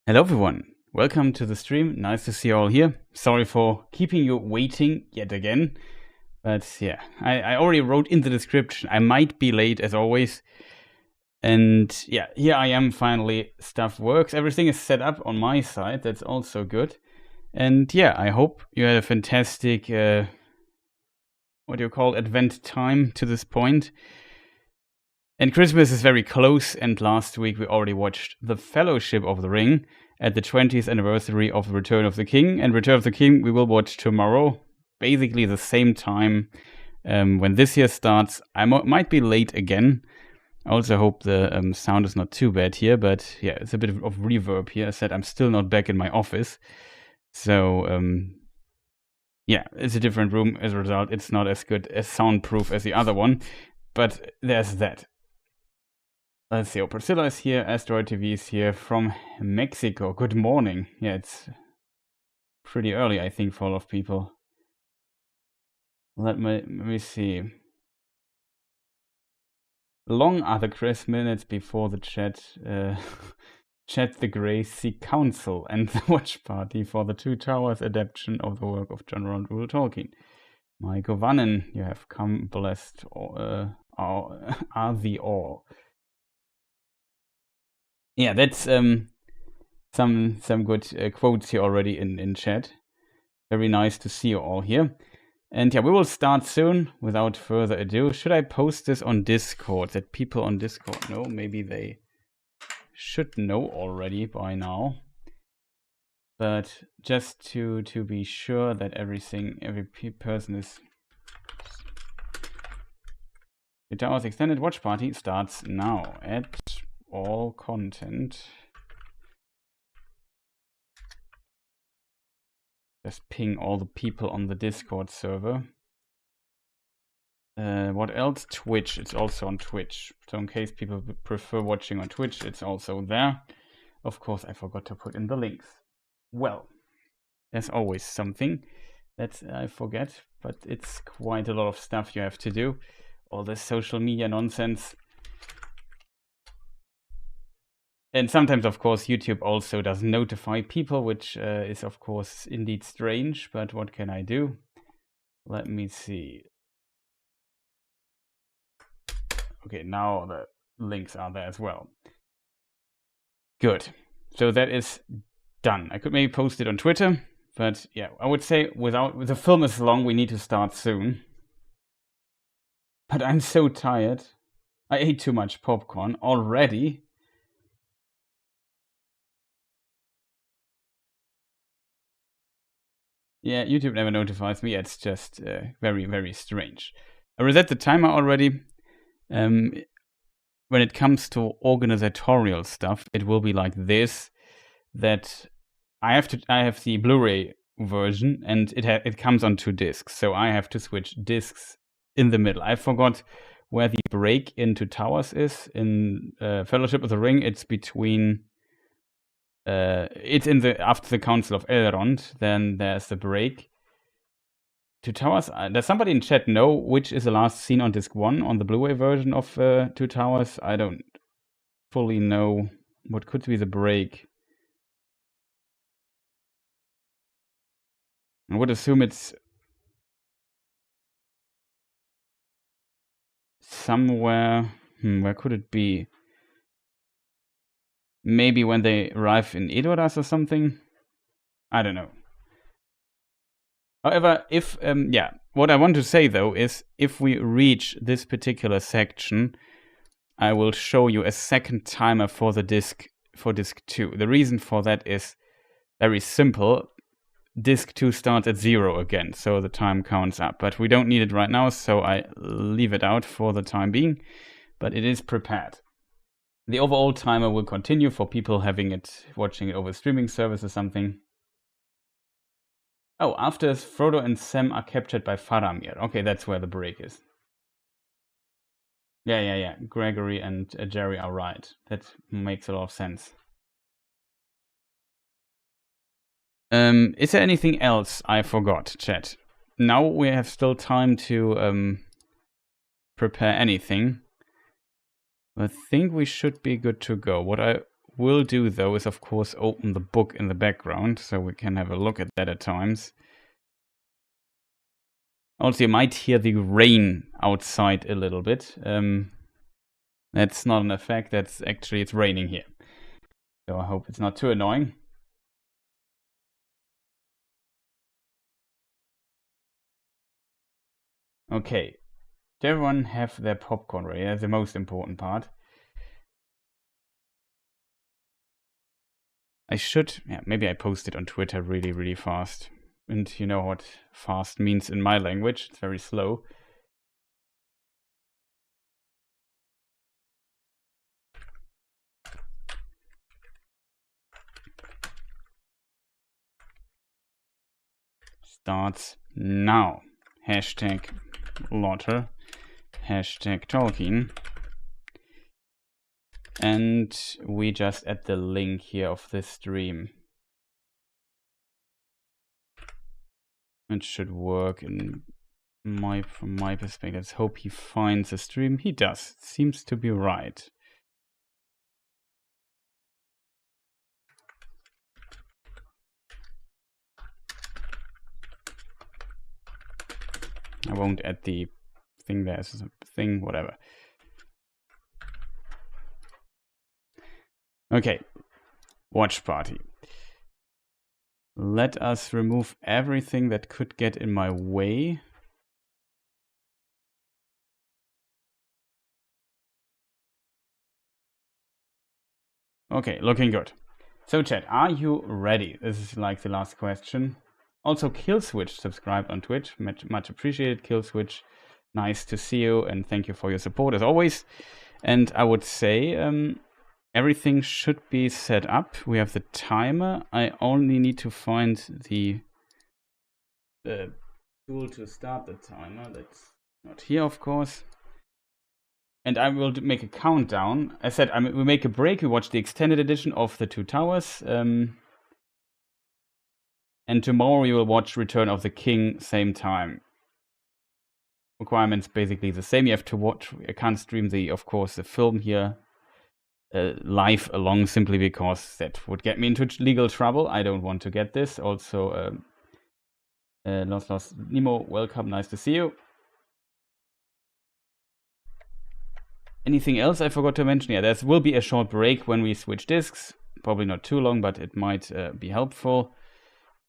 Hello everyone, welcome to the stream. Nice to see you all here. Sorry for keeping you waiting yet again. But yeah, I already wrote in the description, I might be late as always. And yeah, here I am finally. Stuff works. Everything is set up on my side. That's also good. And yeah, I hope you had a fantastic, what do you call, Advent time to this point. And Christmas is very close, and last week we already watched The Fellowship of the Ring at the 20th anniversary of Return of the King. And Return of the King we will watch tomorrow, basically the same time when this year starts. I might be late again. I also hope the sound is not too bad here, but yeah, it's a bit of reverb here. I said I'm still not back in my office. So yeah, it's a different room. As a result, it's not as good, as soundproof as the other one. But there's that. Let's see, Priscilla is here, Asteroid TV is here from Mexico. Good morning. Yeah, it's pretty early, I think, for a lot of people. Let me see. Long are the crisp minutes before the chat the Gracie Council and the watch party for the Two Towers adaptation of the work of John Ronald Reuel Tolkien. My Govanen, you have come blessed, are the all. Yeah, that's some good quotes here already in chat. Very nice to see you all here. And yeah, we will start soon. Without further ado, should I post this on Discord that people on Discord know? Maybe they should know already by now. But just to be sure that every person is. The Towers Extended Watch Party starts now at all content. Just ping all the people on the Discord server. What else? Twitch. It's also on Twitch. So in case people prefer watching on Twitch, it's also there. Of course, I forgot to put in the links. Well, there's always something that I forget, but it's quite a lot of stuff you have to do. All this social media nonsense. And sometimes, of course, YouTube also does notify people, which is, of course, indeed strange. But what can I do? Let me see. Okay, now the links are there as well. Good. So that is done. I could maybe post it on Twitter. But yeah, I would say the film is long, we need to start soon. But I'm so tired. I ate too much popcorn already. Yeah, YouTube never notifies me. It's just very, very strange. I reset the timer already. When it comes to organizatorial stuff, it will be like this: that I have the Blu-ray version, and it comes on 2 discs, so I have to switch discs in the middle. I forgot where the break into Towers is in Fellowship of the Ring. It's between. It's after the Council of Elrond. Then there's the break. Two Towers. Does somebody in chat know which is the last scene on disc 1 on the Blu-ray version of Two Towers? I don't fully know what could be the break. I would assume it's somewhere. Where could it be? Maybe when they arrive in Edoras or something? I don't know. However, if, what I want to say though is if we reach this particular section, I will show you a second timer for disc 2. The reason for that is very simple. Disc 2 starts at 0 again, so the time counts up. But we don't need it right now, so I leave it out for the time being. But it is prepared. The overall timer will continue for people watching it over streaming service or something. Oh, after Frodo and Sam are captured by Faramir. Okay, that's where the break is. Yeah. Gregory and Jerry are right. That makes a lot of sense. Is there anything else I forgot, chat? Now we have still time to prepare anything. I think we should be good to go. What I will do though is of course open the book in the background so we can have a look at that at times. Also, you might hear the rain outside a little bit. That's not an effect, that's actually, it's raining here. So I hope it's not too annoying. Okay, did everyone have their popcorn ready? That's the most important part. I should, yeah, maybe I post it on Twitter really, really fast. And you know what fast means in my language, it's very slow. Starts now. Hashtag LotR, hashtag Tolkien. And we just add the link here of this stream. It should work from my perspective. Let's hope he finds the stream. He does. It seems to be right. I won't add the thing there as a thing, whatever. Okay, watch party. Let us remove everything that could get in my way. Okay, looking good. So chat, are you ready? This is like the last question. Also, Killswitch subscribed on Twitch. Much appreciated, Killswitch. Nice to see you, and thank you for your support as always. And I would say everything should be set up. We have the timer. I only need to find the tool to start the timer. That's not here, of course. And I will make a countdown. I said we make a break. We watch the extended edition of The Two Towers. And tomorrow we will watch Return of the King, same time. Requirements basically the same. You have to watch. I can't stream of course, the film here live along simply because that would get me into legal trouble. I don't want to get this. Also, Lost Nemo, welcome. Nice to see you. Anything else I forgot to mention? Yeah, there will be a short break when we switch discs. Probably not too long, but it might be helpful.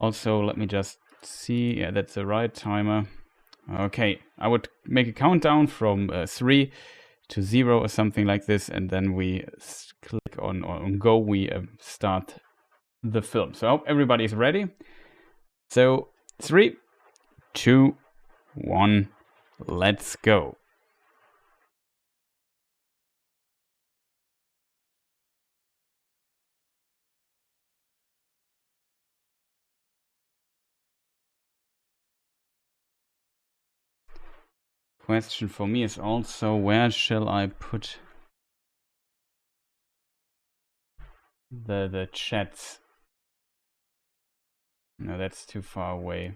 Also, let me just see. Yeah, that's the right timer. Okay, I would make a countdown from 3 to 0 or something like this, and then we click on go. We start the film. So I hope everybody's ready. So 3, 2, 1, let's go. Question for me is also, where shall I put the chats? No, that's too far away.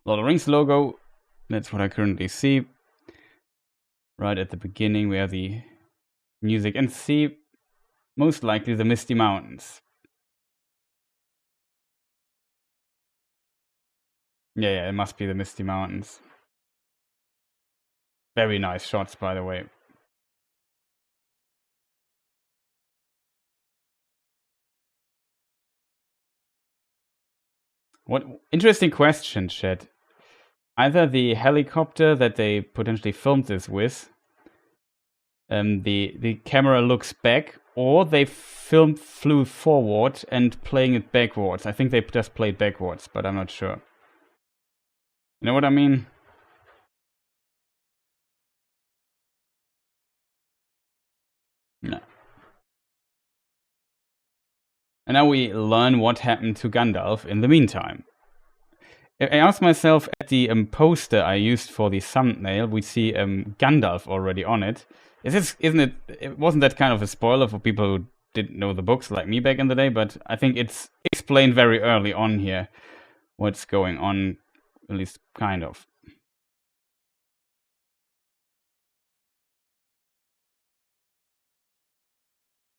Lord of the Rings logo, that's what I currently see. Right at the beginning we have the music and see most likely the Misty Mountains. Yeah, it must be the Misty Mountains. Very nice shots, by the way. What interesting question, chat. Either the helicopter that they potentially filmed this with, the camera looks back, or they flew forward and playing it backwards. I think they just played backwards, but I'm not sure. You know what I mean? No. And now we learn what happened to Gandalf in the meantime. I asked myself at the poster I used for the thumbnail, we see Gandalf already on it. Isn't it? Wasn't that kind of a spoiler for people who didn't know the books like me back in the day, but I think it's explained very early on here what's going on, at least kind of.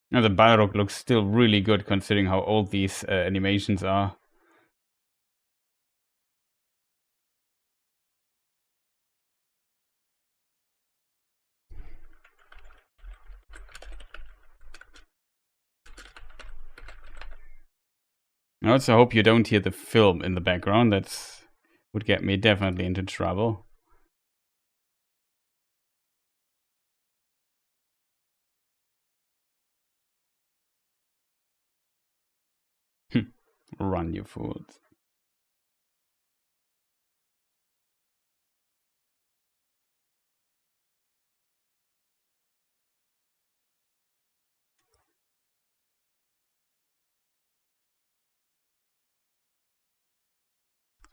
Now the Balrog looks still really good considering how old these animations are. I also hope you don't hear the film in the background. That would get me definitely into trouble. Run, you fools.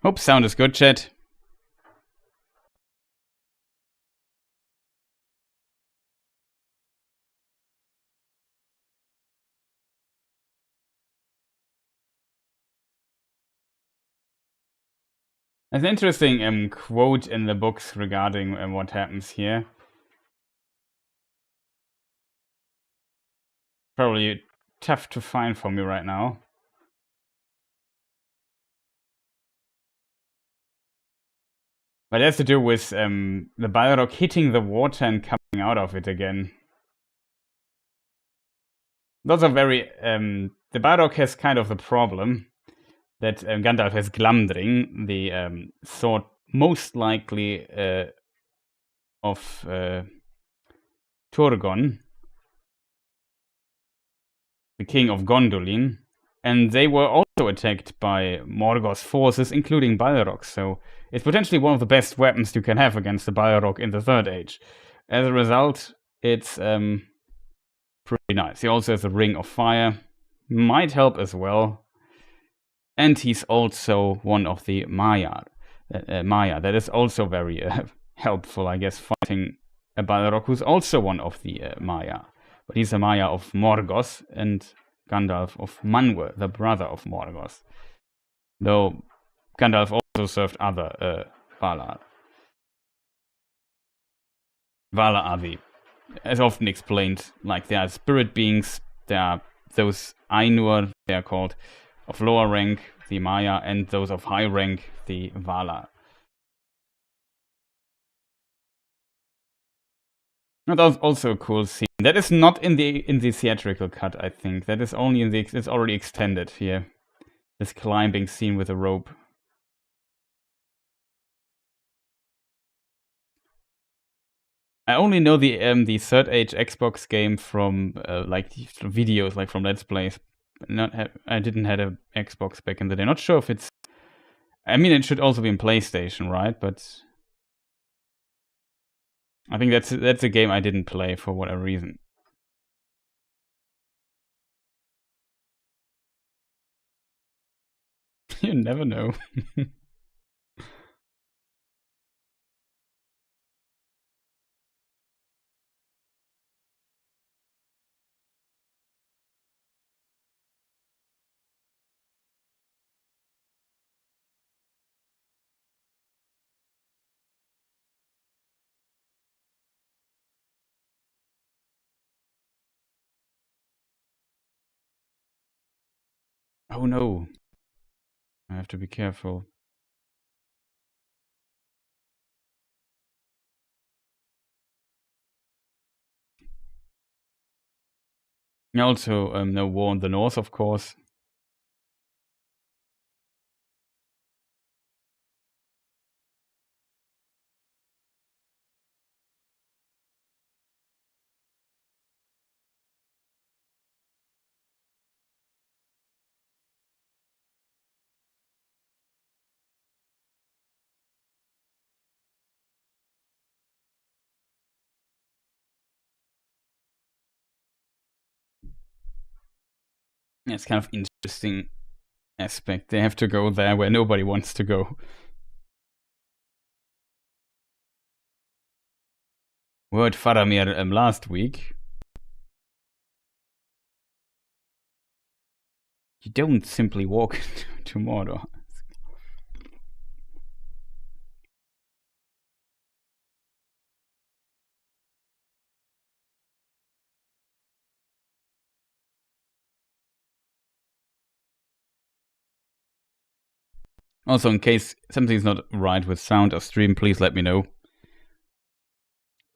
Hope sound is good, chat. There's an interesting quote in the books regarding what happens here. Probably tough to find for me right now. But it has to do with the Balrog hitting the water and coming out of it again. Those are very... the Balrog has kind of the problem that Gandalf has Glamdring, the sword most likely of Turgon, the king of Gondolin, and they were also attacked by Morgoth's forces, including Balrog, so it's potentially one of the best weapons you can have against the Balrog in the Third Age. As a result, it's pretty nice. He also has a Ring of Fire, might help as well, and he's also one of the Maiar. Maya, that is also very helpful, I guess, fighting a Balrog who's also one of the Maya. But he's a Maya of Morgoth and Gandalf of Manwë, the brother of Morgoth. Though Gandalf also served other Valar. Valar are the, as often explained, like they are spirit beings, there are those Ainur, they are called, of lower rank, the Maya, and those of high rank, the Valar. And that's also a cool scene. That is not in the theatrical cut, I think. That is only in the... It's already extended here. This climbing scene with a rope. I only know the Third Age Xbox game from like videos, like from Let's Plays. I didn't have an Xbox back in the day. Not sure if it's... I mean, it should also be in PlayStation, right? But I think that's a game I didn't play for whatever reason. You never know. Oh no. I have to be careful. Also, no war in the north, of course. It's kind of interesting aspect. They have to go there where nobody wants to go. Word Faramir last week. You don't simply walk to Mordor. Also, in case something's not right with sound or stream, please let me know.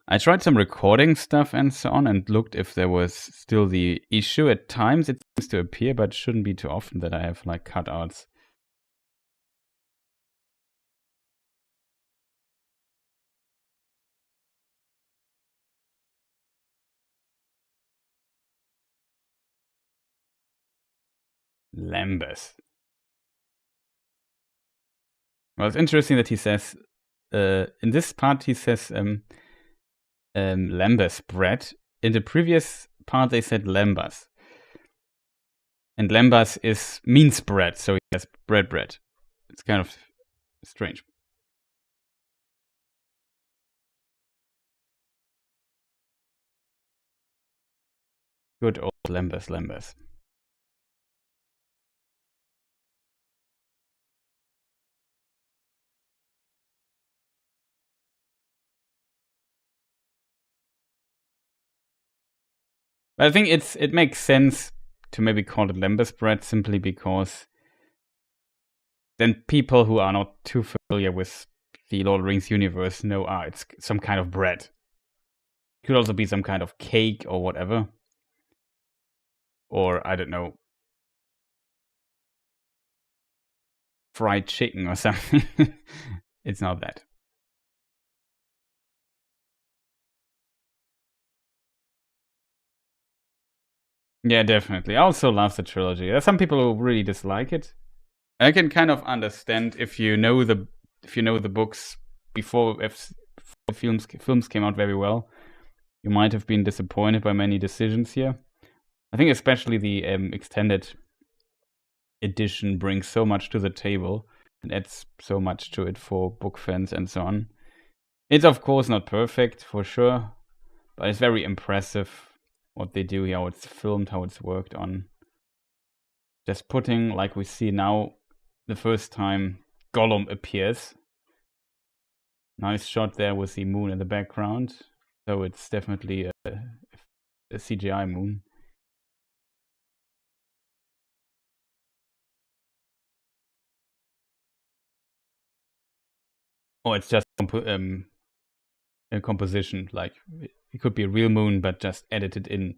I tried some recording stuff and so on and looked if there was still the issue. At times it seems to appear, but it shouldn't be too often that I have like cutouts. Lambeth. Well, it's interesting that he says, in this part he says Lambeth bread. In the previous part they said Lambas. And Lambas means bread, so he has bread. It's kind of strange. Good old Lambeth. I think it makes sense to maybe call it Lambeth bread simply because then people who are not too familiar with the Lord of the Rings universe know, it's some kind of bread. It could also be some kind of cake or whatever. Or, I don't know, fried chicken or something. It's not that. Yeah, definitely. I also love the trilogy. There are some people who really dislike it. I can kind of understand if you know the books before films came out very well. You might have been disappointed by many decisions here. I think especially the extended edition brings so much to the table and adds so much to it for book fans and so on. It's of course not perfect for sure, but it's very impressive what they do here, how it's filmed, how it's worked on. Just putting, like we see now, the first time Gollum appears. Nice shot there with the moon in the background. So it's definitely a CGI moon. Or it's just a composition, like it could be a real moon but just edited in.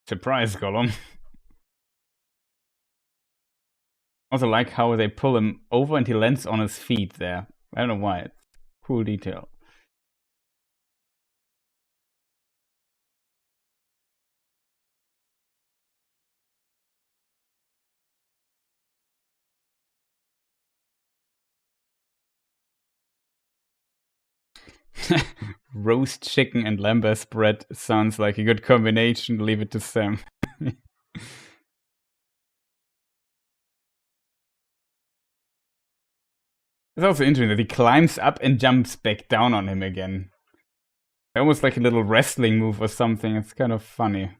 Surprise, Gollum. Also like how they pull him over and he lands on his feet there. I don't know why. It's cool detail. Roast chicken and Lambeth bread sounds like a good combination. Leave it to Sam. It's also interesting that he climbs up and jumps back down on him again. Almost like a little wrestling move or something. It's kind of funny.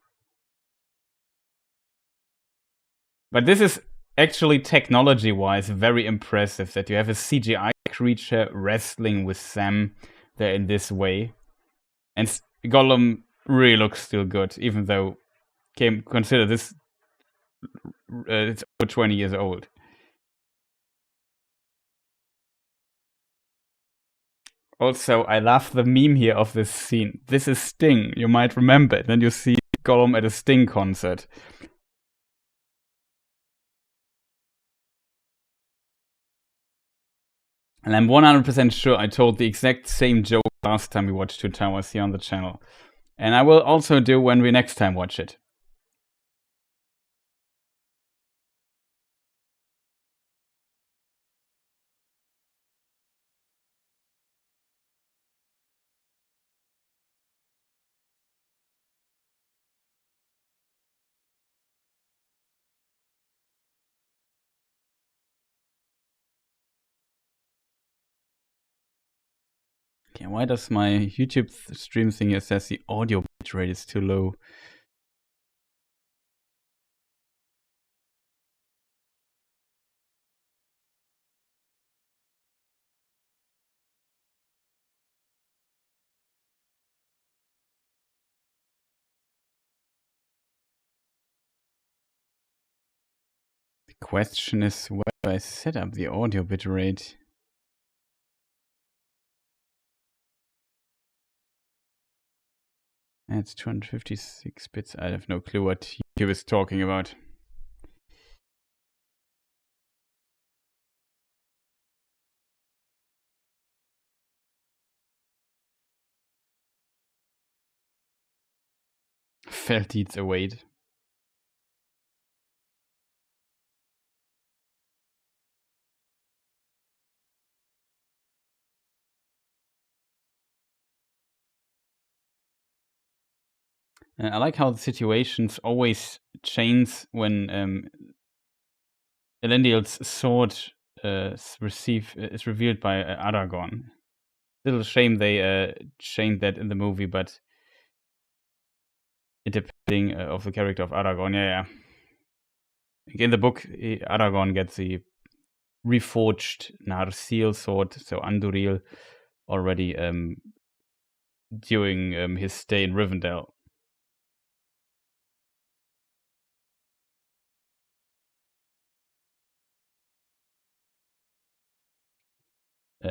But this is actually technology-wise very impressive that you have a CGI creature wrestling with Sam there in this way. And Gollum really looks still good, even though consider this it's over 20 years old. Also, I love the meme here of this scene. This is Sting. You might remember it. Then you see Gollum at a Sting concert. And I'm 100% sure I told the exact same joke last time we watched Two Towers here on the channel. And I will also do when we next time watch it. Yeah, why does my YouTube stream thing here says the audio bitrate is too low? The question is where do I set up the audio bitrate? It's 256 bits. I have no clue what YouTube is talking about. Felddienst await. I like how the situations always change when Elendil's sword is revealed by Aragorn. Little shame they changed that in the movie, but it depending of the character of Aragorn. Yeah. In the book, Aragorn gets the reforged Narsil sword, so Anduril, already during his stay in Rivendell.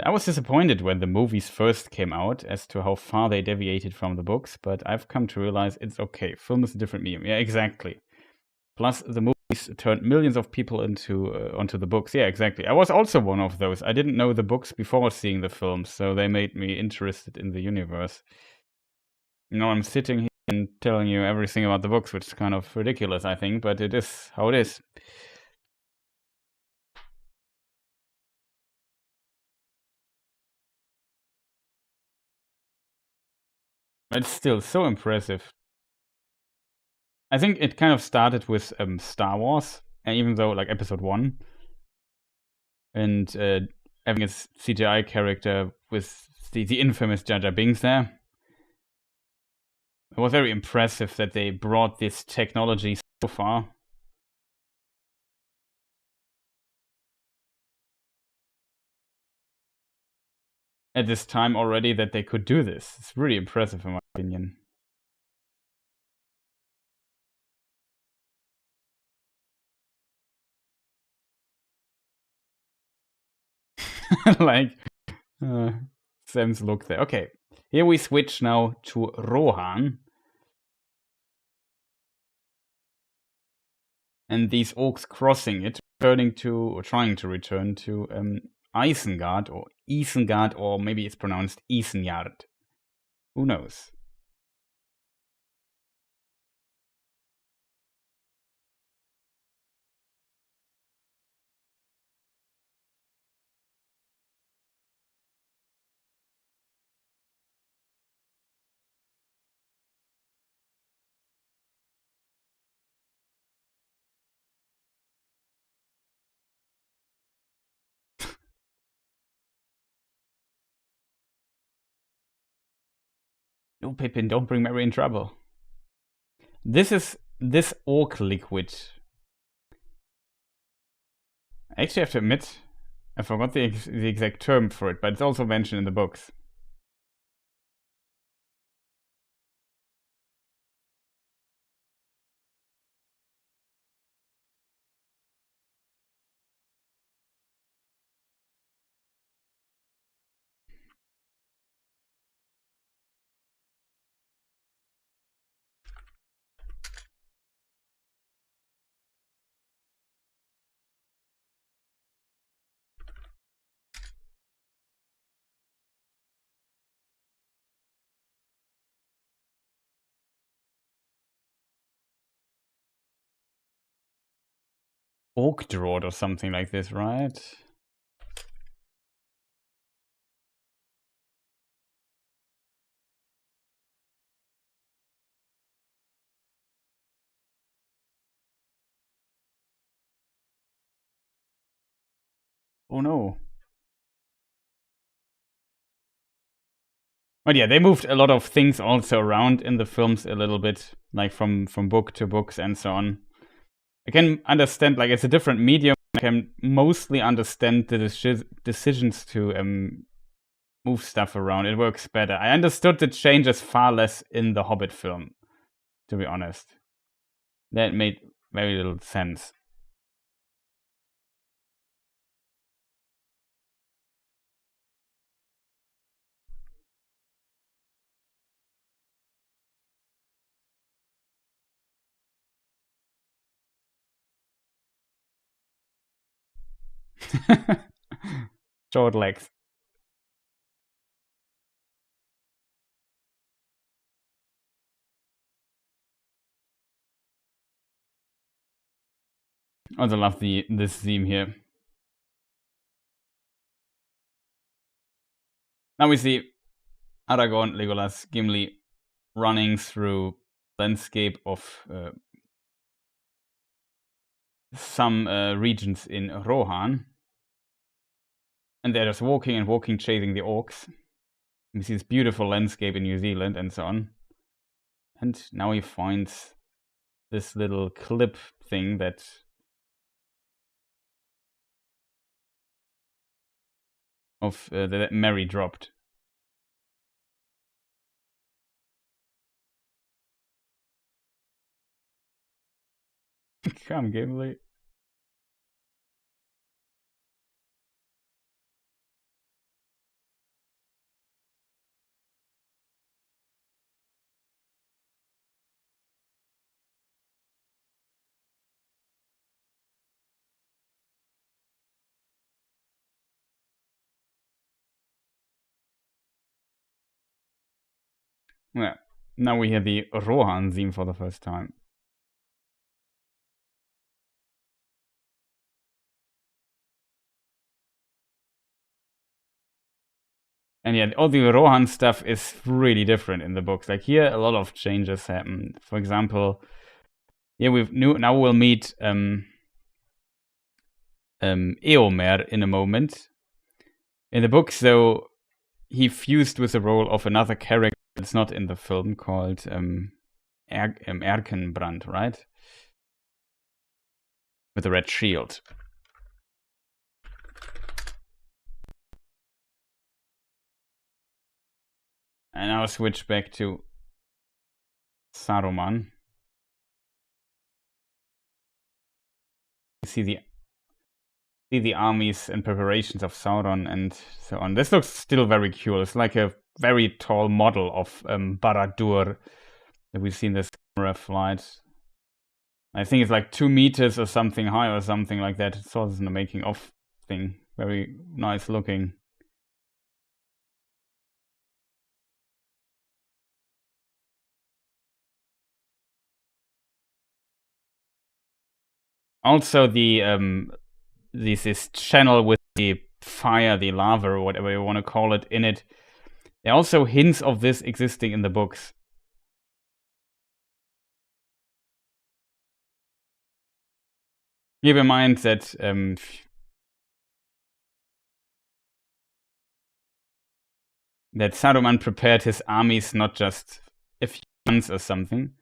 I was disappointed when the movies first came out as to how far they deviated from the books, but I've come to realize it's okay. Film is a different medium. Yeah, exactly. Plus, the movies turned millions of people onto the books. Yeah, exactly. I was also one of those. I didn't know the books before seeing the films, so they made me interested in the universe. Now I'm sitting here and telling you everything about the books, which is kind of ridiculous, I think, but it is how it is. It's still so impressive. I think it kind of started with Star Wars, and even though like Episode 1, and having a CGI character with the infamous Jar Jar Binks there. It was very impressive that they brought this technology so far. At this time already that they could do this. It's really impressive in my opinion. Like Sam's look there. Okay, here we switch now to Rohan. And these orcs crossing it, trying to return to Isengard or Isengard, or maybe it's pronounced Isengard. Who knows? No, Pippin, don't bring Merry in trouble. This orc liquid. I actually have to admit, I forgot the exact term for it, but it's also mentioned in the books. Orc Draught or something like this, right? Oh no. But yeah, they moved a lot of things also around in the films a little bit, like from book to books and so on. I can understand, like, it's a different medium. I can mostly understand the decisions to move stuff around. It works better. I understood the changes far less in the Hobbit film, to be honest. That made very little sense. Short legs. Also love this theme here. Now we see Aragorn, Legolas, Gimli running through landscape of some regions in Rohan. And they're just walking and walking, chasing the orcs. We see this beautiful landscape in New Zealand and so on. And now he finds this little clip thing that that Mary dropped. Come, Gimli. Yeah. Now we hear the Rohan theme for the first time. And yeah, all the Rohan stuff is really different in the books. Like here, a lot of changes happen. For example, yeah, now we'll meet Eomer in a moment. In the books, though, he fused with the role of another character that's not in the film called Erkenbrand, right? With a red shield. And I'll switch back to Saruman. You see the armies and preparations of Sauron and so on. This looks still very cool. It's like a very tall model of Barad-dûr that we've seen this camera flight. I think it's like 2 meters or something high or something like that. It's also in the making of thing. Very nice looking. Also this channel with the fire, the lava, or whatever you want to call it, in it. There are also hints of this existing in the books. Keep in mind that that Saruman prepared his armies not just a few months or something.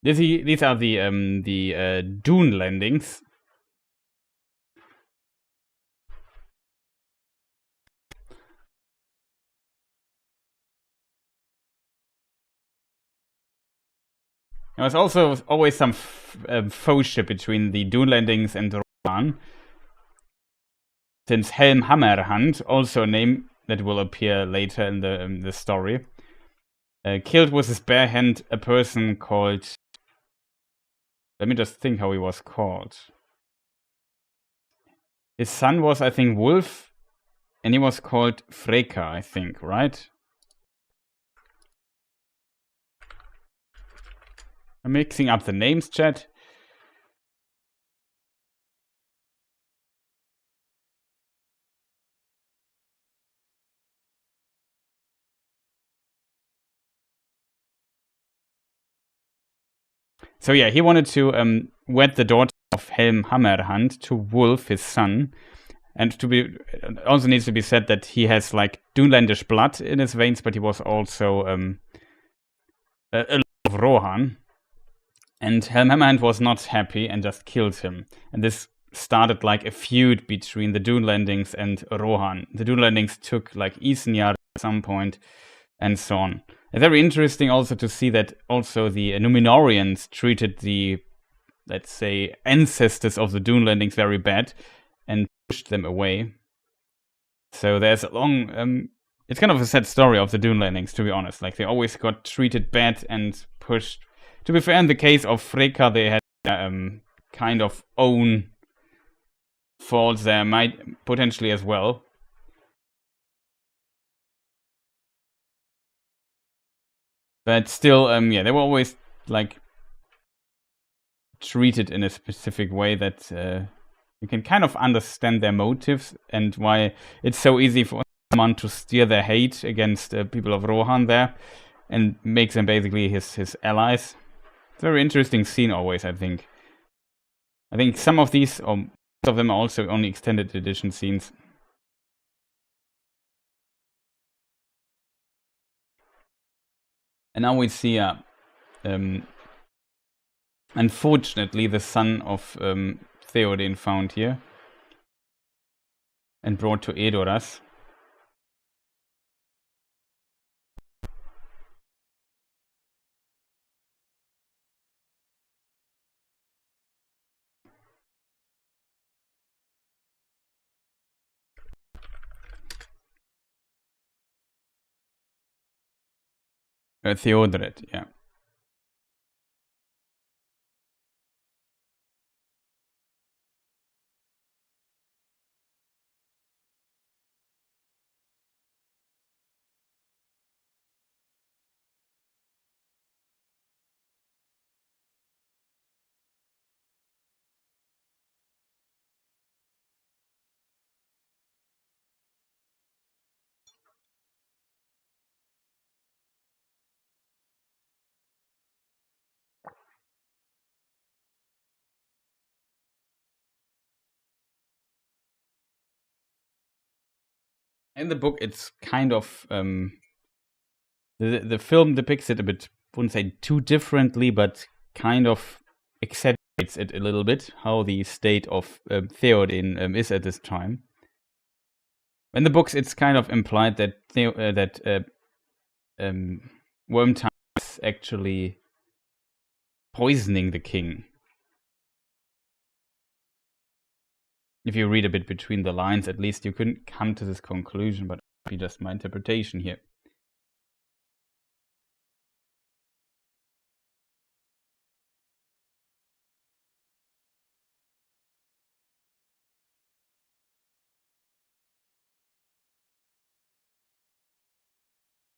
These are the dune landings. There was also always some foeship between the Dunlendings and Rohan, since Helm Hammerhand, also a name that will appear later in the story, killed with his bare hand a person called... Let me just think how he was called. His son was, I think, Wolf, and he was called Freka, I think, right? I'm mixing up the names, chat. So yeah, he wanted to wed the daughter of Helm Hammerhand to Wolf, his son. And also needs to be said that he has like Dunlandish blood in his veins, but he was also a lot of Rohan. And Helm Hammerhand was not happy and just killed him. And this started like a feud between the Dunlandings and Rohan. The Dunlandings took like Isengard at some point, and so on. It's very interesting also to see that also the Númenóreans treated the, let's say, ancestors of the Dunlandings very bad and pushed them away. So there's a long... it's kind of a sad story of the Dunlandings, to be honest. Like, they always got treated bad and pushed. To be fair, in the case of Freka, they had kind of own faults there, might potentially as well. But still, yeah, they were always, like, treated in a specific way that you can kind of understand their motives and why it's so easy for someone to steer their hate against people of Rohan there and make them basically his allies. It's a very interesting scene always, I think. I think some of these, or most of them, are also only extended edition scenes. And now we see, unfortunately, the son of Theoden found here and brought to Edoras. Theodred, yeah. In the book, it's kind of the film depicts it a bit, wouldn't say too differently, but kind of exaggerates it a little bit, how the state of Theoden is at this time. In the books, it's kind of implied that Wormtongue is actually poisoning the king. If you read a bit between the lines, at least you couldn't come to this conclusion, but it'll be just my interpretation here.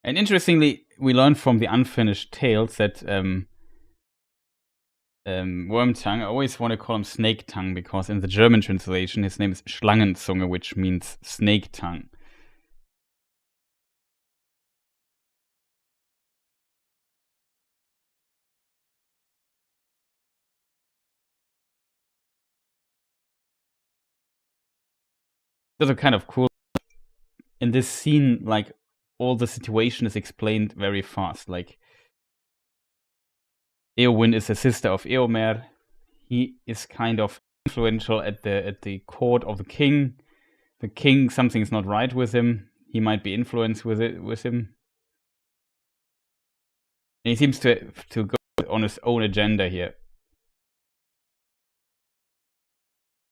And interestingly, we learned from the unfinished tales that Wormtongue, I always want to call him Snake Tongue, because in the German translation his name is Schlangenzunge, which means snake tongue. Those are kind of cool. In this scene, like, all the situation is explained very fast. Like, Eowyn is a sister of Eomer. He is kind of influential at the court of the king. The king, something's not right with him. He might be influenced with him. And he seems to go on his own agenda here.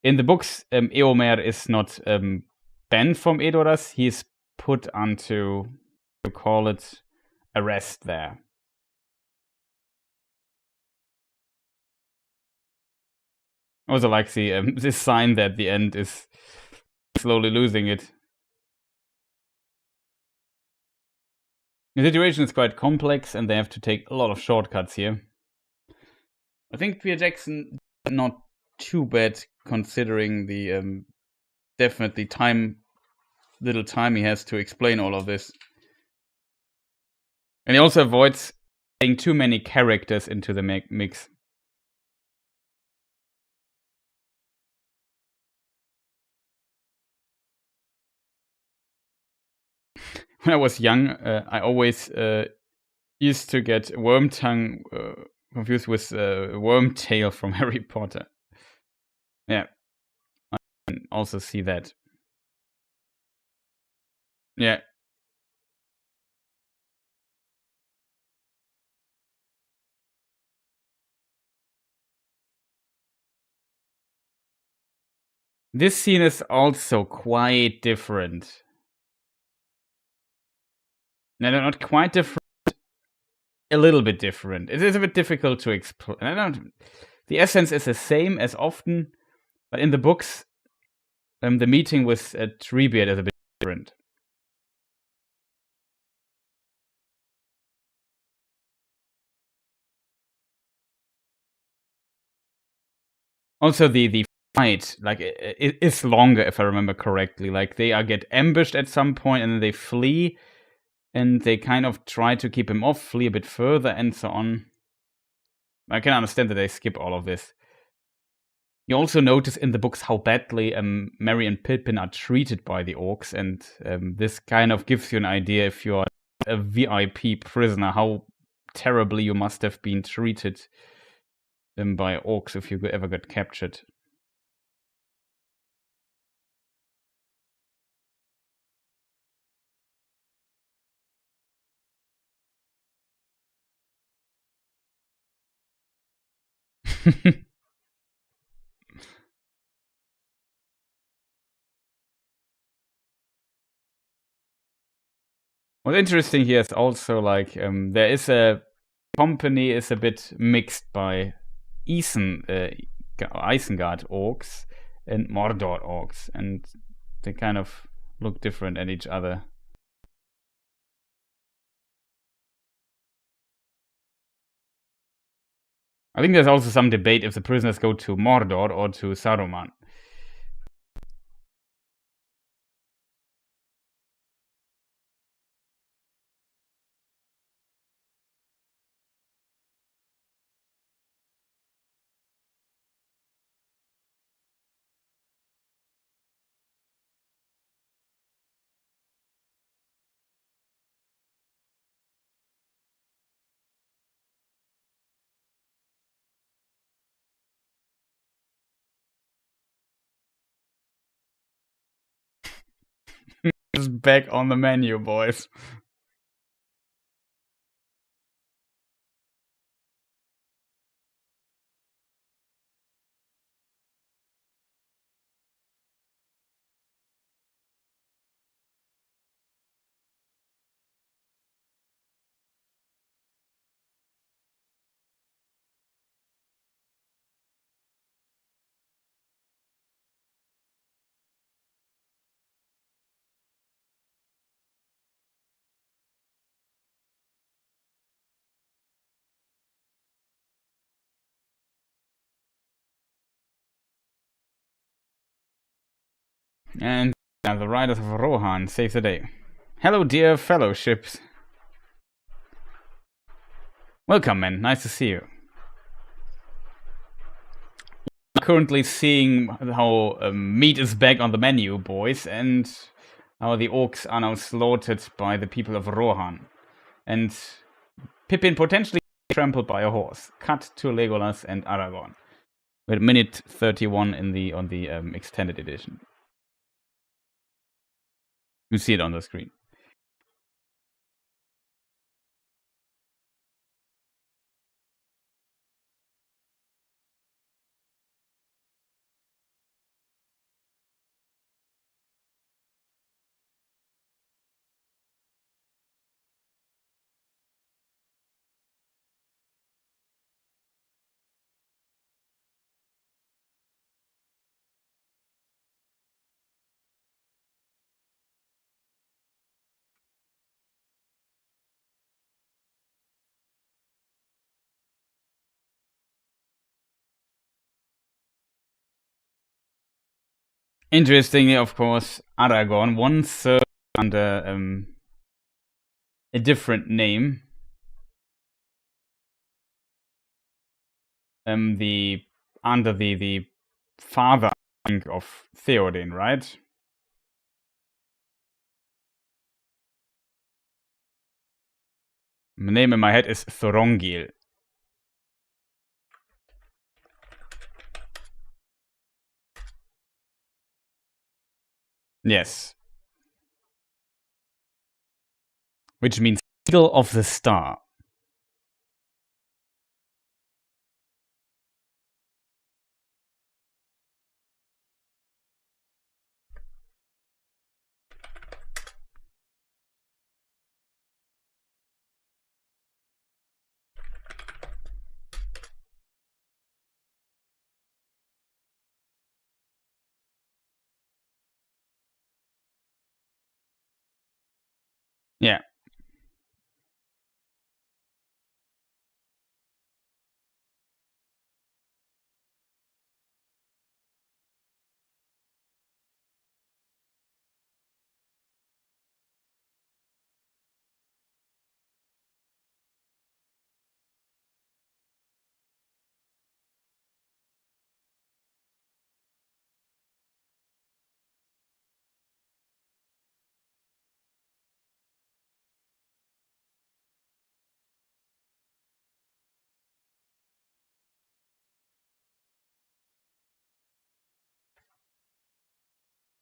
In the books, Eomer is not banned from Edoras. He's put onto, to call it, arrest there. I also like the this sign that at the end is slowly losing it. The situation is quite complex, and they have to take a lot of shortcuts here. I think Peter Jackson not too bad considering the definitely little time he has to explain all of this. And he also avoids adding too many characters into the mix. When I was young, I always used to get Wormtongue confused with Wormtail from Harry Potter. Yeah, I can also see that. Yeah. This scene is also quite different. No, not quite different. A little bit different. It is a bit difficult to explain. The essence is the same as often, but in the books, the meeting with Treebeard is a bit different. Also, the fight, like, it is longer, if I remember correctly. Like, they get ambushed at some point, and then they flee, and they kind of try to keep him off, flee a bit further, and so on. I can understand that they skip all of this. You also notice in the books how badly Merry and Pippin are treated by the orcs, and this kind of gives you an idea, if you're a VIP prisoner, how terribly you must have been treated by orcs if you ever got captured. What's interesting here is also, like, there is a company is a bit mixed by Isengard orcs and Mordor orcs, and they kind of look different at each other. I think there's also some debate if the prisoners go to Mordor or to Saruman. It's back on the menu, boys. And the Riders of Rohan save the day. Hello, dear fellowships. Welcome, man. Nice to see you. I'm currently seeing how meat is back on the menu, boys, and how the orcs are now slaughtered by the people of Rohan. And Pippin potentially trampled by a horse. Cut to Legolas and Aragorn. We're at minute 31 on the extended edition. You see it on the screen. Interestingly, of course, Aragorn once served under a different name. Under the father of Theoden, right? The name in my head is Thorongil. Yes. Which means Eagle of the Star. Yeah.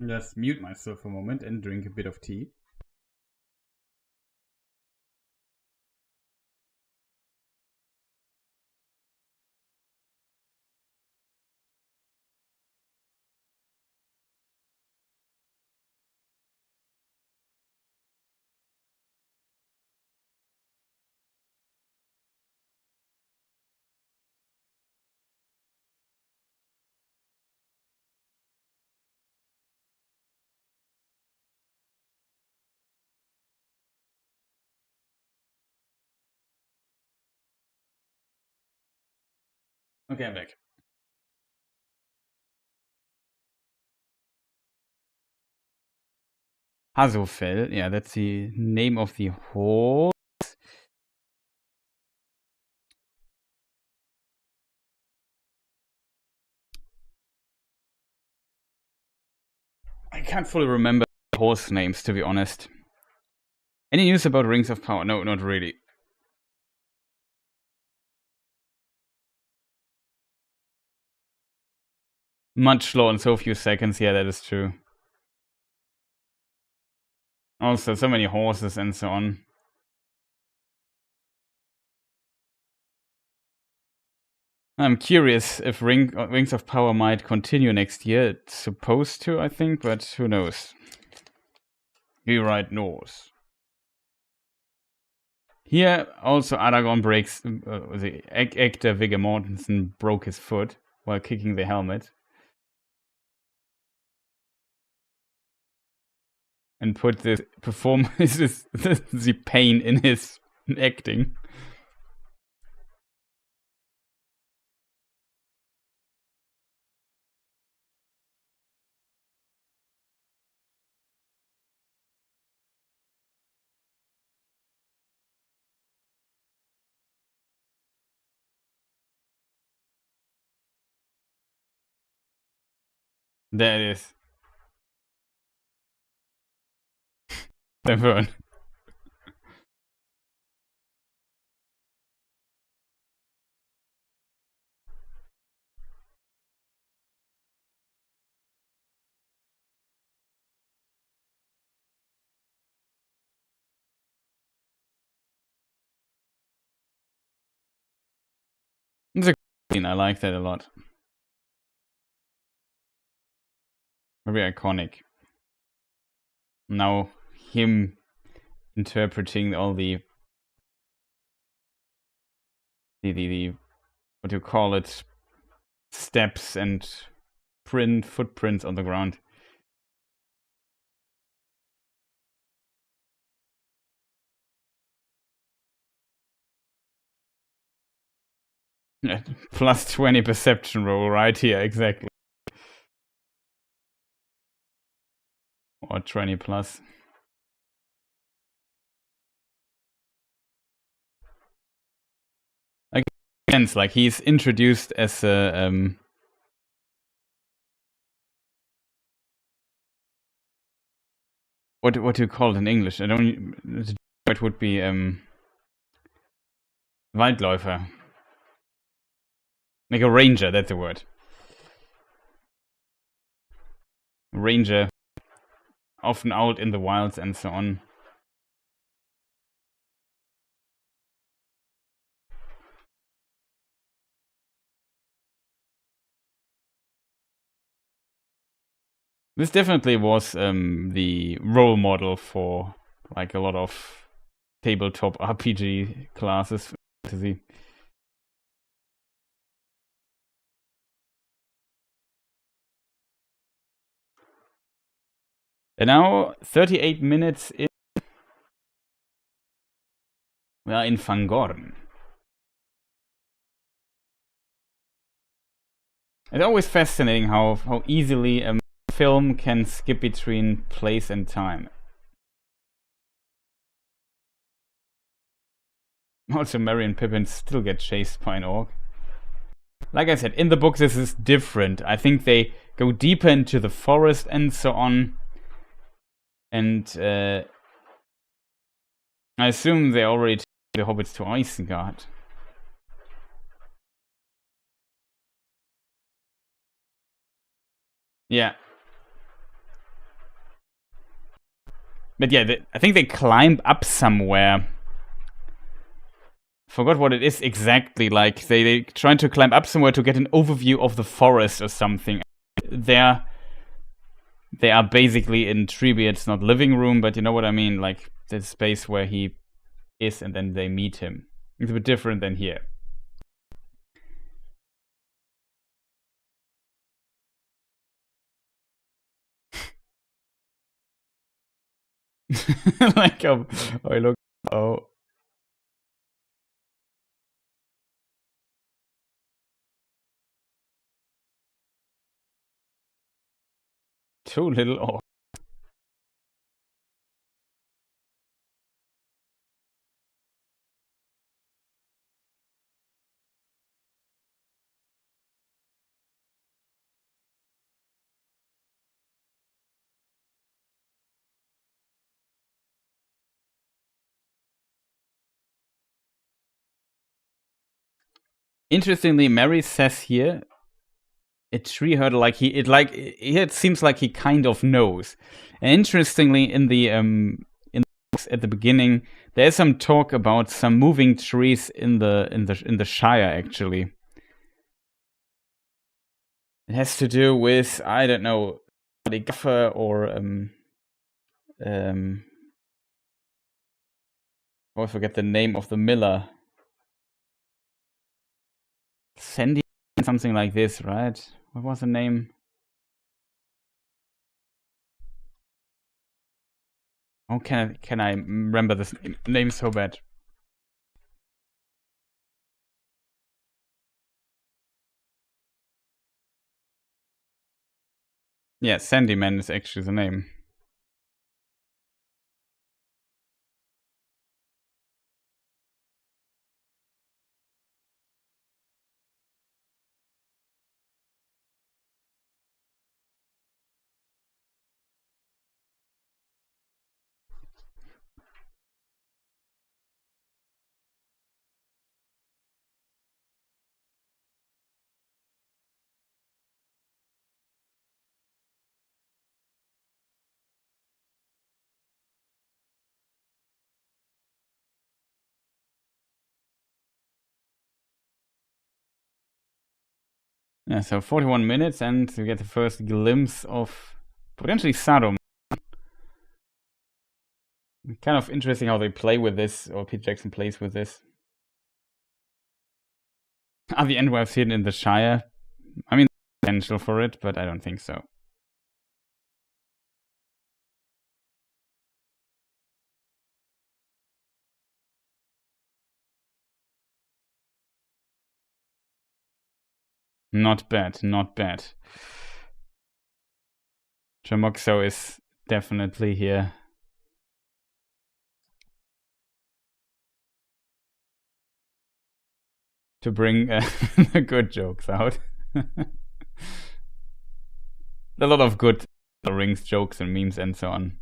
Just mute myself for a moment and drink a bit of tea. Okay, I'm back. Hasofel, yeah, that's the name of the horse. I can't fully remember horse names, to be honest. Any news about Rings of Power? No, not really. Much slower in so few seconds, yeah, that is true. Also, so many horses and so on. I'm curious if Rings of Power might continue next year. It's supposed to, I think, but who knows? Rewrite knows. Here, also Aragorn breaks, the actor Viggo Mortensen broke his foot while kicking the helmet. And put the performance, the pain in his acting. There it is. The burn. It's a scene. I like that a lot. Very iconic. Now him interpreting all the what do you call it, steps and footprints on the ground. Plus 20 perception roll right here, exactly. or 20 plus. Again, like he's introduced as a what do you call it in English? I don't. It would be Waldläufer. Like a ranger, that's the word. Ranger, often out in the wilds and so on. This definitely was the role model for like a lot of tabletop RPG classes. Fantasy. And now 38 minutes in. We are in Fangorn. It's always fascinating how easily a film can skip between place and time. Also, Merry and Pippin still get chased by an orc. Like I said, in the book this is different. I think they go deeper into the forest and so on. And I assume they already took the hobbits to Isengard. Yeah. But yeah, I think they climb up somewhere. Forgot what it is exactly. Like they try to climb up somewhere to get an overview of the forest or something. They are basically in Treebeard's not living room, but you know what I mean, like the space where he is, and then they meet him. It's a bit different than here. Like I look. Oh. Too little orc. Interestingly, Mary says here a tree hurdle, like it seems like he kind of knows. And interestingly, in the books at the beginning, there's some talk about some moving trees in the Shire. Actually, it has to do with, I don't know, the gaffer or I forget the name of the miller. Sandy, something like this, right? What was the name? How can I remember this name so bad? Yeah, Sandyman is actually the name. Yeah, so 41 minutes, and we get the first glimpse of potentially Saruman. Kind of interesting how they play with this, or Pete Jackson plays with this. Are the Endwalfs hidden in the Shire? I mean, potential for it, but I don't think so. Not bad, not bad. Jamoxo is definitely here. To bring the good jokes out. A lot of good Rings jokes and memes and so on.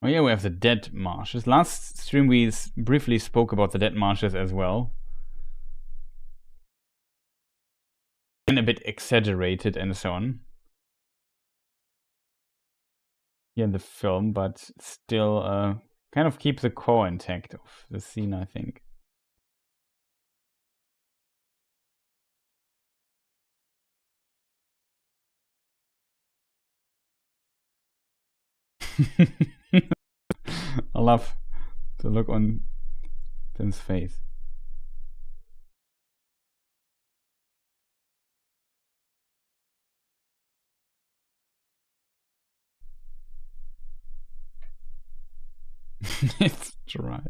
Oh yeah, we have the dead marshes. Last stream we briefly spoke about the dead marshes as well. And a bit exaggerated and so on. Here in the film, but still kind of keep the core intact of the scene, I think. I love the look on Tim's face. It's dry.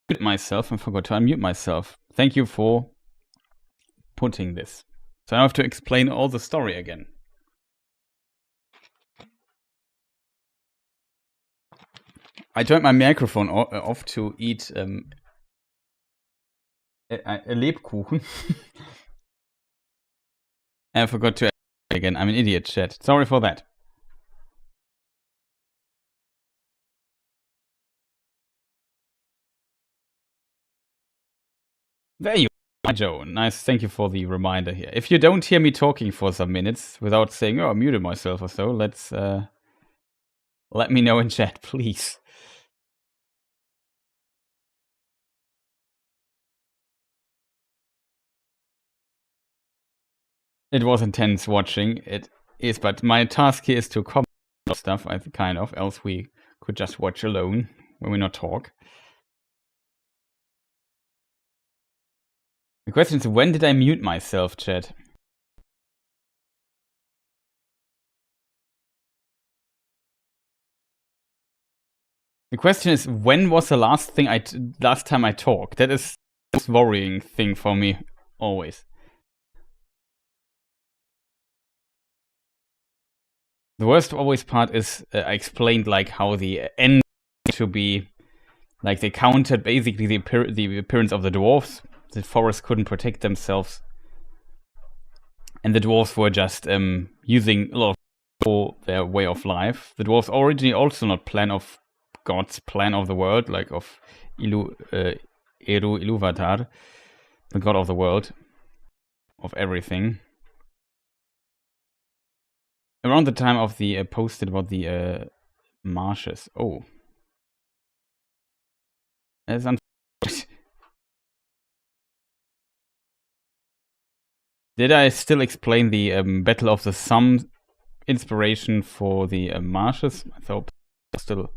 mute myself and forgot to unmute myself. Thank you for putting this. So I have to explain all the story again. I turned my microphone off to eat a Lebkuchen. And I forgot to again. I'm an idiot, chat. Sorry for that. There you are, Joe. Nice. Thank you for the reminder here. If you don't hear me talking for some minutes without saying, oh, I muted myself or so, let's let me know in chat, please. It was intense watching. It is, but my task here is to comment stuff, I kind of, else we could just watch alone when we not talk. The question is, when did I mute myself, chat? The question is, when was the last time I talked? That is the most worrying thing for me, always. The worst always part is I explained like how the end to be, like they countered basically the appearance of the dwarves. The forest couldn't protect themselves, and the dwarves were just using a lot for their way of life. The dwarves originally also not plan of God's plan of the world, like of Iluvatar, the god of the world, of everything. Around the time of the posted about the marshes. Oh. That's unfortunate. Did I still explain the Battle of the Somme inspiration for the marshes? I thought still.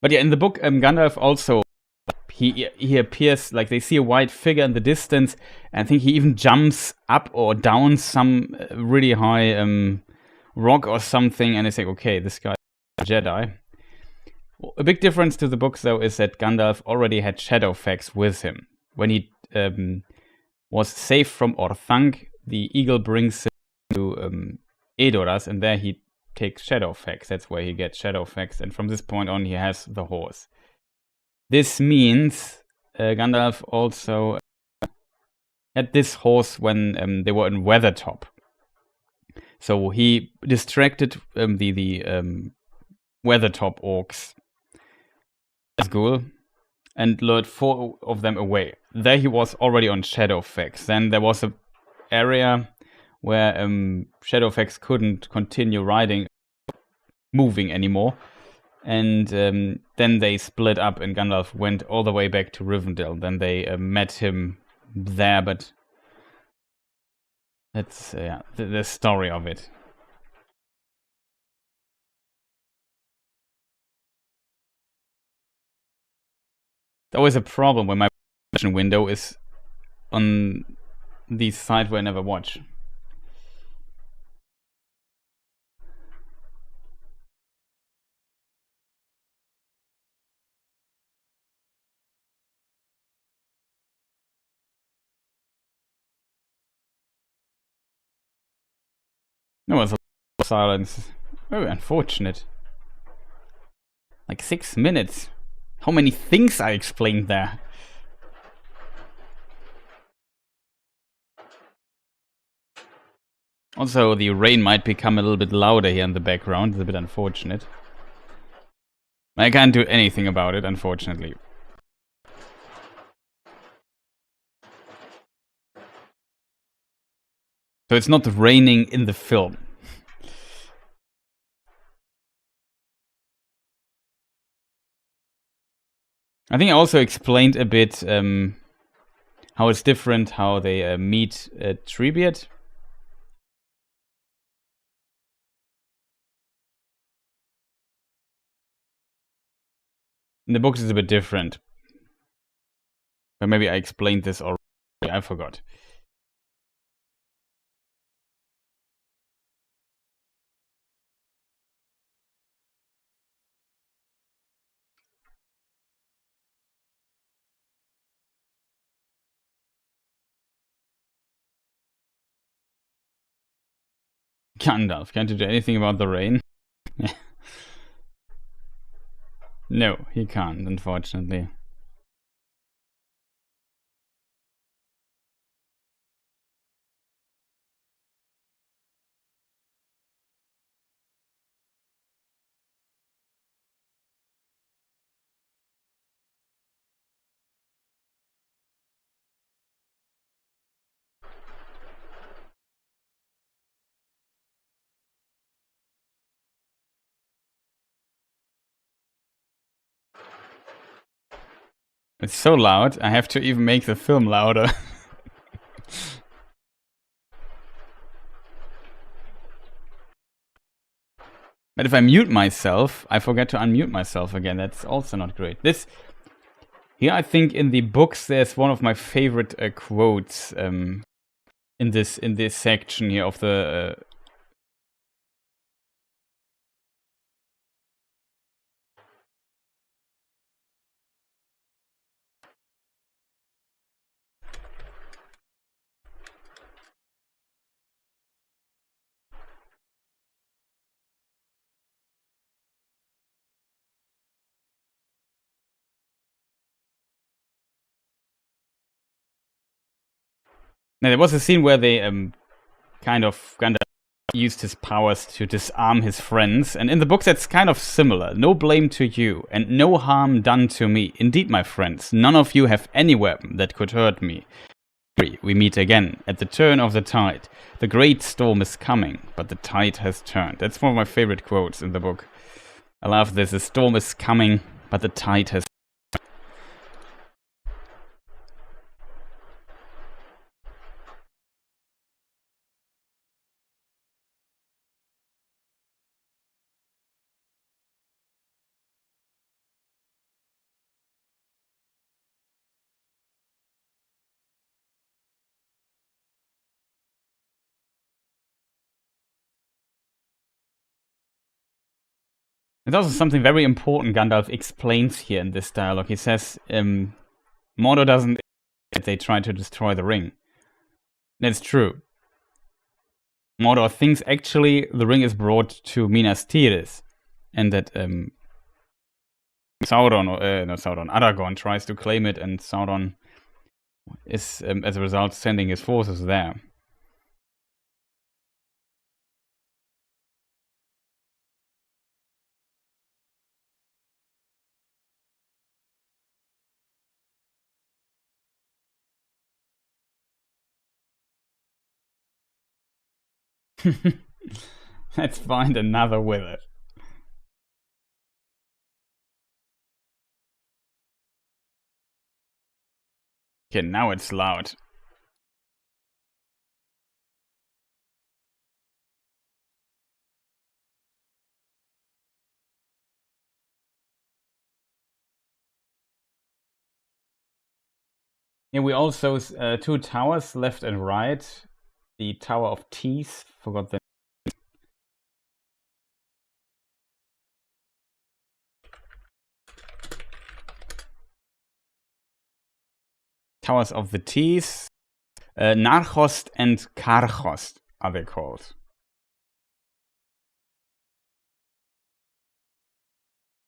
But yeah, in the book, Gandalf also, he appears, like they see a white figure in the distance, and I think he even jumps up or down some really high rock or something, and it's like, okay, this guy is a Jedi. A big difference to the books, though, is that Gandalf already had Shadowfax with him. When he was saved from Orthanc, the eagle brings him to Edoras, and there he takes Shadowfax. That's where he gets Shadowfax, and from this point on, he has the horse. This means Gandalf also had this horse when they were in Weathertop. So he distracted the Weathertop orcs, Nazgul, and lured 4 of them away. There he was already on Shadowfax. Then there was an area where Shadowfax couldn't continue moving anymore. And then they split up, and Gandalf went all the way back to Rivendell. Then they met him there, but that's the story of it. It's always a problem when my window is on the side where I never watch. No, it's a lot of silence. Very unfortunate. Like 6 minutes. How many things I explained there? Also, the rain might become a little bit louder here in the background. It's a bit unfortunate. I can't do anything about it, unfortunately. So it's not raining in the film. I think I also explained a bit how it's different, how they meet Treebeard. In the books it's a bit different. But maybe I explained this already. I forgot. Gandalf, can't you do anything about the rain? No, he can't, unfortunately. It's so loud, I have to even make the film louder. But if I mute myself, I forget to unmute myself again. That's also not great. Here, I think in the books, there's one of my favorite quotes in this section here of the. Now, there was a scene where they kind of used his powers to disarm his friends, and in the books that's kind of similar. No blame to you, and no harm done to me. Indeed, my friends, none of you have any weapon that could hurt me. We meet again at the turn of the tide. The great storm is coming, but the tide has turned. That's one of my favorite quotes in the book. I love this. The storm is coming, but the tide has. There's also something very important Gandalf explains here in this dialogue. He says, Mordor doesn't. They try to destroy the ring. That's true. Mordor thinks actually the ring is brought to Minas Tirith, and that Aragorn tries to claim it, and Sauron is, as a result, sending his forces there. Let's find another wither. Okay, now it's loud. Yeah, we also two towers, left and right. The Tower of Teeth, forgot the. Towers of the Teeth. Narchost and Karchost are they called.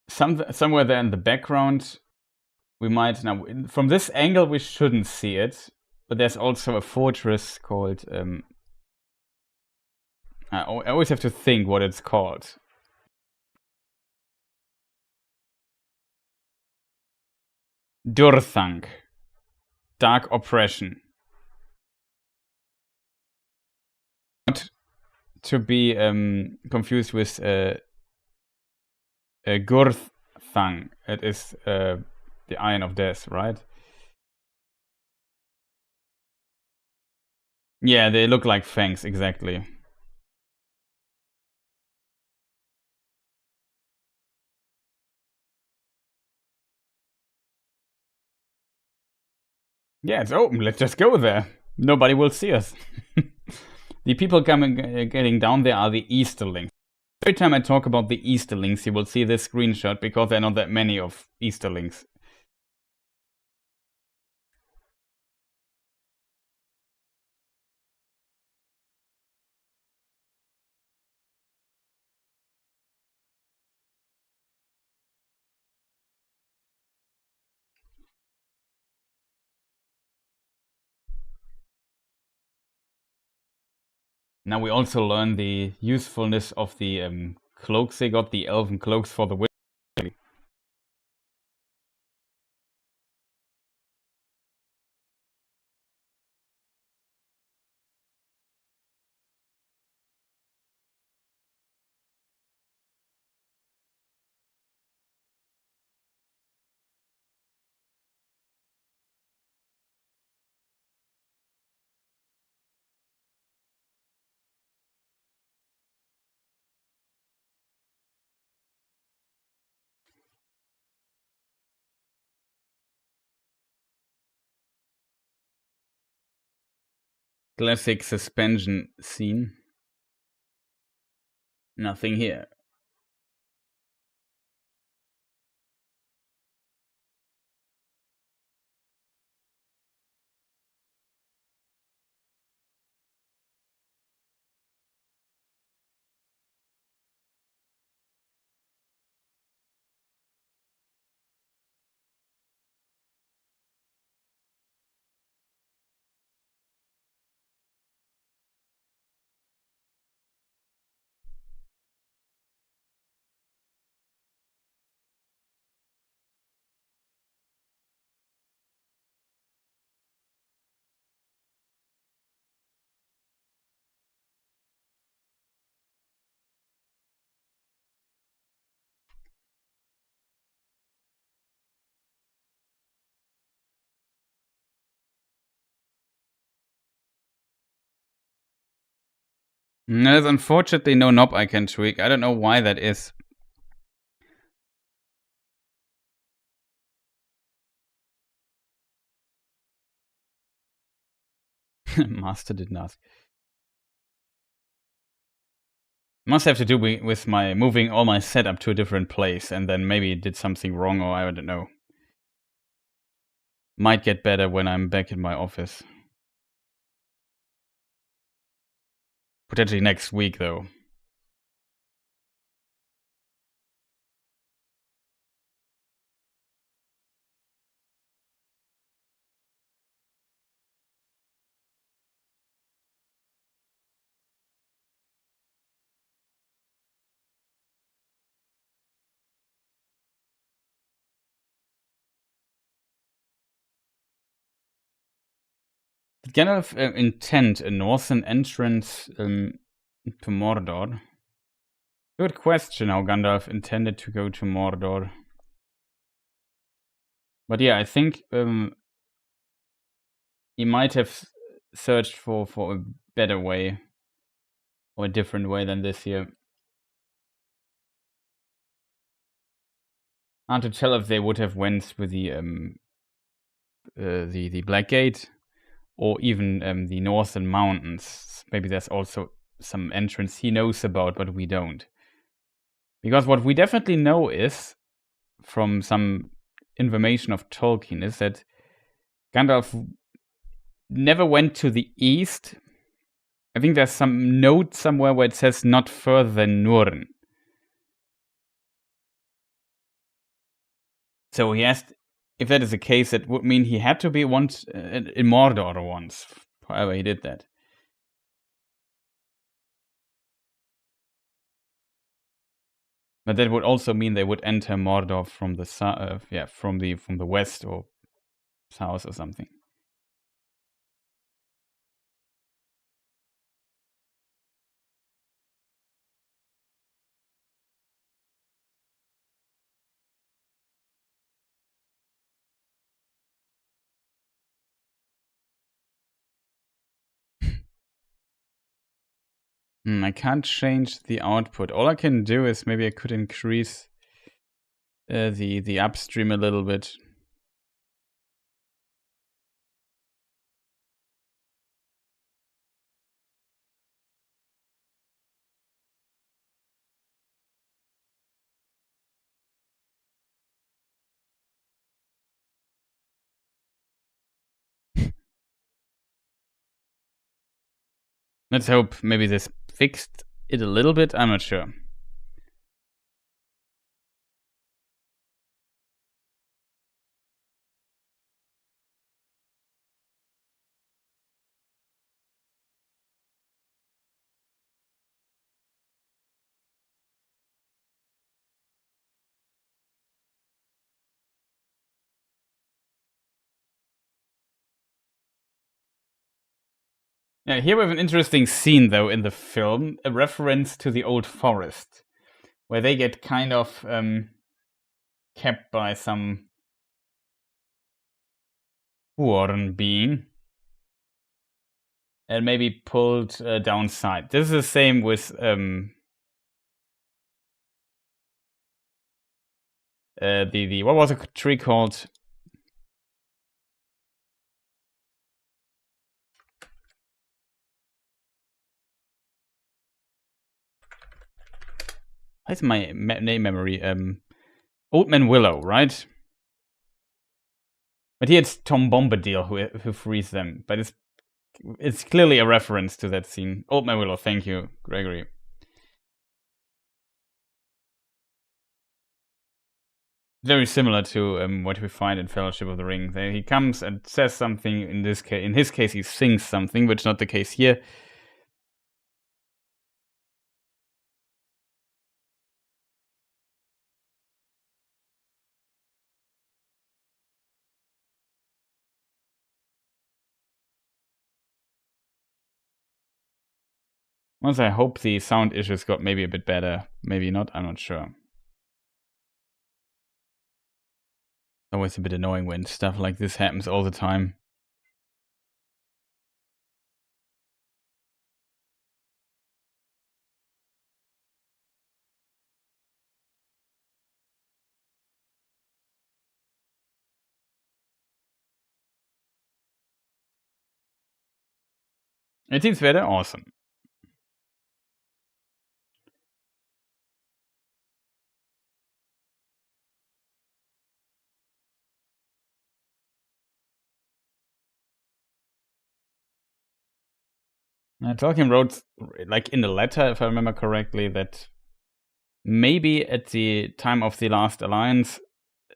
Somewhere there in the background, we might now. From this angle, we shouldn't see it, but there's also a fortress called. I always have to think what it's called. Durthang. Dark Oppression. Not to be confused with Gurthang. It is the Iron of Death, right? Yeah, they look like fangs, exactly. Yeah, it's open. Let's just go there. Nobody will see us. The people getting down there are the Easterlings. Every time I talk about the Easterlings, you will see this screenshot because there are not that many of Easterlings. Now we also learn the usefulness of the cloaks they got, the elven cloaks for the winter. Classic suspension scene. Nothing here. There's unfortunately no knob I can tweak. I don't know why that is. Master didn't ask. Must have to do with my moving all my setup to a different place, and then maybe it did something wrong, or I don't know. Might get better when I'm back in my office. Potentially next week, though. Did Gandalf intend a northern entrance to Mordor? Good question how Gandalf intended to go to Mordor. But yeah, I think he might have searched for a better way, or a different way than this here. Hard to tell if they would have went with the Black Gate, or even the Northern Mountains. Maybe there's also some entrance he knows about, but we don't. Because what we definitely know is, from some information of Tolkien, is that Gandalf never went to the east. I think there's some note somewhere where it says not further than Nurn. So he has, if that is the case, that would mean he had to be once in Mordor once. However, he did that. But that would also mean they would enter Mordor from the from the west or south or something. I can't change the output. All I can do is maybe I could increase the upstream a little bit. Let's hope maybe this fixed it a little bit. I'm not sure. Yeah, here we have an interesting scene, though, in the film, a reference to the old forest, where they get kind of kept by some Huorn being and maybe pulled downside. This is the same with the what was a tree called? What's my name memory? Old Man Willow, right? But here it's Tom Bombadil who frees them. But it's clearly a reference to that scene. Old Man Willow, thank you, Gregory. Very similar to what we find in Fellowship of the Ring. There he comes and says something. In his case, he sings something, which is not the case here. Once I hope the sound issues got maybe a bit better. Maybe not, I'm not sure. Always a bit annoying when stuff like this happens all the time. It seems better? Awesome. Tolkien wrote, like in the letter, if I remember correctly, that maybe at the time of the Last Alliance,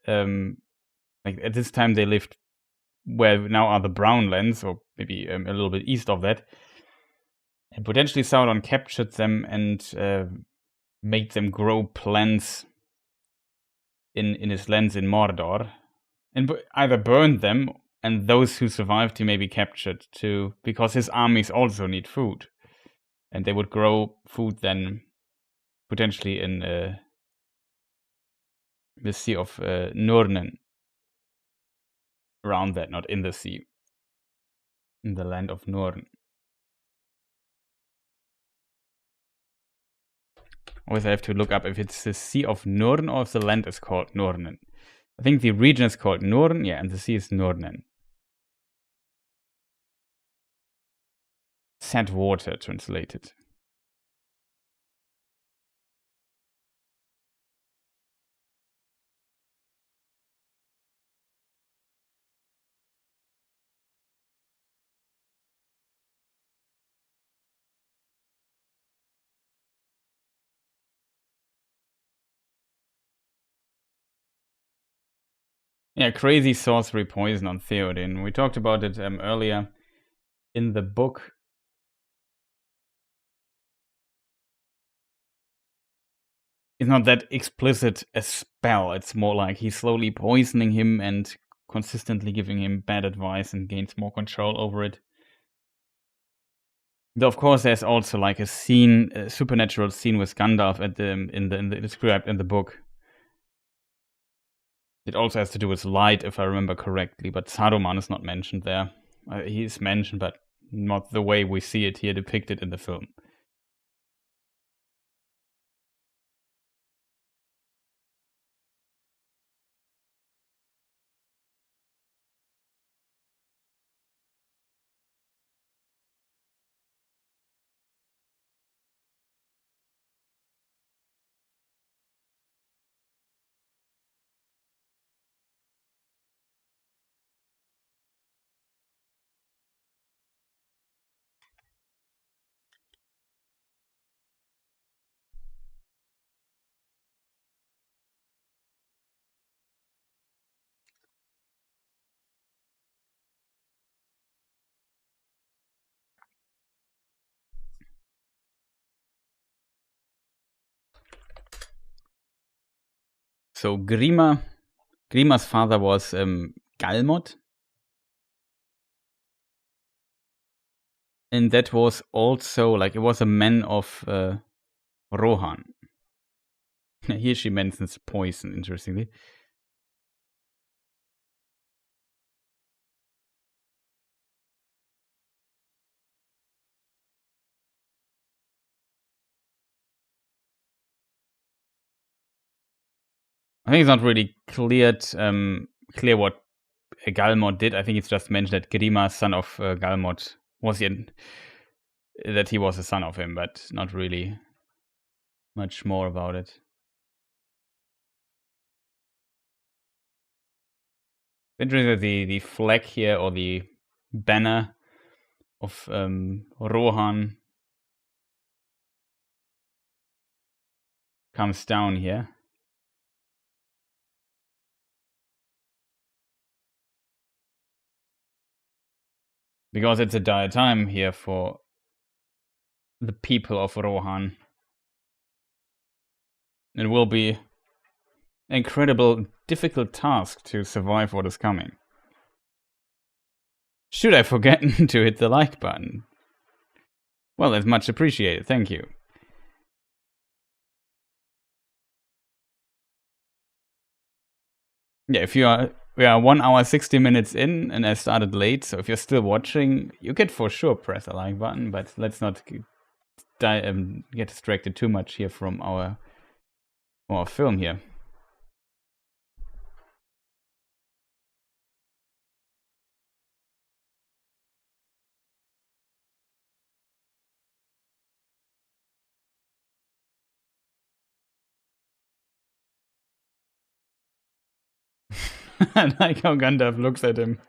like at this time they lived where now are the Brown Lands, or maybe a little bit east of that. And potentially Sauron captured them and made them grow plants in his lands in Mordor, and either burned them, and those who survived he maybe captured too, because his armies also need food, and they would grow food then potentially in the Sea of Nurnen, around that, not in the sea, in the land of Nurn. Always I have to look up if it's the Sea of Nurn or if the land is called Nurnen. I think the region is called Nurn, yeah, and the sea is Nurnen. Sad water, translated. Yeah, crazy sorcery poison on Theoden. We talked about it earlier in the book. It's not that explicit a spell. It's more like he's slowly poisoning him and consistently giving him bad advice and gains more control over it. Though of course there's also like a scene, a supernatural scene with Gandalf at described in the book. It also has to do with light, if I remember correctly, but Saruman is not mentioned there. He is mentioned, but not the way we see it here depicted in the film. So Grima's father was Galmod. And that was also, like, it was a man of Rohan. Here she mentions poison, interestingly. I think it's not really clear what Galmod did. I think it's just mentioned that Grima, son of Galmod, that he was a son of him, but not really much more about it. Interesting, the flag here, or the banner of Rohan, comes down here. Because it's a dire time here for the people of Rohan. It will be an incredible, difficult task to survive what is coming. Should I forget to hit the like button? Well, that's much appreciated, thank you. Yeah, we are 1 hour 60 minutes in, and I started late, so if you're still watching, you could for sure press the like button, but let's not get distracted too much here from our film here. I like how Gandalf looks at him.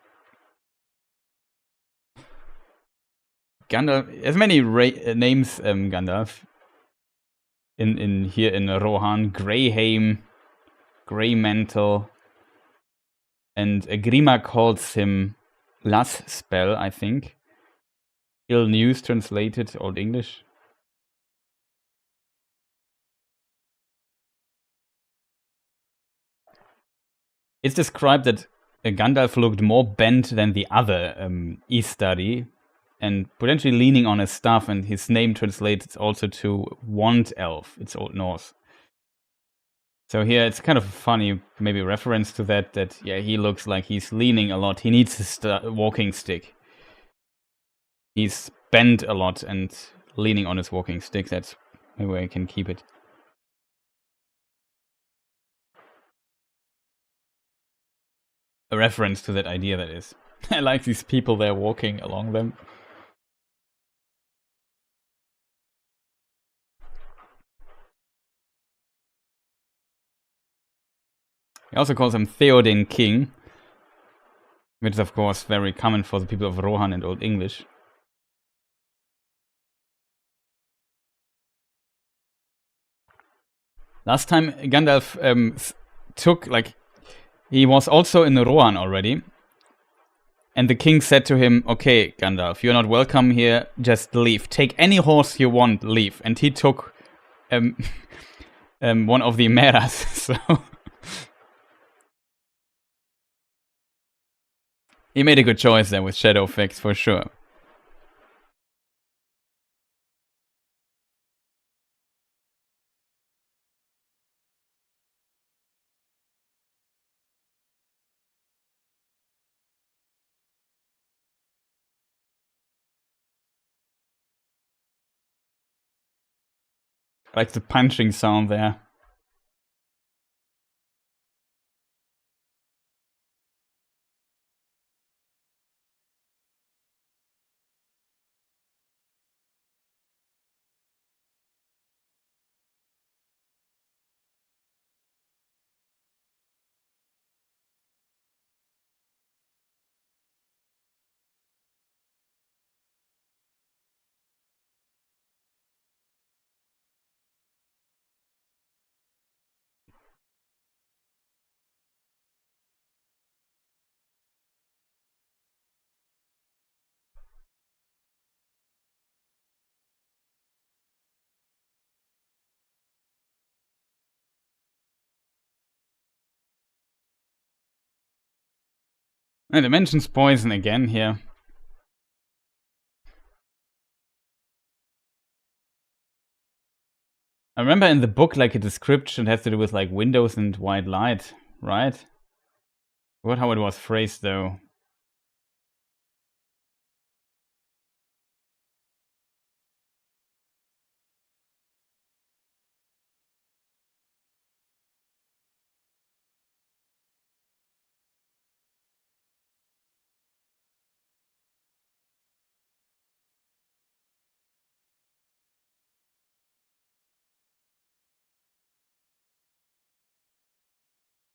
Gandalf, as many names, Gandalf. In here in Rohan, Greyhaim, Greymantle, and Grima calls him Las Spell, I think. Ill News translated, Old English. It's described that Gandalf looked more bent than the other Istari, and potentially leaning on his staff, and his name translates also to Wand Elf. It's Old Norse. So here it's kind of a funny maybe reference to that yeah, he looks like he's leaning a lot. He needs his walking stick. He's bent a lot and leaning on his walking stick. That's maybe where I can keep it. A reference to that idea, that is. I like these people there walking along them. He also calls him Theoden King, which is of course very common for the people of Rohan and Old English. Last time Gandalf took, like, he was also in Rohan already, and the king said to him, okay, Gandalf, you're not welcome here, just leave. Take any horse you want, leave. And he took one of the Meras, so... He made a good choice there with Shadowfax, for sure. I like the punching sound there. And it mentions poison again here. I remember in the book, like, a description has to do with, like, windows and white light, right? What how it was phrased, though.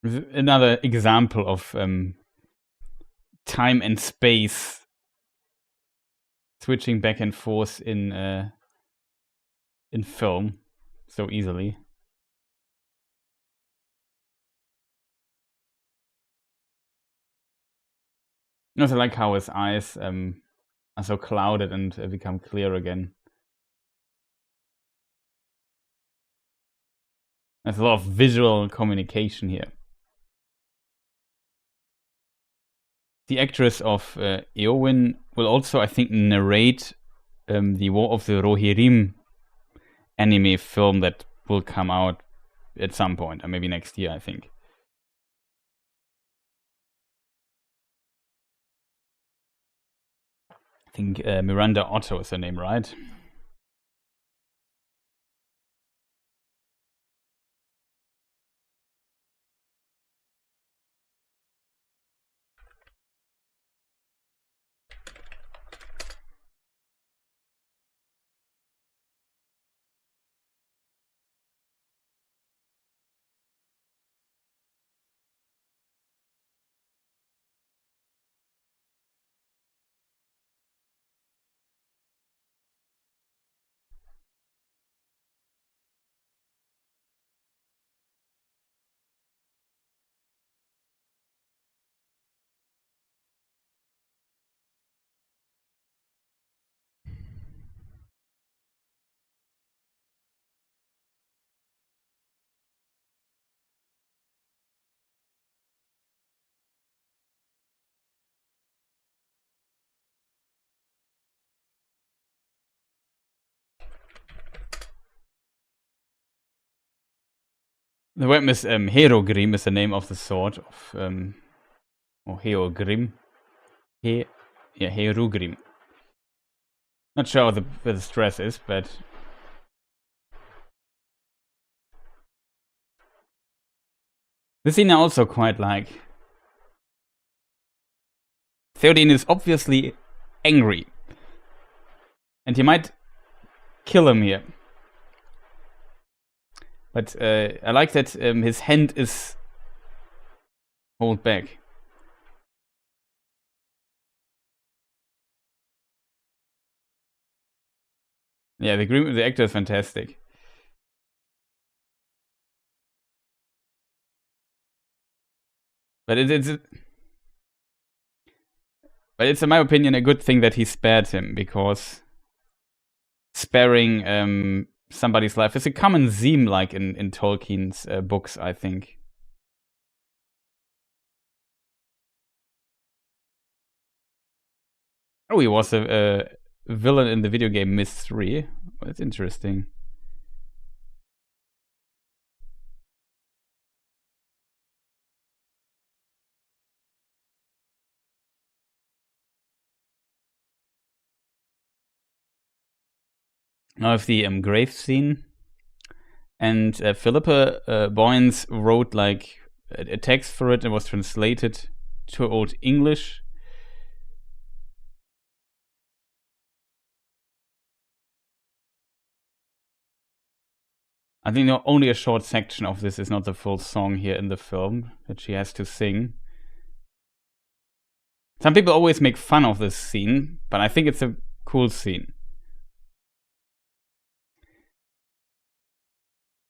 Another example of time and space switching back and forth in film so easily. I also like how his eyes are so clouded and become clear again. There's a lot of visual communication here. The actress of Eowyn will also, I think, narrate the War of the Rohirrim anime film that will come out at some point, or maybe next year, I think. I think Miranda Otto is her name, right? The web is Herogrim is the name of the sword of or Heogrim. Herogrim. Not sure where the stress is, but this scene I also quite like. Theoden is obviously angry, and he might kill him here. But I like that his hand is hold back. Yeah, the actor is fantastic. But it's in my opinion a good thing that he spared him, because sparing somebody's life is a common theme, like in Tolkien's books, I think. Oh, he was a villain in the video game Myth 3. That's interesting. Now, if the grave scene, and Philippa Boyens wrote like a text for it and was translated to Old English. I think only a short section of this is not the full song here in the film that she has to sing. Some people always make fun of this scene, but I think it's a cool scene.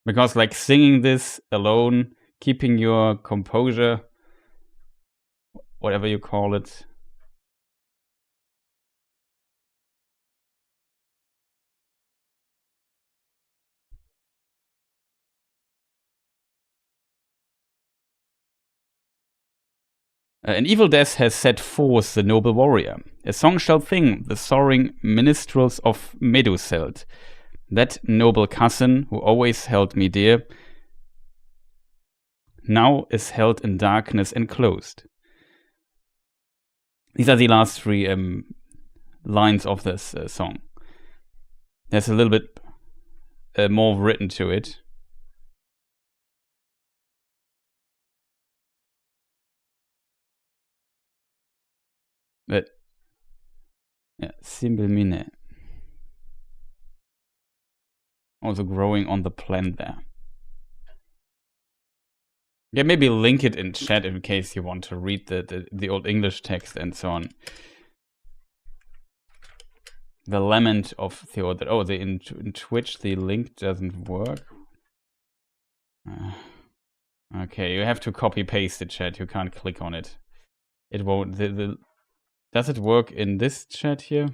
Because like singing this alone, keeping your composure, whatever you call it. An evil death has set forth the noble warrior. A song shall sing the soaring minstrels of Meduseld. That noble cousin who always held me dear now is held in darkness enclosed. These are the last three lines of this song. There's a little bit more written to it. But yeah, simple mine. Also growing on the plant there. Yeah, maybe link it in chat in case you want to read the Old English text and so on. The Lament of Theodor. Oh, in Twitch the link doesn't work. Okay, you have to copy paste the chat. You can't click on it. It won't. Does it work in this chat here?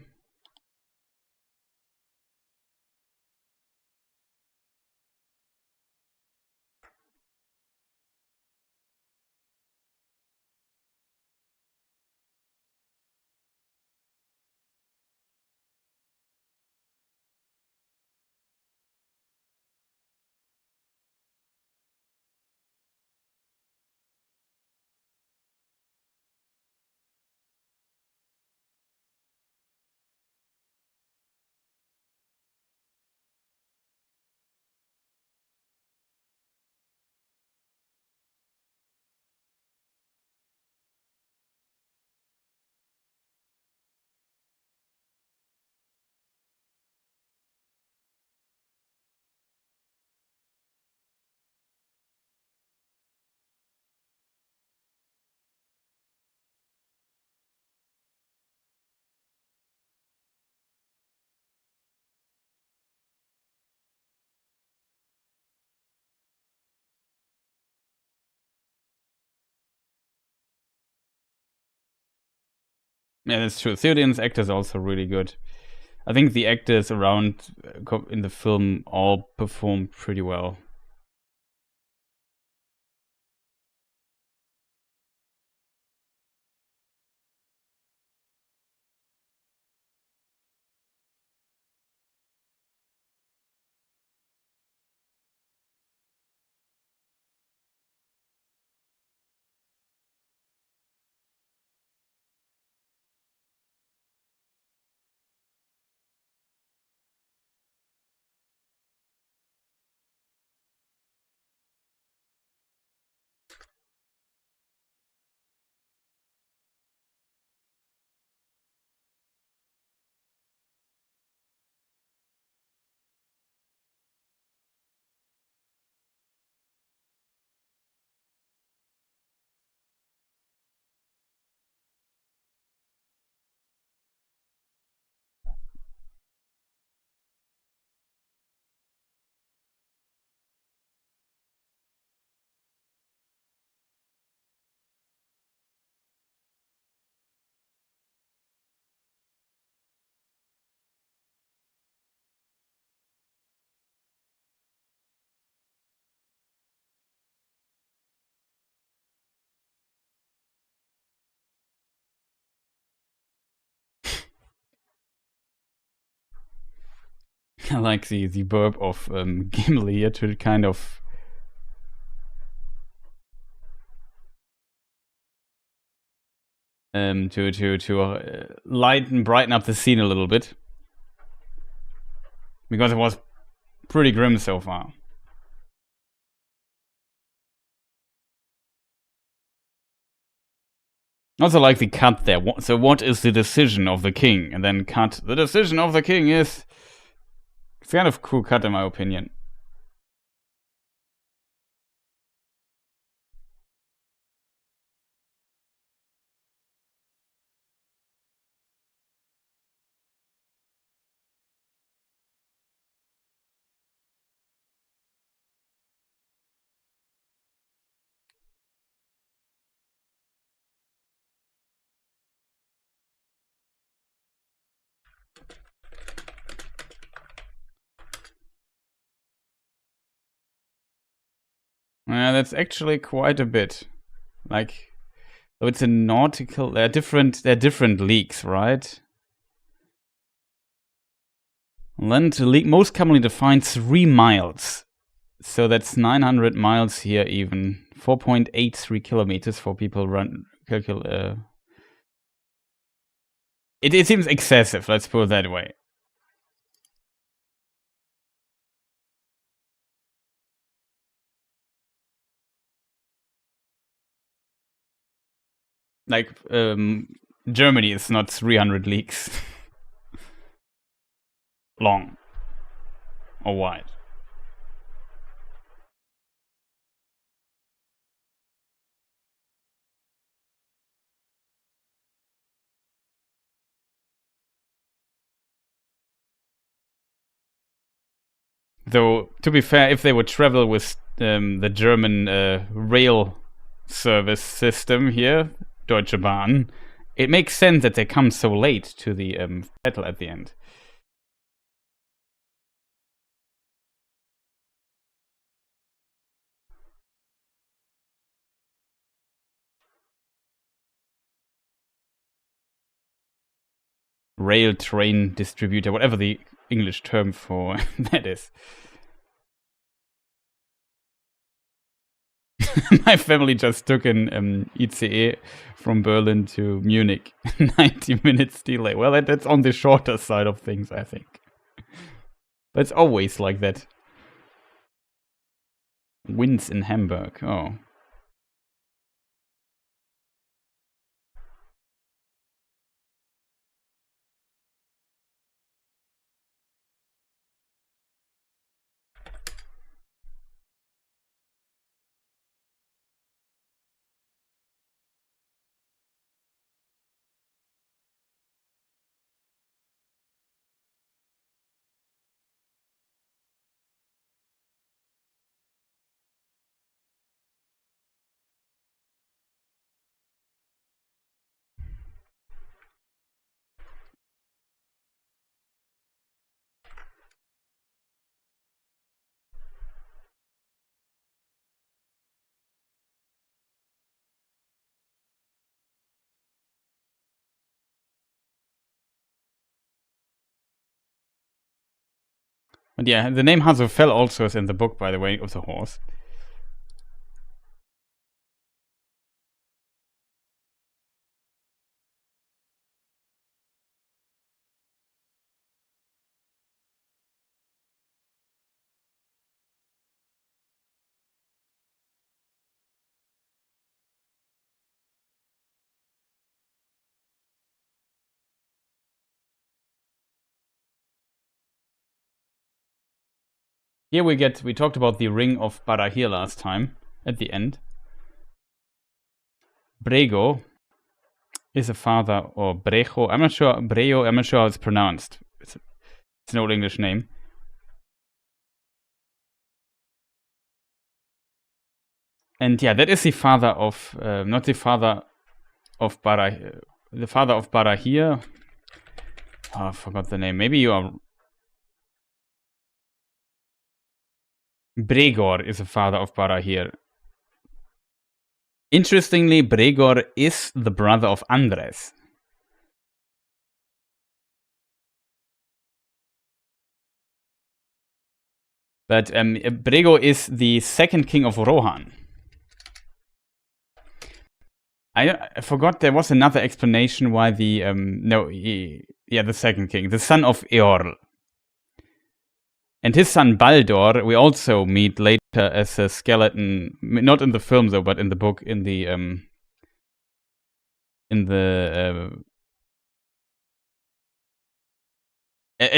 Yeah, that's true. Theoden's actor is also really good. I think the actors around in the film all perform pretty well. I like the verb of Gimli here to kind of to lighten, brighten up the scene a little bit, because it was pretty grim so far. Also like the cut there. So what is the decision of the king? And then cut. The decision of the king is... It's kind of cool cut in my opinion. Yeah, that's actually quite a bit. Like, so it's a nautical. They're different leagues, right? Length most commonly defined 3 miles. So that's 900 miles here even. 4.83 kilometers for people it seems excessive, let's put it that way. Like, Germany is not 300 leagues long or wide. Though, to be fair, if they would travel with the German rail service system here, Deutsche Bahn, it makes sense that they come so late to the battle at the end. Rail train distributor, whatever the English term for that is. My family just took an ICE from Berlin to Munich. 90 minutes delay. Well, that's on the shorter side of things, I think. But it's always like that. Winds in Hamburg. Oh. But yeah, the name Hasofel also is in the book, by the way, of the horse. Here we talked about the ring of Barahir last time, at the end. Brego is a father, or Brejo, I'm not sure how it's pronounced. It's an old English name. And yeah, that is the father of, not the father of Barahir, the father of Barahir. Oh, I forgot the name. Maybe you are... Bregor is the father of Barahir. Interestingly, Bregor is the brother of Andres. But Brego is the second king of Rohan. I forgot there was another explanation why the the second king, the son of Eorl. And his son Baldur, we also meet later as a skeleton, not in the film though, but in the book, at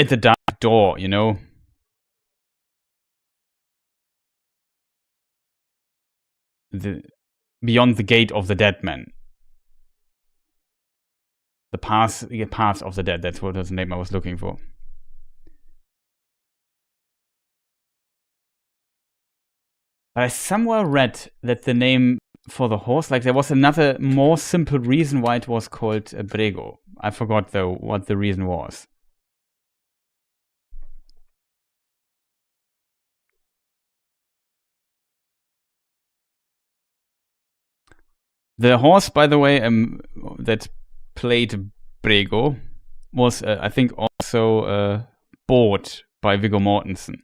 the dark door, you know. Beyond the gate of the dead man. The path of the dead, that's what was the name I was looking for. But I somewhere read that the name for the horse, like there was another more simple reason why it was called Brego. I forgot though what the reason was. The horse, by the way, that played Brego was, I think, also bought by Viggo Mortensen.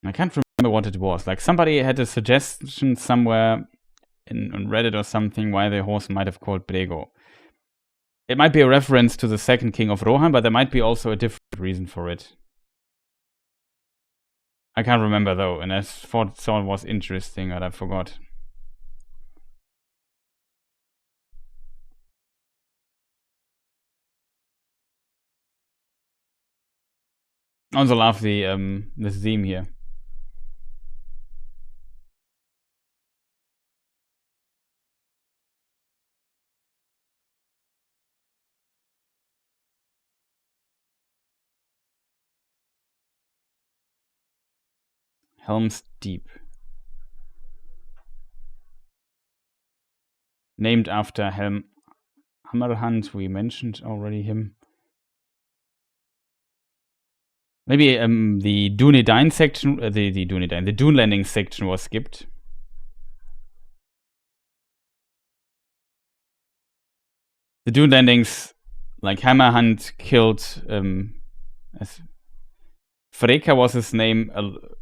I can't remember what it was. Like somebody had a suggestion somewhere on Reddit or something why the horse might have called Brego. It might be a reference to the second king of Rohan, but there might be also a different reason for it. I can't remember though, and I thought it was interesting, but I forgot. I also love the theme here. Helm's Deep. Named after Helm Hammerhand, we mentioned already him. Maybe the Dunedain section, the Dune Landing section was skipped. The Dune Landings, like Hammerhand killed, as Freka was his name,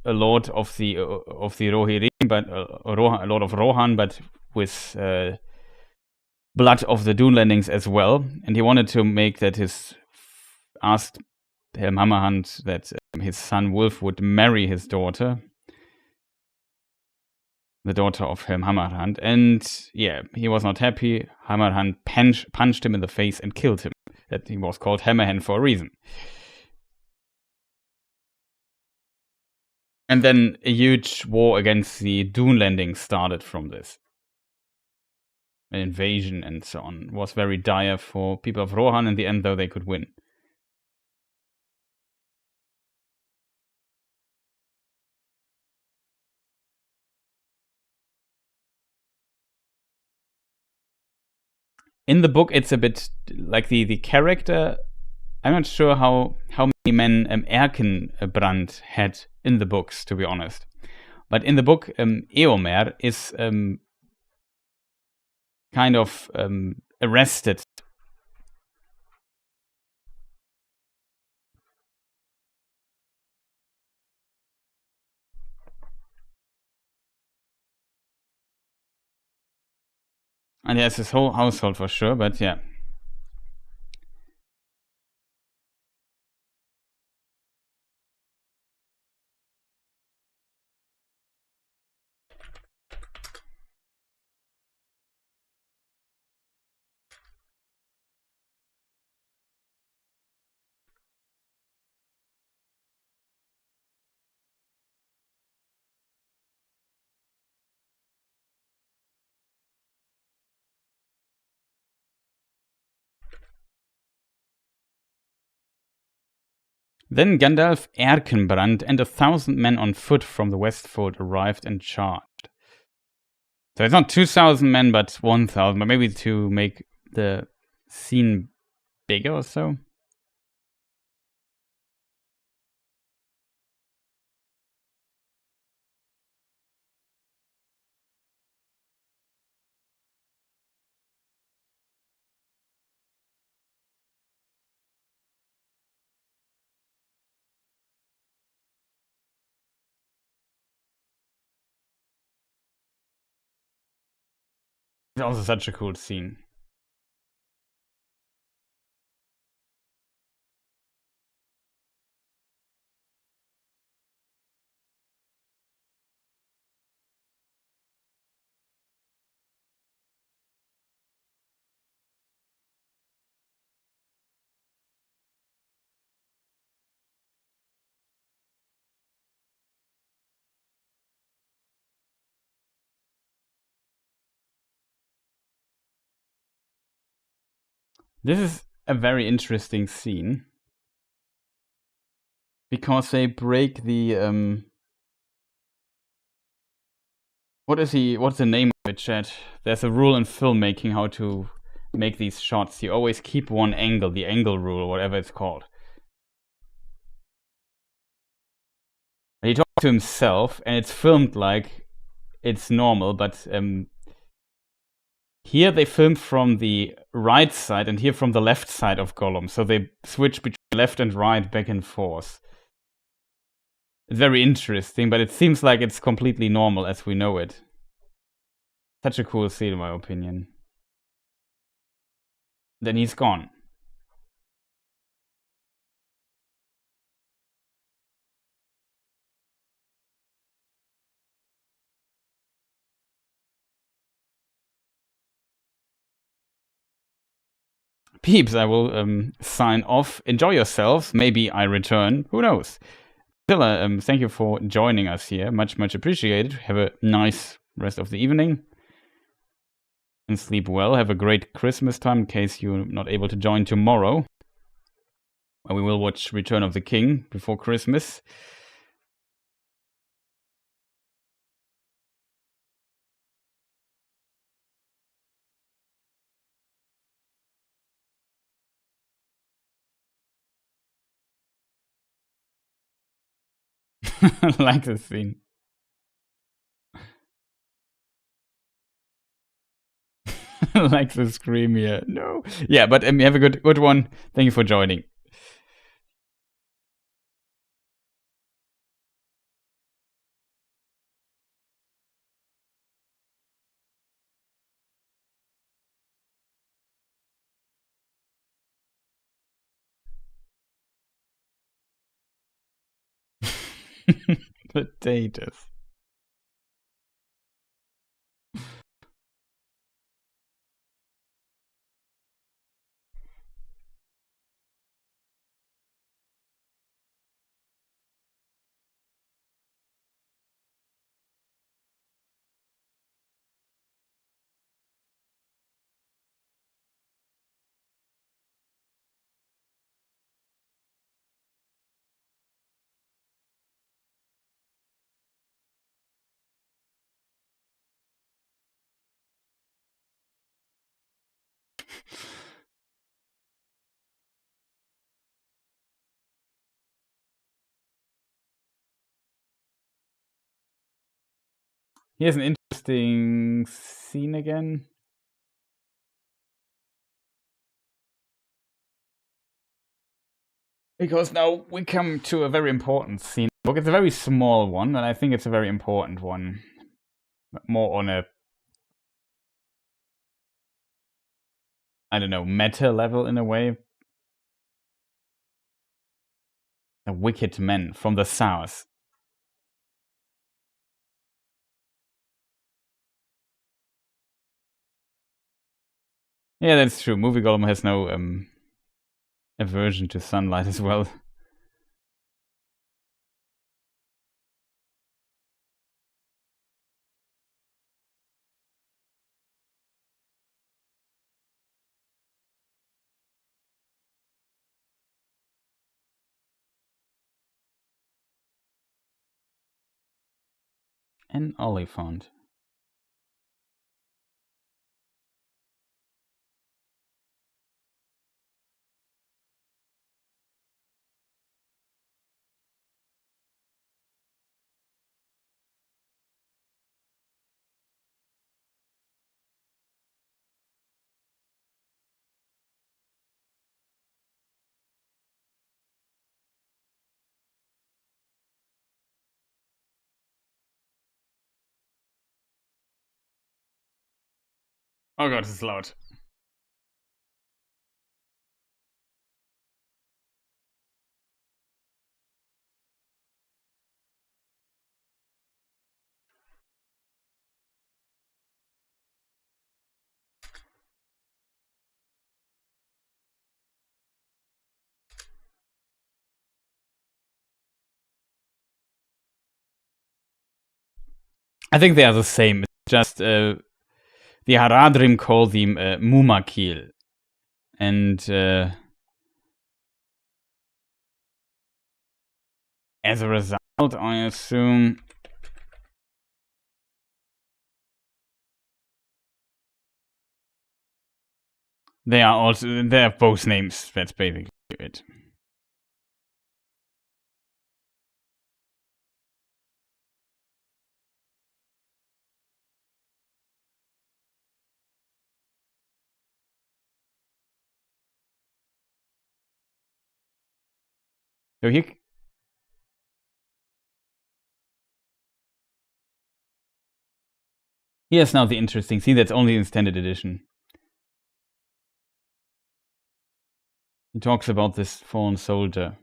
a lord of the Rohirrim, but a lord of Rohan, but with blood of the Dune Landings as well. And he wanted to make that asked Helm Hammerhand that his son Wolf would marry his daughter, the daughter of Helm Hammerhand. And yeah, he was not happy. Hammerhand punched him in the face and killed him. That he was called Hammerhand for a reason. And then a huge war against the Dune Landings started from this. An invasion and so on. It was very dire for people of Rohan in the end, though they could win. In the book, it's a bit like the character. I'm not sure how many men Erkenbrand had in the books, to be honest. But in the book, Eomer is kind of arrested. And he has his whole household for sure, but yeah. Then Gandalf, Erkenbrand, and 1,000 men on foot from the Westfold arrived and charged. So it's not 2,000 men, but 1,000, but maybe to make the scene bigger or so. It's also such a cool scene. This is a very interesting scene. Because they break the what's the name of it, chat? There's a rule in filmmaking how to make these shots. You always keep one angle, the angle rule, or whatever it's called. He talks to himself, and it's filmed like it's normal, but here they filmed from the right side, and here from the left side of Gollum. So they switch between left and right, back and forth. It's very interesting, but it seems like it's completely normal as we know it. Such a cool scene, in my opinion. Then he's gone. Peeps, I will sign off. Enjoy yourselves. Maybe I return. Who knows? Zilla, thank you for joining us here. Much, much appreciated. Have a nice rest of the evening. And sleep well. Have a great Christmas time in case you're not able to join tomorrow. We will watch Return of the King before Christmas. Like the scene. Like the scream here. No. Yeah, but have a good one. Thank you for joining. Potatoes. Here's an interesting scene again. Because now we come to a very important scene. Look, it's a very small one, and I think it's a very important one. More on a, I don't know, meta level in a way. A wicked man from the south. Yeah, that's true. Movie Golem has no aversion to sunlight as well. An oliphant. Oh god, it's loud. I think they are the same. It's just the Haradrim call them Mumakil. And as a result, I assume they have both names. That's basically it. So here, here's now the interesting scene. That's only in standard edition. He talks about this fallen soldier.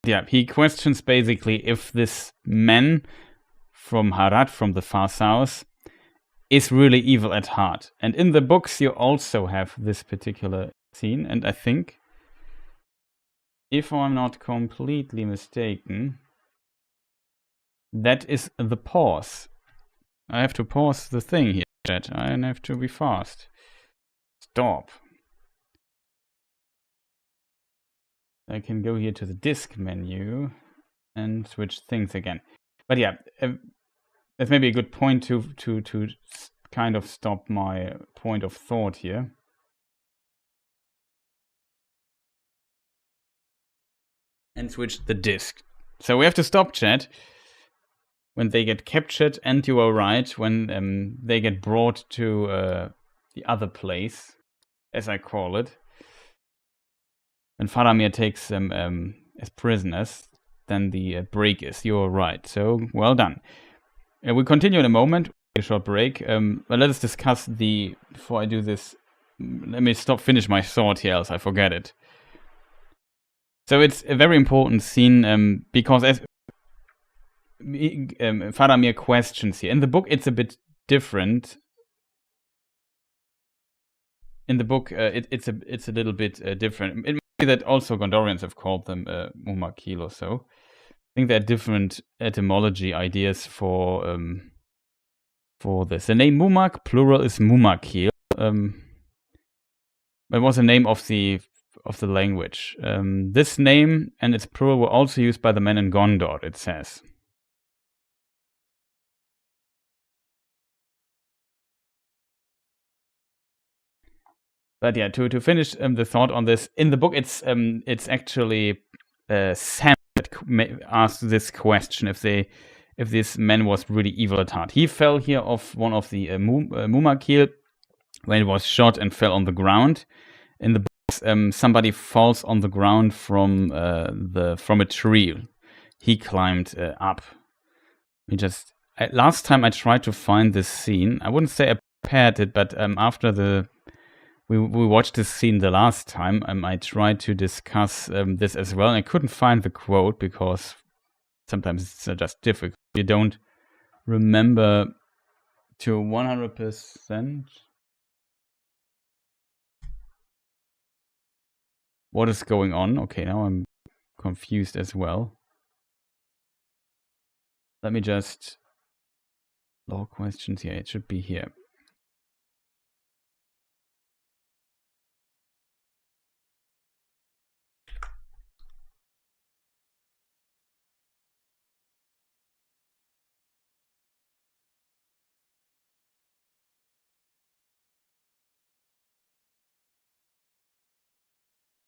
Yeah, he questions basically if this man from Harad, from the far south, is really evil at heart. And in the books you also have this particular scene, and I think, if I'm not completely mistaken, that is the pause. I have to pause the thing here, chat. I have to be fast. Stop. I can go here to the disk menu and switch things again. But yeah, that's maybe a good point to kind of stop my point of thought here. And switch the disk. So we have to stop, chat, when they get captured, and you are right, when they get brought to the other place, as I call it. When Faramir takes them as prisoners, then the break is. You're right. So, well done. We continue in a moment. A short break. But let us discuss the... Before I do this, let me finish my thought here, else I forget it. So it's a very important scene because as Faramir questions here. In the book, it's a bit different. In the book, it's a little bit different. It might be that also Gondorians have called them Mumakil or so. I think there are different etymology ideas for this. The name Mumak, plural, is Mumakil. It was the name of the language. This name and its plural were also used by the men in Gondor, it says. But yeah, to finish the thought on this, in the book it's actually Sam that asked this question, if this man was really evil at heart. He fell here off one of the Mumakil when it was shot and fell on the ground. In the books, somebody falls on the ground from a tree. He climbed up. Last time I tried to find this scene. I wouldn't say I prepared it, but after we watched this scene the last time, I tried to discuss this as well, and I couldn't find the quote because sometimes it's just difficult. You don't remember to 100% what is going on. Okay, now I'm confused as well. Let me just log questions here. It should be here.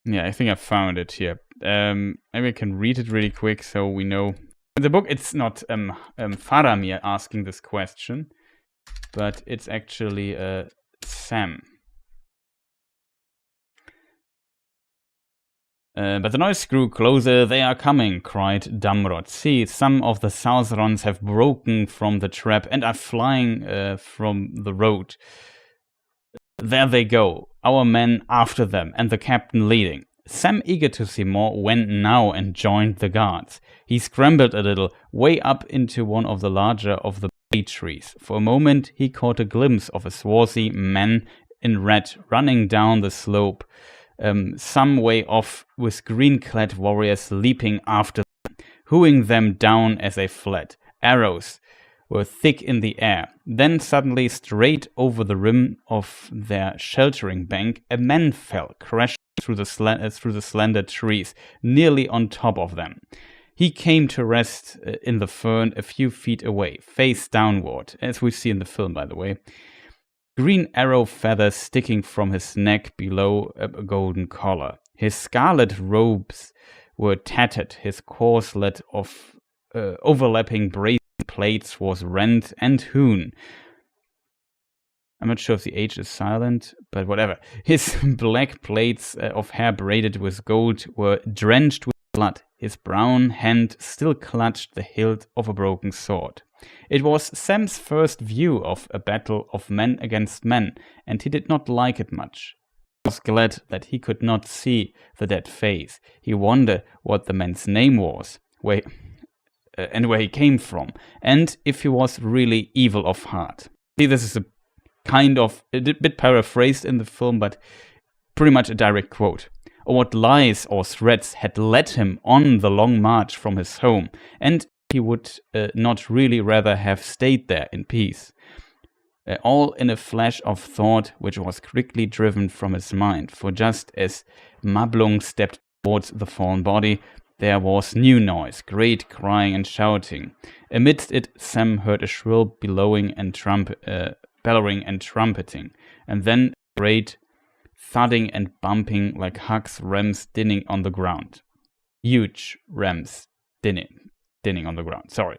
Yeah, I think I found it here. Maybe I can read it really quick so we know. In the book, it's not Faramir asking this question, but it's actually Sam. But the noise grew closer. They are coming, cried Damrod. See, some of the Southrons have broken from the trap and are flying from the road. There they go, our men after them, and the captain leading. Sam, eager to see more, went now and joined the guards. He scrambled a little, way up into one of the larger of the bay trees. For a moment he caught a glimpse of a swarthy man in red running down the slope, some way off, with green-clad warriors leaping after them, hewing them down as they fled. Arrows were thick in the air. Then suddenly, straight over the rim of their sheltering bank, a man fell, crashing through the slender trees, nearly on top of them. He came to rest in the fern a few feet away, face downward, as we see in the film, by the way. Green arrow feathers sticking from his neck below a golden collar. His scarlet robes were tattered. His corselet of overlapping brazen plates was rent and hewn. I'm not sure if the H is silent, but whatever. His black plates of hair braided with gold were drenched with blood. His brown hand still clutched the hilt of a broken sword. It was Sam's first view of a battle of men against men, and he did not like it much. He was glad that he could not see the dead face. He wondered what the man's name was, where he came from, and if he was really evil of heart. See, this is a bit paraphrased in the film, but pretty much a direct quote. Or what lies or threats had led him on the long march from his home, and he would not really rather have stayed there in peace. All in a flash of thought which was quickly driven from his mind, for just as Mablung stepped towards the fallen body, there was new noise, great crying and shouting. Amidst it, Sam heard a shrill bellowing and trumpeting, and then great thudding and bumping like Huck's rams dinning on the ground. Huge rams dinning on the ground. Sorry.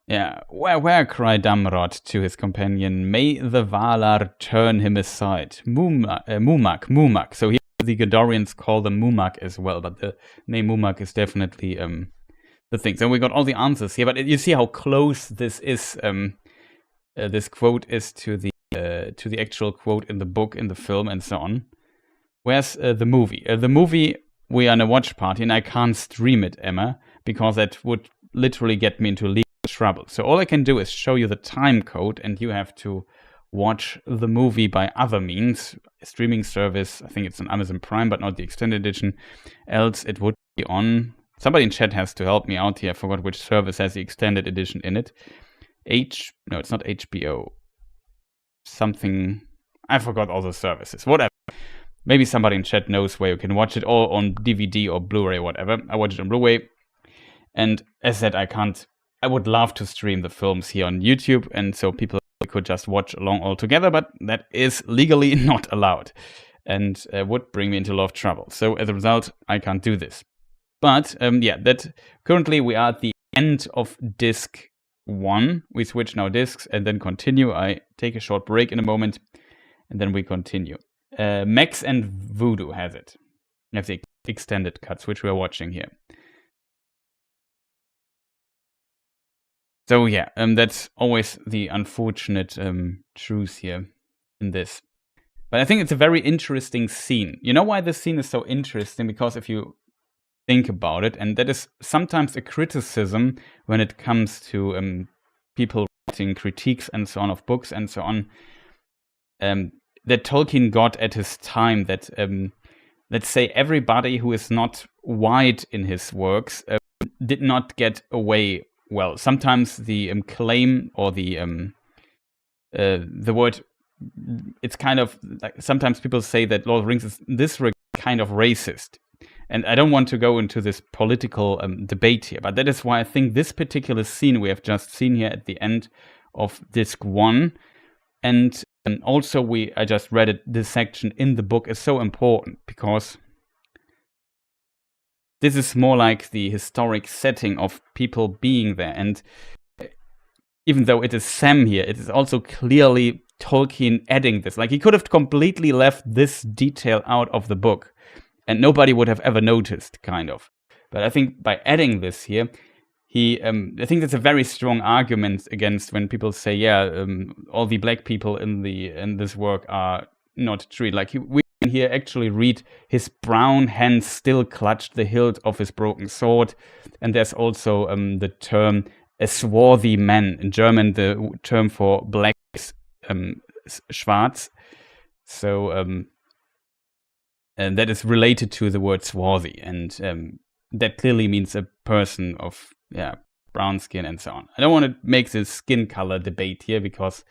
Yeah, where, cried Damrod to his companion, may the Valar turn him aside. Mumak. So here the Gondorians call them Mumak as well, but the name Mumak is definitely the thing. So we got all the answers here, but you see how close this is. This quote is to the actual quote in the book, in the film, and so on. Where's the movie? The movie, we are in a watch party, and I can't stream it, Emma, because that would literally get me into legal trouble. So all I can do is show you the time code, and you have to watch the movie by other means. Streaming service, I think it's on Amazon Prime, but not the extended edition. Else it would be on... Somebody in chat has to help me out here. I forgot which service has the extended edition in it. No, it's not HBO. Something... I forgot all the services. Whatever. Maybe somebody in chat knows where you can watch it, all on DVD or Blu-ray or whatever. I watch it on Blu-ray. And as said, I would love to stream the films here on YouTube, and so people could just watch along all together, but that is legally not allowed, and would bring me into a lot of trouble. So as a result, I can't do this. But that currently we are at the end of disc 1. We switch now discs and then continue. I take a short break in a moment, and then we continue. Max and Voodoo has it. You have the extended cuts, which we're watching here. So yeah, that's always the unfortunate truth here in this. But I think it's a very interesting scene. You know why this scene is so interesting? Because if you think about it, and that is sometimes a criticism when it comes to people writing critiques and so on of books and so on, that Tolkien got at his time, that let's say everybody who is not white in his works did not get away well. Sometimes the claim or the word, it's kind of like, sometimes people say that Lord of the Rings is this kind of racist. And I don't want to go into this political debate here, but that is why I think this particular scene we have just seen here at the end of disc 1, and also I just read it, this section in the book is so important, because this is more like the historic setting of people being there. And even though it is Sam here, it is also clearly Tolkien adding this. Like, he could have completely left this detail out of the book, and nobody would have ever noticed, kind of. But I think by adding this here, I think that's a very strong argument against when people say, yeah, all the black people in this work are not treated. Like, we can here actually read his brown hand still clutched the hilt of his broken sword, and there's also the term a swarthy man. In German, the term for black is schwarz. So and that is related to the word swarthy, and that clearly means a person of brown skin and so on. I don't want to make this skin color debate here because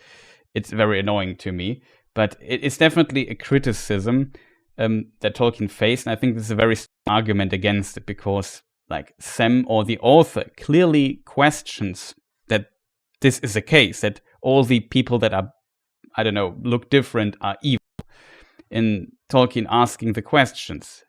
it's very annoying to me, but it's definitely a criticism that Tolkien faced, and I think this is a very strong argument against it, because like Sam or the author clearly questions that this is a case, that all the people that are, I don't know, look different are evil. In Tolkien asking the questions.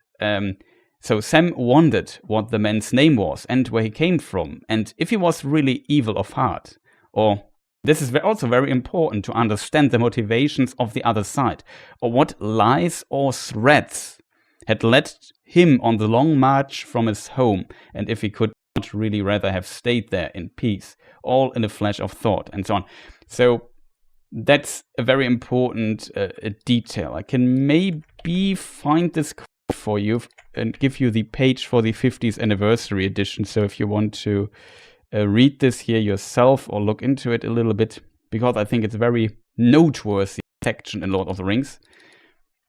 So Sam wondered what the man's name was and where he came from, and if he was really evil of heart. Or, this is also very important to understand the motivations of the other side, or what lies or threats had led him on the long march from his home, and if he could not really rather have stayed there in peace, all in a flash of thought, and so on. So that's a very important detail. I can maybe find this for you and give you the page for the 50th anniversary edition. So if you want to read this here yourself or look into it a little bit, because I think it's a very noteworthy section in Lord of the Rings.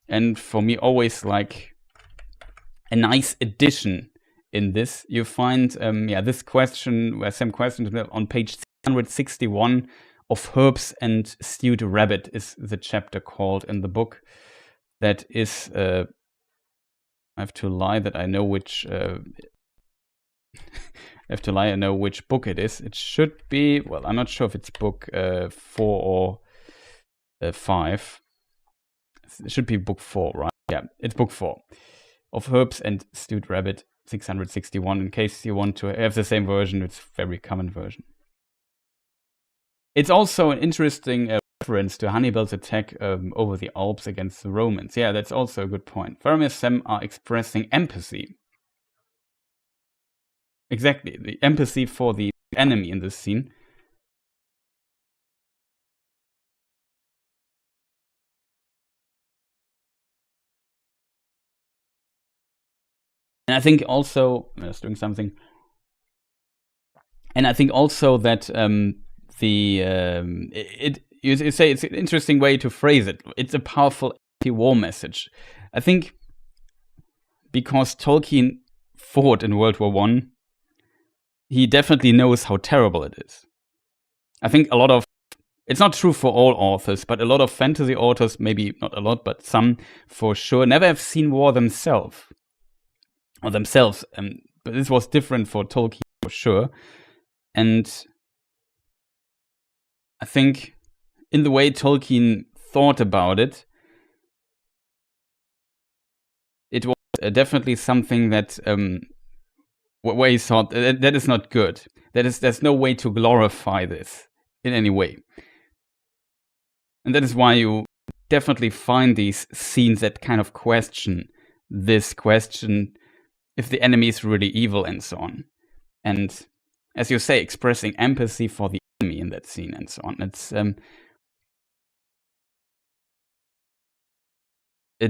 And for me, always like a nice addition in this. You find this question where Sam questions on page 661. Of Herbs and Stewed Rabbit is the chapter called in the book. That is, I have to lie that I know which. I have to lie. I know which book it is. It should be. Well, I'm not sure if it's book 4 or 5. It should be book 4, right? Yeah, it's book 4. Of Herbs and Stewed Rabbit, 661. In case you want to have the same version, it's a very common version. It's also an interesting reference to Hannibal's attack over the Alps against the Romans. Yeah, that's also a good point. Faramir and Sam are expressing empathy. Exactly, the empathy for the enemy in this scene. And I think also, I was doing something. And I think also that you say it's an interesting way to phrase it. It's a powerful anti-war message. I think because Tolkien fought in World War I, he definitely knows how terrible it is. I think it's not true for all authors, but a lot of fantasy authors, maybe not a lot, but some for sure, never have seen war themselves. But this was different for Tolkien for sure. And I think in the way Tolkien thought about it, it was definitely something that where he thought that is not good. There's no way to glorify this in any way. And that is why you definitely find these scenes that kind of question this question if the enemy is really evil and so on. And as you say, expressing empathy for the enemy in that scene and so on. It's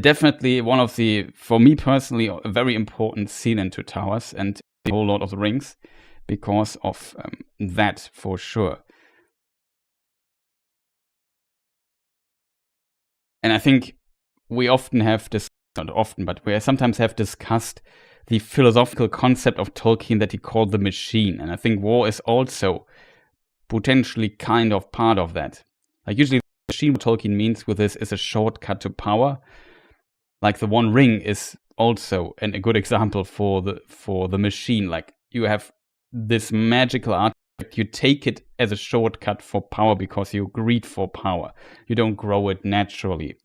definitely one of the, for me personally, a very important scene in Two Towers and the whole Lord of the Rings because of that for sure. And I think we often have this, not often, but we sometimes have discussed the philosophical concept of Tolkien that he called the machine. And I think war is also potentially kind of part of that. Like usually the machine, what Tolkien means with this is a shortcut to power. Like the One Ring is also a good example for the machine. Like you have this magical artifact, you take it as a shortcut for power because you greed for power. You don't grow it naturally.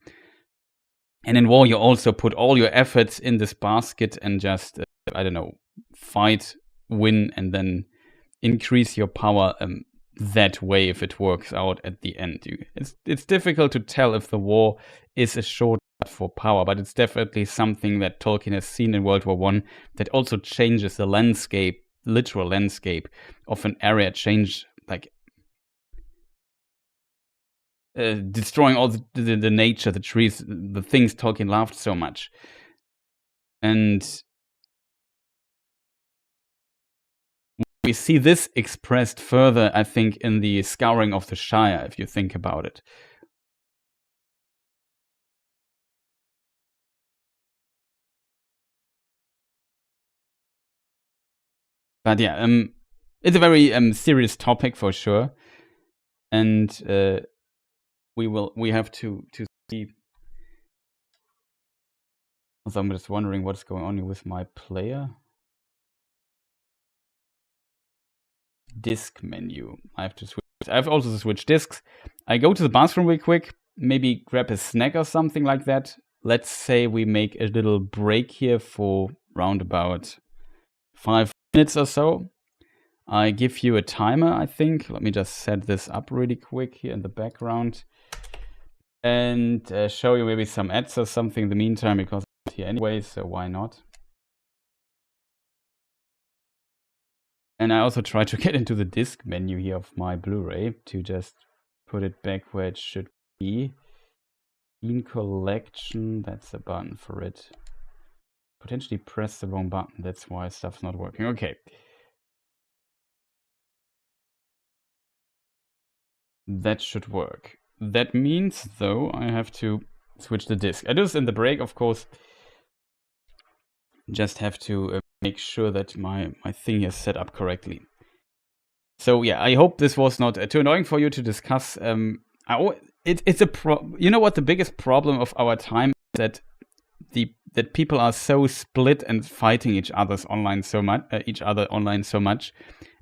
And in war, you also put all your efforts in this basket and just, fight, win, and then increase your power that way if it works out at the end. It's difficult to tell if the war is a shortcut for power, but it's definitely something that Tolkien has seen in World War I that also changes the landscape, literal landscape of an area, destroying all the nature, the trees, the things Tolkien loved so much. And we see this expressed further, I think, in the Scouring of the Shire, if you think about it. But yeah, it's a very serious topic for sure, and we have to see. Also, I'm just wondering what's going on here with my player. Disk menu. I have to switch. I have also to switch disks. I go to the bathroom real quick. Maybe grab a snack or something like that. Let's say we make a little break here for round about 5 minutes or so. I give you a timer, I think. Let me just set this up really quick here in the background. And show you maybe some ads or something in the meantime, because I'm here anyway, so why not? And I also try to get into the disk menu here of my Blu-ray to just put it back where it should be. In collection, that's a button for it. Potentially press the wrong button, that's why stuff's not working. Okay. That should work. That means, though, I have to switch the disk. I do this in the break, of course. Just have to make sure that my thing is set up correctly. So yeah, I hope this was not too annoying for you to discuss. It's you know what the biggest problem of our time is, that people are so split and fighting each other online so much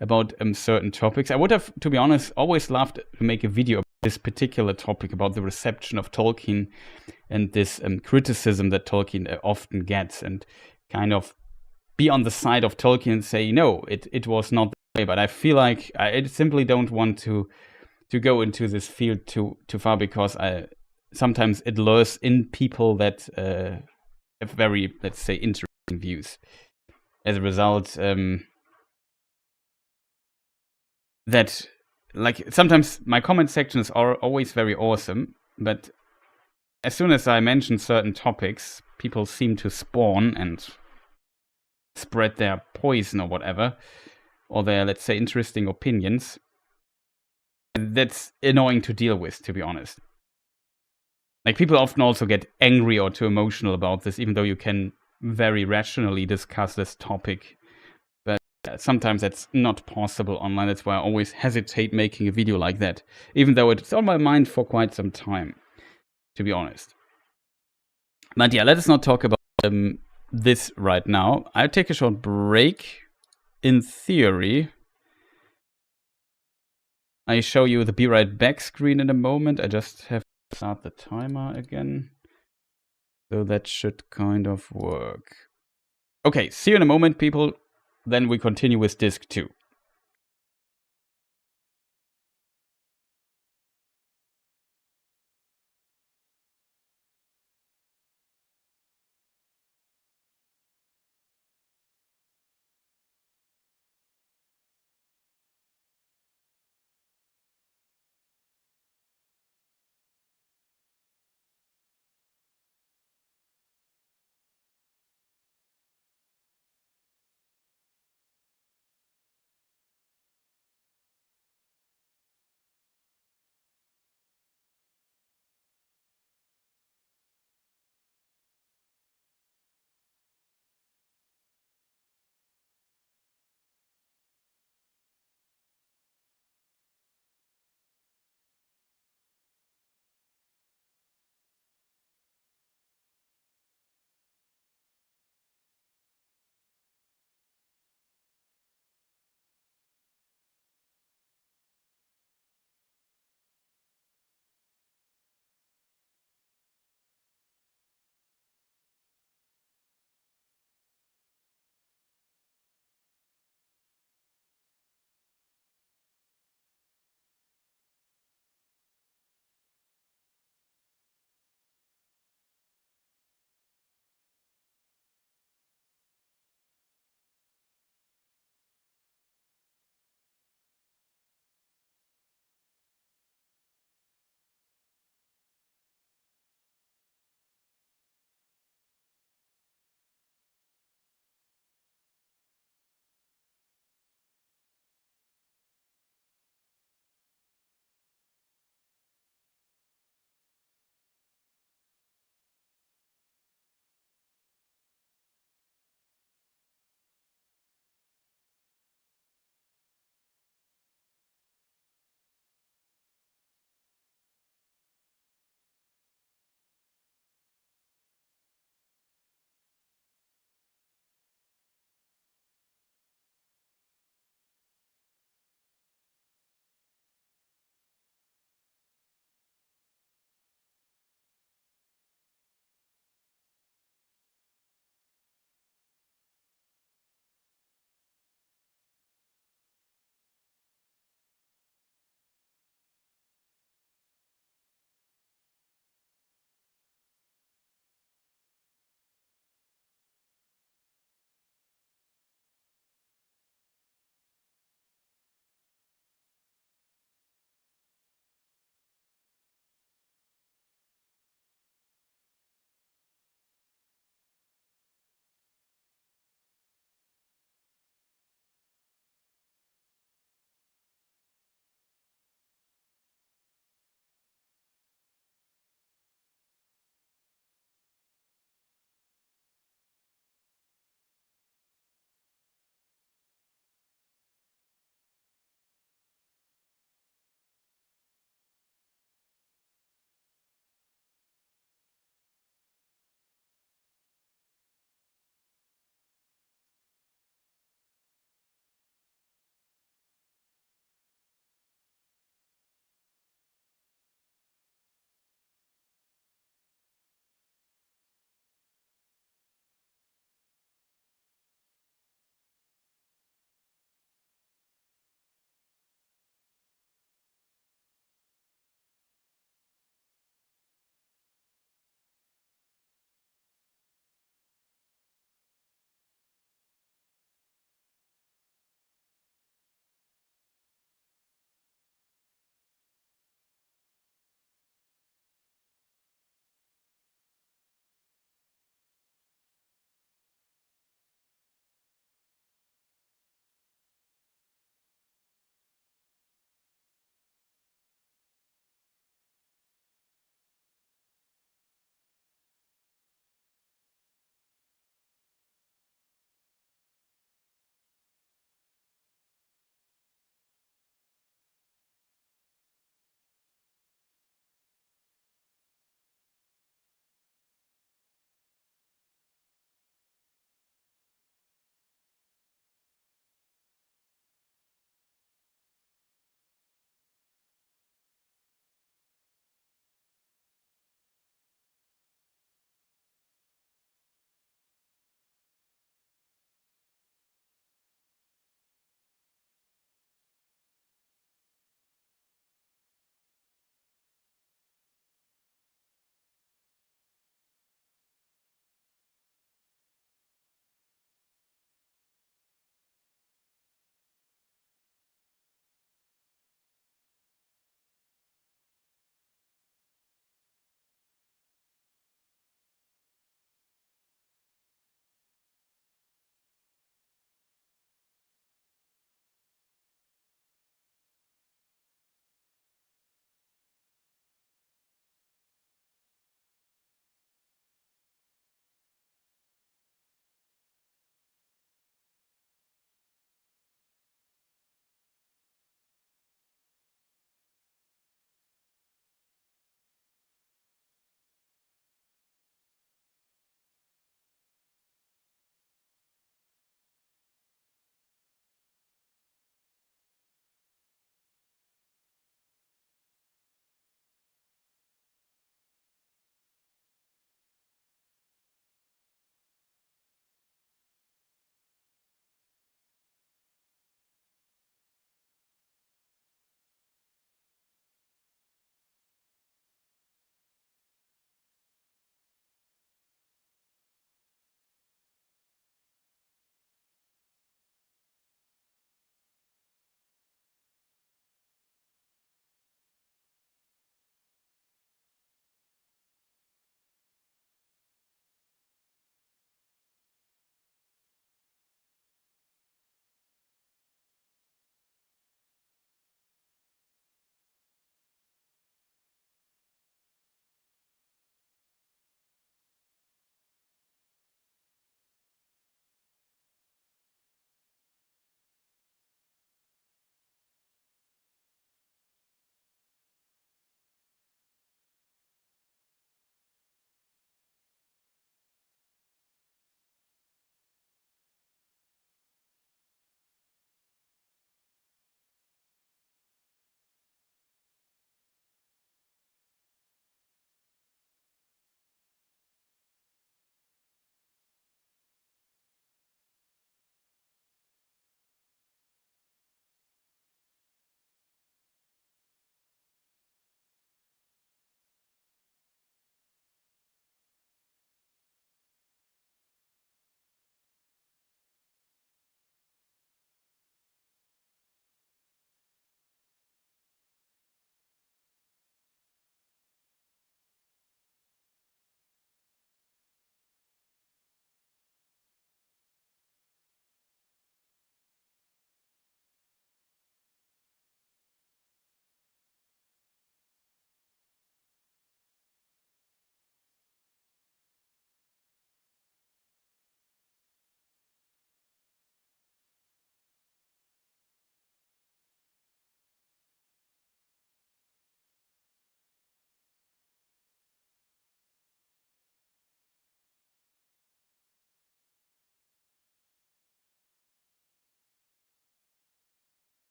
about certain topics. I would have, to be honest, always loved to make a video about this particular topic, about the reception of Tolkien and this criticism that Tolkien often gets, and kind of be on the side of Tolkien and say, no, it was not that way. But I feel like I simply don't want to go into this field too far, because sometimes it lures in people that have very, let's say, interesting views. As a result, that, like, sometimes my comment sections are always very awesome, but as soon as I mention certain topics, people seem to spawn and spread their poison or whatever, or their, let's say, interesting opinions. That's annoying to deal with, to be honest. Like, people often also get angry or too emotional about this, even though you can very rationally discuss this topic. But sometimes that's not possible online. That's why I always hesitate making a video like that, even though it's on my mind for quite some time, to be honest. But yeah, let us not talk about this right now. I'll take a short break. In theory, I show you the be right back screen in a moment. I just have to start the timer again. So that should kind of work. Okay, see you in a moment, people. Then we continue with disc 2.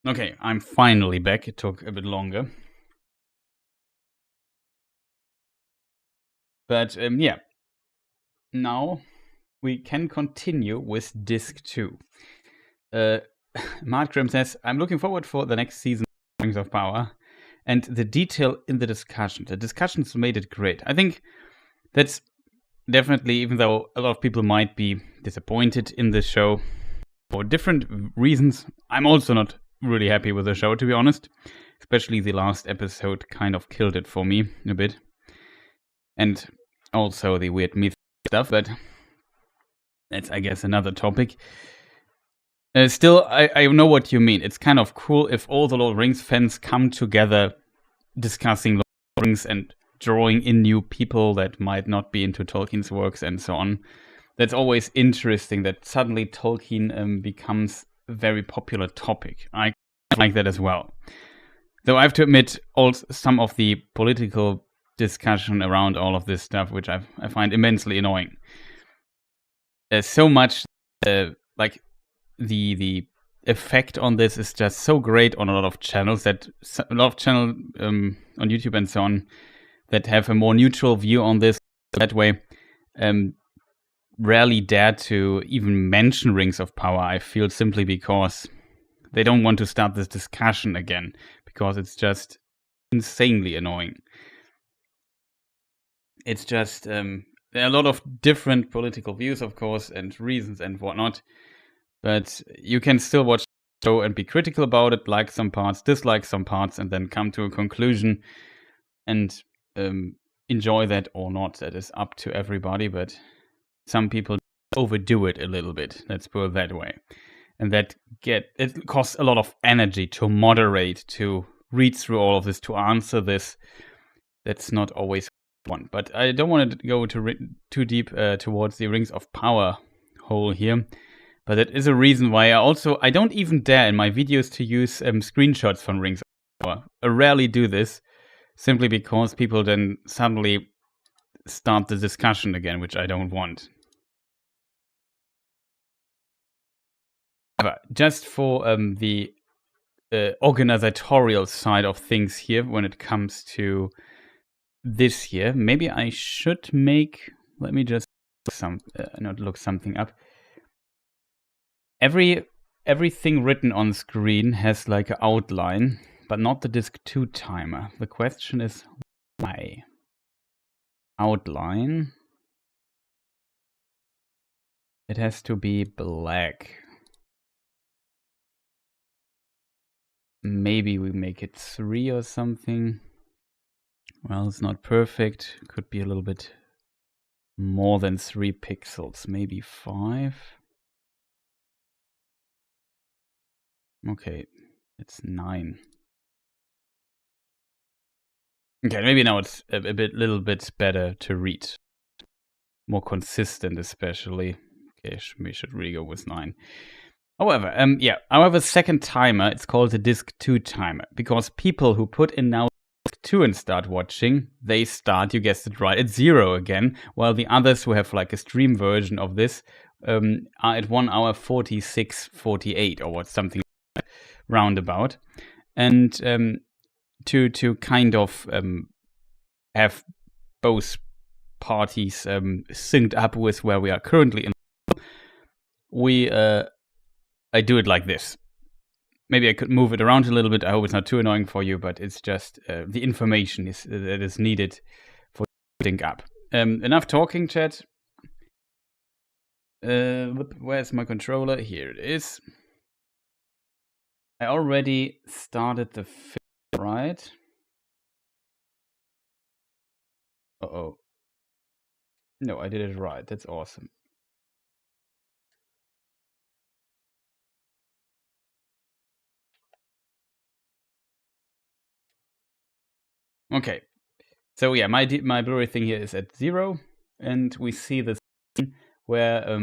Okay, I'm finally back. It took a bit longer. But yeah, now we can continue with Disc 2. Mark says, I'm looking forward for the next season of Rings of Power and the detail in the discussion. The discussions made it great. I think that's definitely, even though a lot of people might be disappointed in this show for different reasons, I'm also not really happy with the show, to be honest. Especially the last episode kind of killed it for me a bit. And also the weird myth stuff, but that's, I guess, another topic. Still, I know what you mean. It's kind of cool if all the Lord of the Rings fans come together discussing Lord of the Rings and drawing in new people that might not be into Tolkien's works and so on. That's always interesting that suddenly Tolkien becomes a very popular topic. I like that as well. Though I have to admit, also some of the political discussion around all of this stuff, which I find immensely annoying. There's so much, like the effect on this is just so great on a lot of channels that a lot of channels on YouTube and so on that have a more neutral view on this that way rarely dare to even mention Rings of Power. I feel simply because they don't want to start this discussion again because it's just insanely annoying. It's just there are a lot of different political views, of course, and reasons and whatnot. But you can still watch the show and be critical about it, like some parts, dislike some parts, and then come to a conclusion and enjoy that or not. That is up to everybody, but some people overdo it a little bit. Let's put it that way. And it costs a lot of energy to moderate, to read through all of this, to answer this. That's not always fun. But I don't want to go too deep towards the Rings of Power hole here. But that is a reason why I don't even dare in my videos to use screenshots from Rings of Power. I rarely do this, simply because people then suddenly start the discussion again, which I don't want. But just for the organizatorial side of things here, when it comes to this here, maybe I should make. Let me just look something up. Everything written on screen has like an outline, but not the Disc 2 timer. The question is why? Outline. It has to be black. Maybe we make it 3 or something. Well, it's not perfect. Could be a little bit more than 3 pixels. Maybe 5. Okay, it's 9. Okay, maybe now it's a little bit better to read. More consistent, especially. Okay, we should really go with 9. However, I have a second timer. It's called the Disc 2 timer, because people who put in now Disc 2 and start watching, they start, you guessed it right, at 0 again, while the others who have like a stream version of this are at 1 hour 46:48 or what, something roundabout. And to kind of have both parties synced up with where we are currently in, I do it like this. Maybe I could move it around a little bit. I hope it's not too annoying for you, but it's just the information that is needed for you to sync up. Enough talking, chat. Where's my controller? Here it is. I already started the film, right? Uh-oh. No, I did it right. That's awesome. Okay. So yeah, my Blu-ray thing here is at 0, and we see the scene where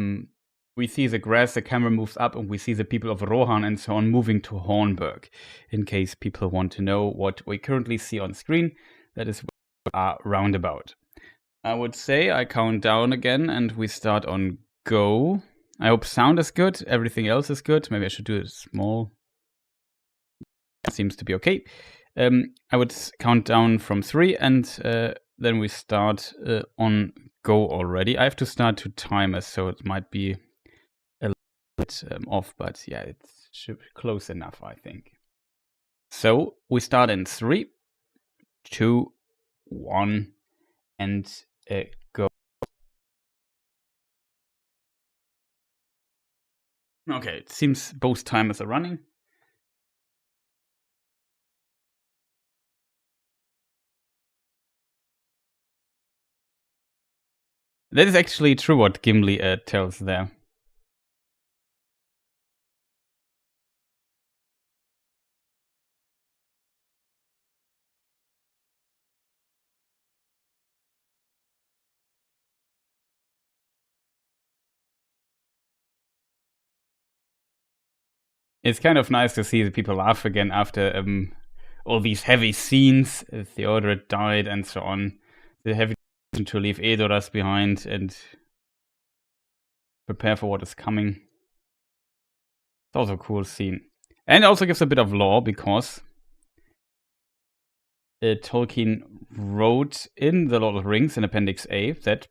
we see the grass, the camera moves up, and we see the people of Rohan and so on moving to Hornburg. In case people want to know what we currently see on screen, that is our roundabout. I would say I count down again, and we start on go. I hope sound is good. Everything else is good. Maybe I should do it small. seems to be okay. I would count down from 3 and then we start on go already. I have to start to timer, so it might be a little bit off, but yeah, it should be close enough, I think. So we start in 3, 2, 1, and go. Okay, it seems both timers are running. That is actually true what Gimli tells there. It's kind of nice to see the people laugh again after all these heavy scenes. Theodred died and so on. The heavy to leave Edoras behind and prepare for what is coming. It's also a cool scene. And it also gives a bit of lore because Tolkien wrote in The Lord of the Rings in Appendix A that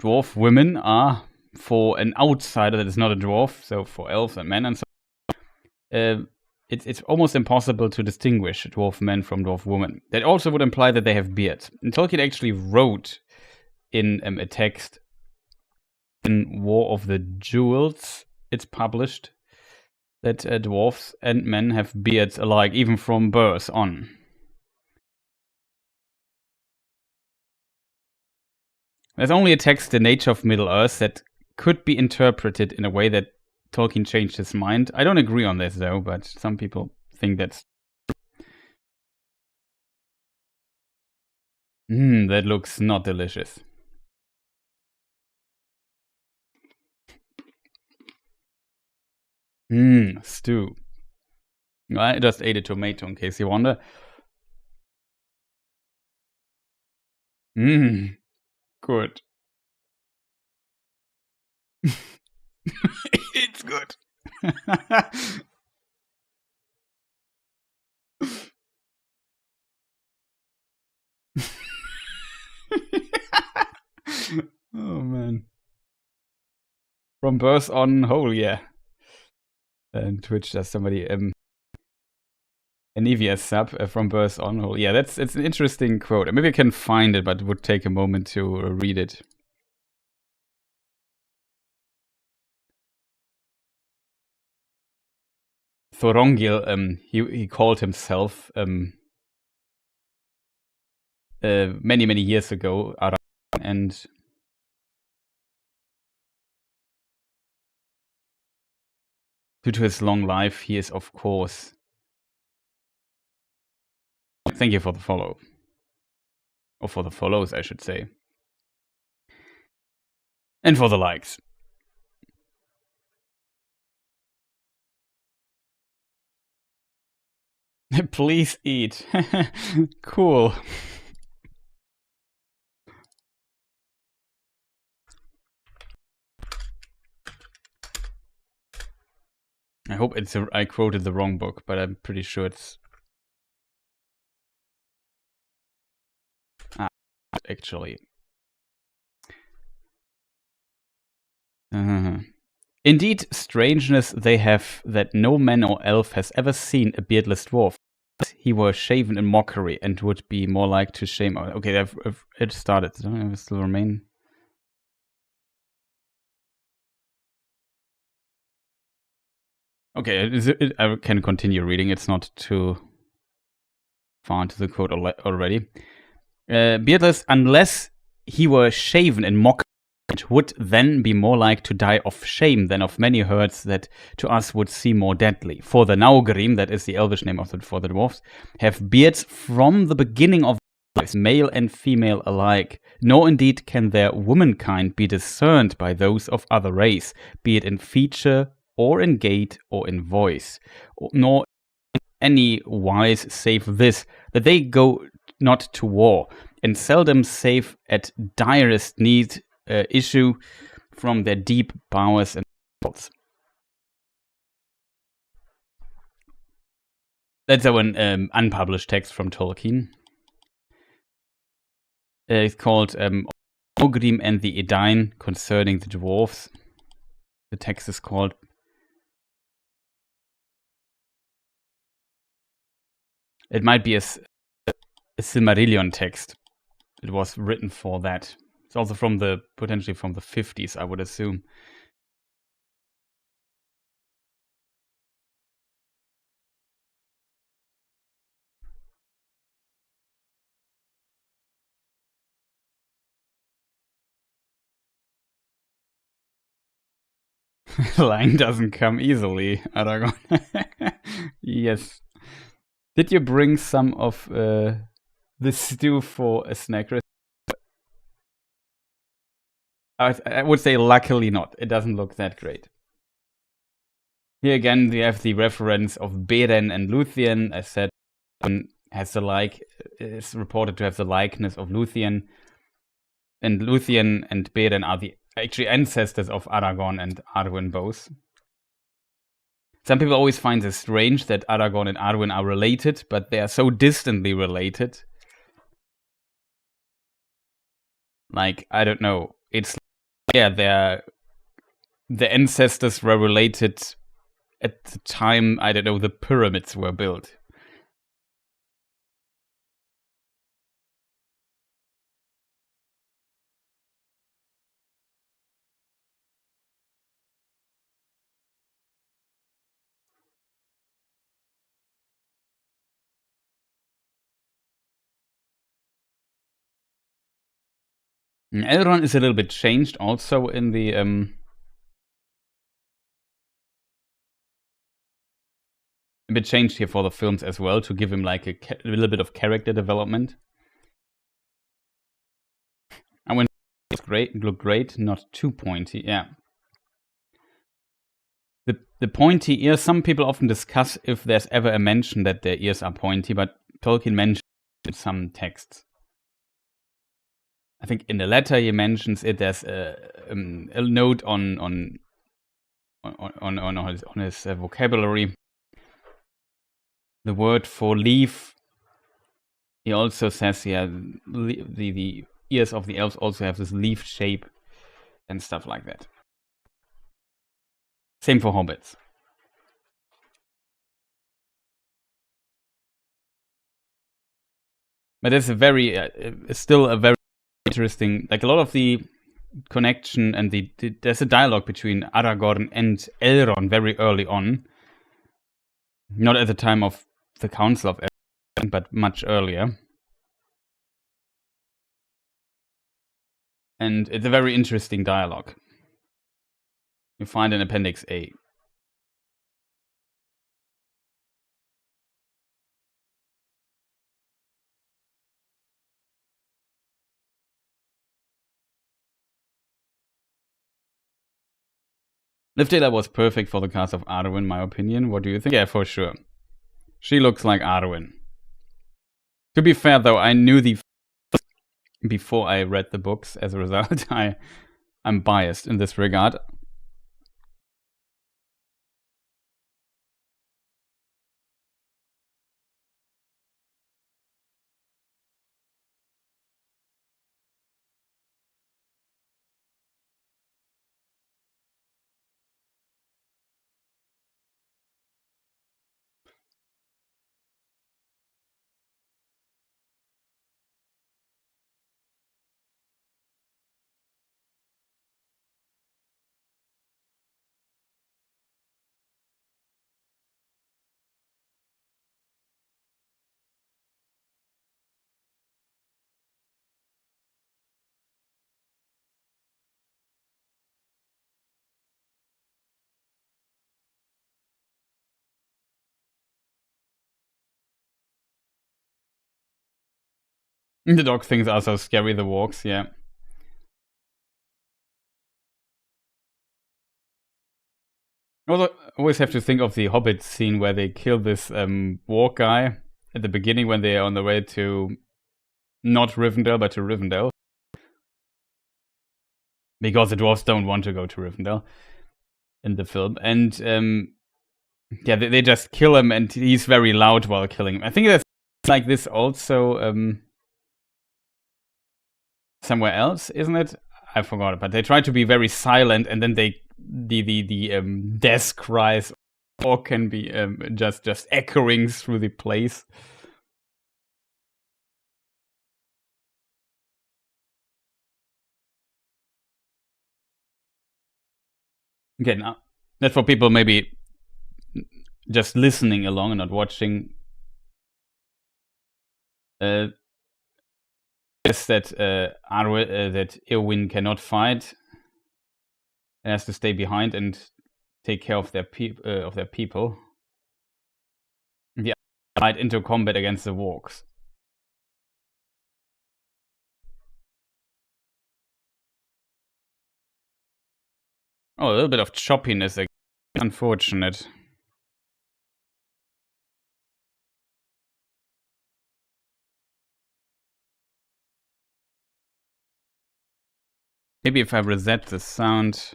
dwarf women are, for an outsider that is not a dwarf, so for elves and men and so on, it's almost impossible to distinguish dwarf men from dwarf women. That also would imply that they have beards. And Tolkien actually wrote in a text in War of the Jewels, it's published, that dwarfs and men have beards alike, even from birth on. There's only a text, The Nature of Middle-earth, that could be interpreted in a way that Tolkien changed his mind. I don't agree on this, though, but some people think that's... that looks not delicious. Stew. I just ate a tomato, in case you wonder. Good. It's good. Oh man. From birth on whole, yeah. And Twitch does somebody an EVS sub from birth on whole. Yeah, it's an interesting quote. Maybe I can find it, but it would take a moment to read it. Thorongil, he called himself many years ago, and due to his long life, he is, of course... Thank you for the follow. Or for the follows, I should say. And for the likes. Please eat. Cool. I hope I quoted the wrong book, but I'm pretty sure it's... actually. Indeed, strangeness they have that no man or elf has ever seen a beardless dwarf. He were shaven in mockery and would be more like to shame. Okay, it started. Don't I still remain? Okay, I can continue reading. It's not too far into the quote already. Beardless, unless he were shaven in mockery, would then be more like to die of shame than of many hurts that to us would seem more deadly. For the Naugrim, that is the elvish name for the dwarfs, have beards from the beginning of lives, male and female alike. Nor indeed can their womankind be discerned by those of other race, be it in feature or in gait or in voice, nor in any wise save this, that they go not to war, and seldom save at direst need issue from their deep bowers and thoughts. That's an unpublished text from Tolkien. It's called Ogrim and the Edain Concerning the Dwarves. The text is called. It might be a Silmarillion text. It was written for that. It's also potentially from the 50s, I would assume. Lying doesn't come easily, Aragorn. Yes. Did you bring some of the stew for a snack? I would say luckily not. It doesn't look that great. Here again, we have the reference of Beren and Luthien. As said, is reported to have the likeness of Luthien. And Luthien and Beren are the actually ancestors of Aragorn and Arwen both. Some people always find it strange that Aragorn and Arwen are related, but they are so distantly related. Like, I don't know. It's their ancestors were related at the time, I don't know, the pyramids were built. Elrond is a little bit changed also in the a bit changed here for the films as well to give him like a little bit of character development. And when it looked great, not too pointy, yeah. The pointy ears, some people often discuss if there's ever a mention that their ears are pointy, but Tolkien mentions in some texts. I think in the letter he mentions it. There's a note on his vocabulary. The word for leaf. He also says the ears of the elves also have this leaf shape and stuff like that. Same for hobbits. But it's still a very interesting, like a lot of the connection and there's a dialogue between Aragorn and Elrond very early on. Not at the time of the Council of Elrond, but much earlier. And it's a very interesting dialogue. You find in Appendix A. Liv Tyler was perfect for the cast of Arwen, in my opinion. What do you think? Yeah, for sure. She looks like Arwen. To be fair, though, I knew before I read the books. As a result, I'm biased in this regard. The dog things are so scary, the walks, yeah. I always have to think of the Hobbit scene where they kill this walk guy at the beginning when they're on the way to not Rivendell, but to Rivendell. Because the dwarves don't want to go to Rivendell in the film. And Yeah, they just kill him, and he's very loud while killing him. I think that's like this also somewhere else, isn't it? I forgot, but they try to be very silent, and then the death cries or can be just echoing through the place. Okay, now that's for people maybe just listening along and not watching. Is that that Irwin cannot fight, and has to stay behind and take care of their people. The fight into combat against the wargs. Oh, a little bit of choppiness again. Unfortunate. Maybe if I reset the sound.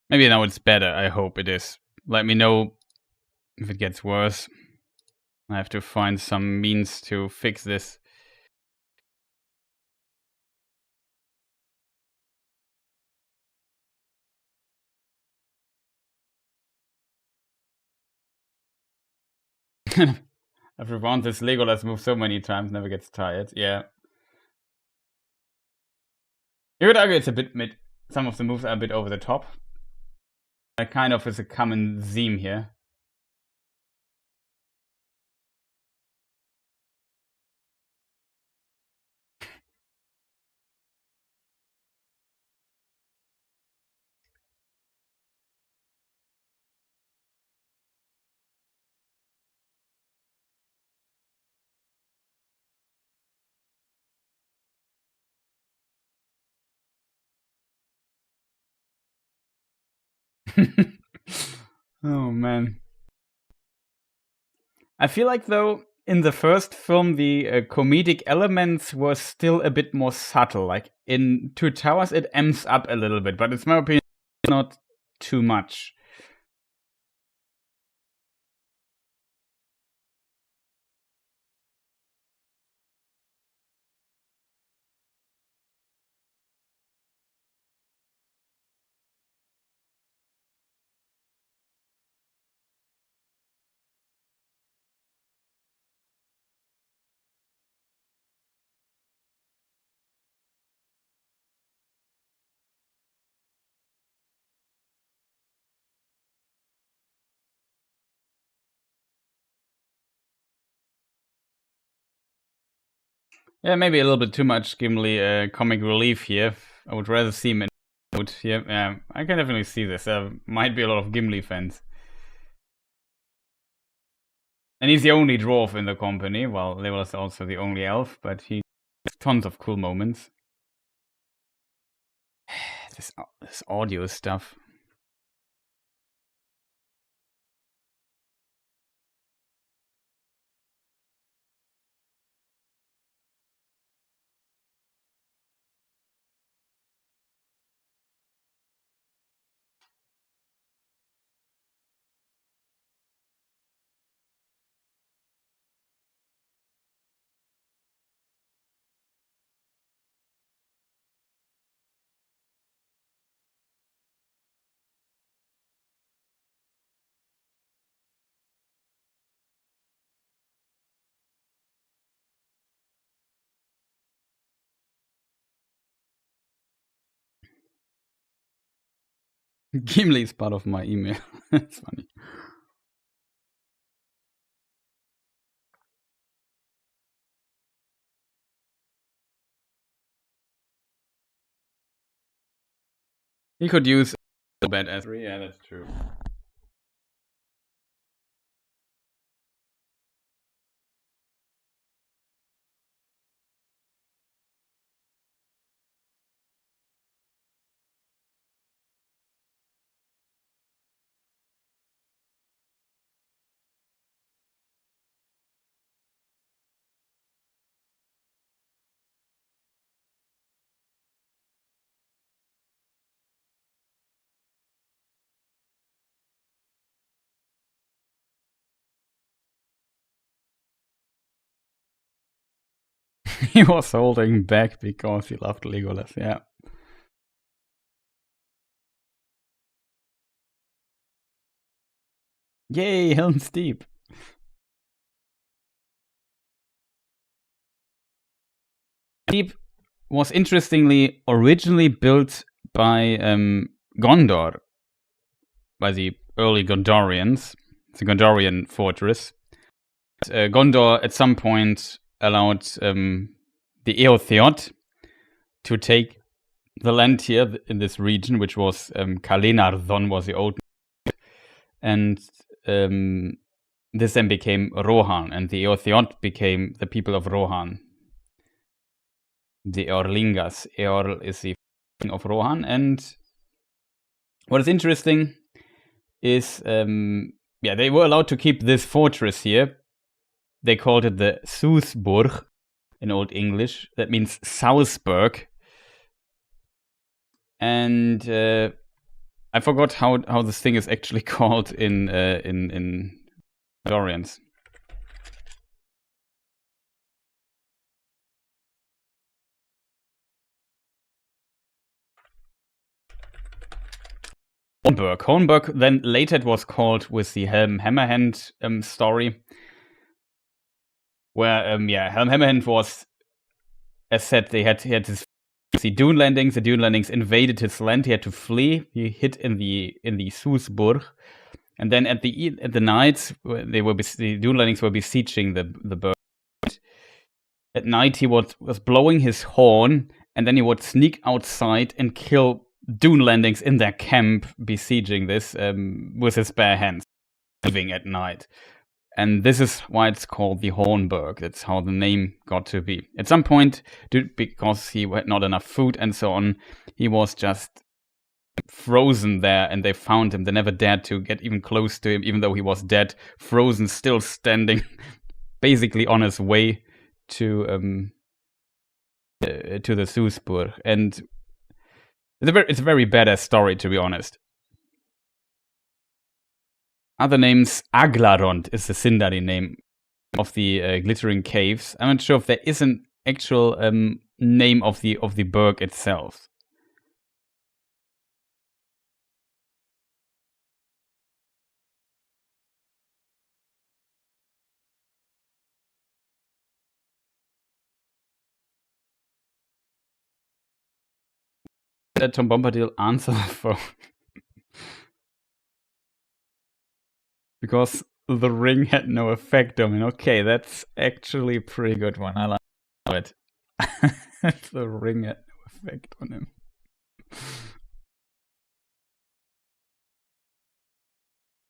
Maybe now it's better. I hope it is. Let me know if it gets worse. I have to find some means to fix this. I've rewound this Legolas move so many times, never gets tired. Yeah. You would argue it's a bit some of the moves are a bit over the top. That kind of is a common theme here. Oh man. I feel like though in the first film the comedic elements were still a bit more subtle. Like in Two Towers it amps up a little bit, but it's my opinion not too much. Yeah, maybe a little bit too much Gimli comic relief here. I would rather see him in mode here. Yeah, I can definitely see this. There might be a lot of Gimli fans. And he's the only dwarf in the company. Well, Legolas also the only elf, but he has tons of cool moments. This audio stuff. Gimli is part of my email. It's funny. He could use a bad as. Yeah, that's true. He was holding back because he loved Legolas, yeah. Yay, Helm's Deep. Deep was interestingly originally built by Gondor, by the early Gondorians. It's a Gondorian fortress. Gondor at some point allowed the Eotheod to take the land here in this region, which was Kalenardon was the old name. And this then became Rohan, and the Eotheod became the people of Rohan. The Eorlingas. Eorl is the king of Rohan, and what is interesting is, they were allowed to keep this fortress here. They called it the Southburg in Old English. That means Southburg. And I forgot how this thing is actually called in Dorians. Hornburg. Then later it was called with the Helm Hammerhand story, where Helm Hammerhand was, as said, he had this the Dune Landings. The Dune Landings invaded his land. He had to flee. He hid in the Southburg, and then at the night the Dune Landings were besieging the burg. At night he was blowing his horn, and then he would sneak outside and kill Dune Landings in their camp, besieging this with his bare hands, living at night. And this is why it's called the Hornburg. That's how the name got to be. At some point, because he had not enough food and so on, he was just frozen there, and they found him. They never dared to get even close to him, even though he was dead, frozen, still standing, basically on his way to the Southburg. And it's a very badass story, to be honest. Other names, Aglarond is the Sindari name of the Glittering Caves. I'm not sure if there is an actual name of the burg itself. Tom Bombadil answer the phone. Because the ring had no effect on him. Okay, that's actually a pretty good one. I like it. The ring had no effect on him.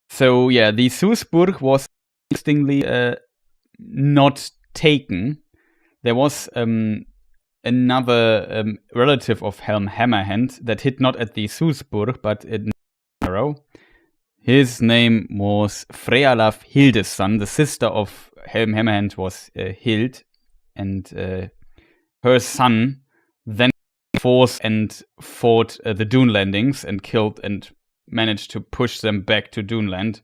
So yeah, the Southburg was interestingly not taken. There was another relative of Helm Hammerhand that hid not at the Southburg, but at Narrow. His name was Frealaf Hildesson. The sister of Helm Hammerhand was Hild, and her son then fought the Dune Landings and killed and managed to push them back to Duneland.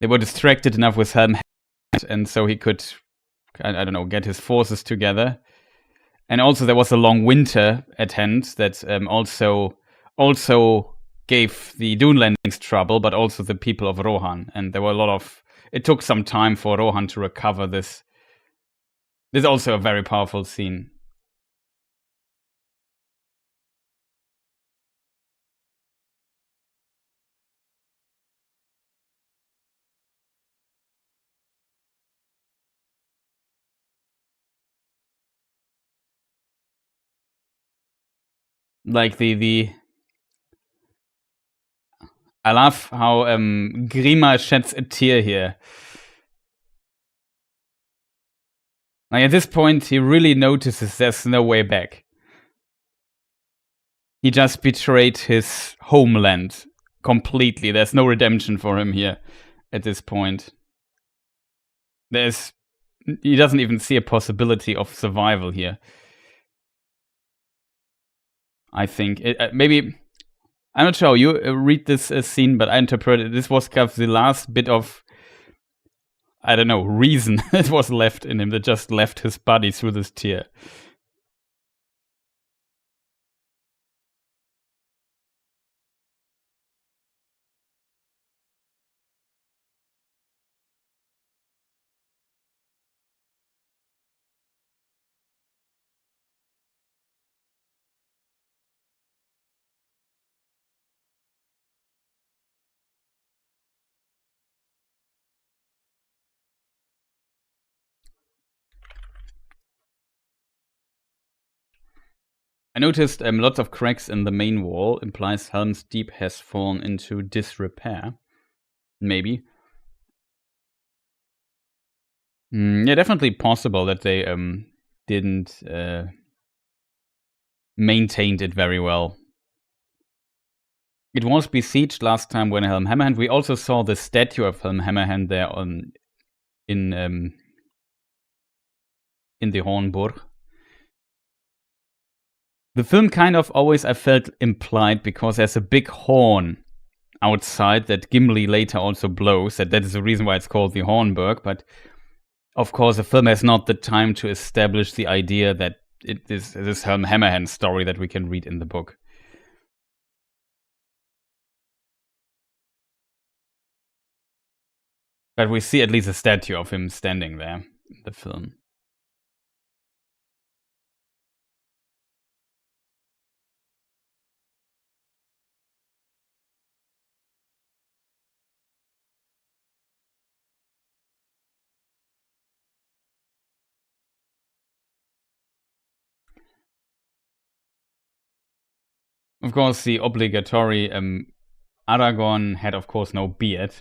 They were distracted enough with Helm Hammerhand, and so he could, I don't know, get his forces together. And also there was a long winter at hand that also gave the Dune Landings trouble, but also the people of Rohan. And there were it took some time for Rohan to recover this. This is also a very powerful scene. Like I love how Grima sheds a tear here. Like at this point, he really notices there's no way back. He just betrayed his homeland completely. There's no redemption for him here at this point. He doesn't even see a possibility of survival here. I think maybe, I'm not sure how you read this scene, but I interpret it. This was kind of the last bit of I don't know, reason that was left in him, that just left his body through this tear. I noticed lots of cracks in the main wall, implies Helm's Deep has fallen into disrepair. Maybe. Yeah, definitely possible that they didn't maintained it very well. It was besieged last time when Helm Hammerhand. We also saw the statue of Helm Hammerhand there in the Hornburg. The film kind of always, I felt, implied, because there's a big horn outside that Gimli later also blows, that is the reason why it's called the Hornburg. But of course, the film has not the time to establish the idea that it is this Helm Hammerhand story that we can read in the book. But we see at least a statue of him standing there in the film. Of course, the obligatory Aragorn had, of course, no beard,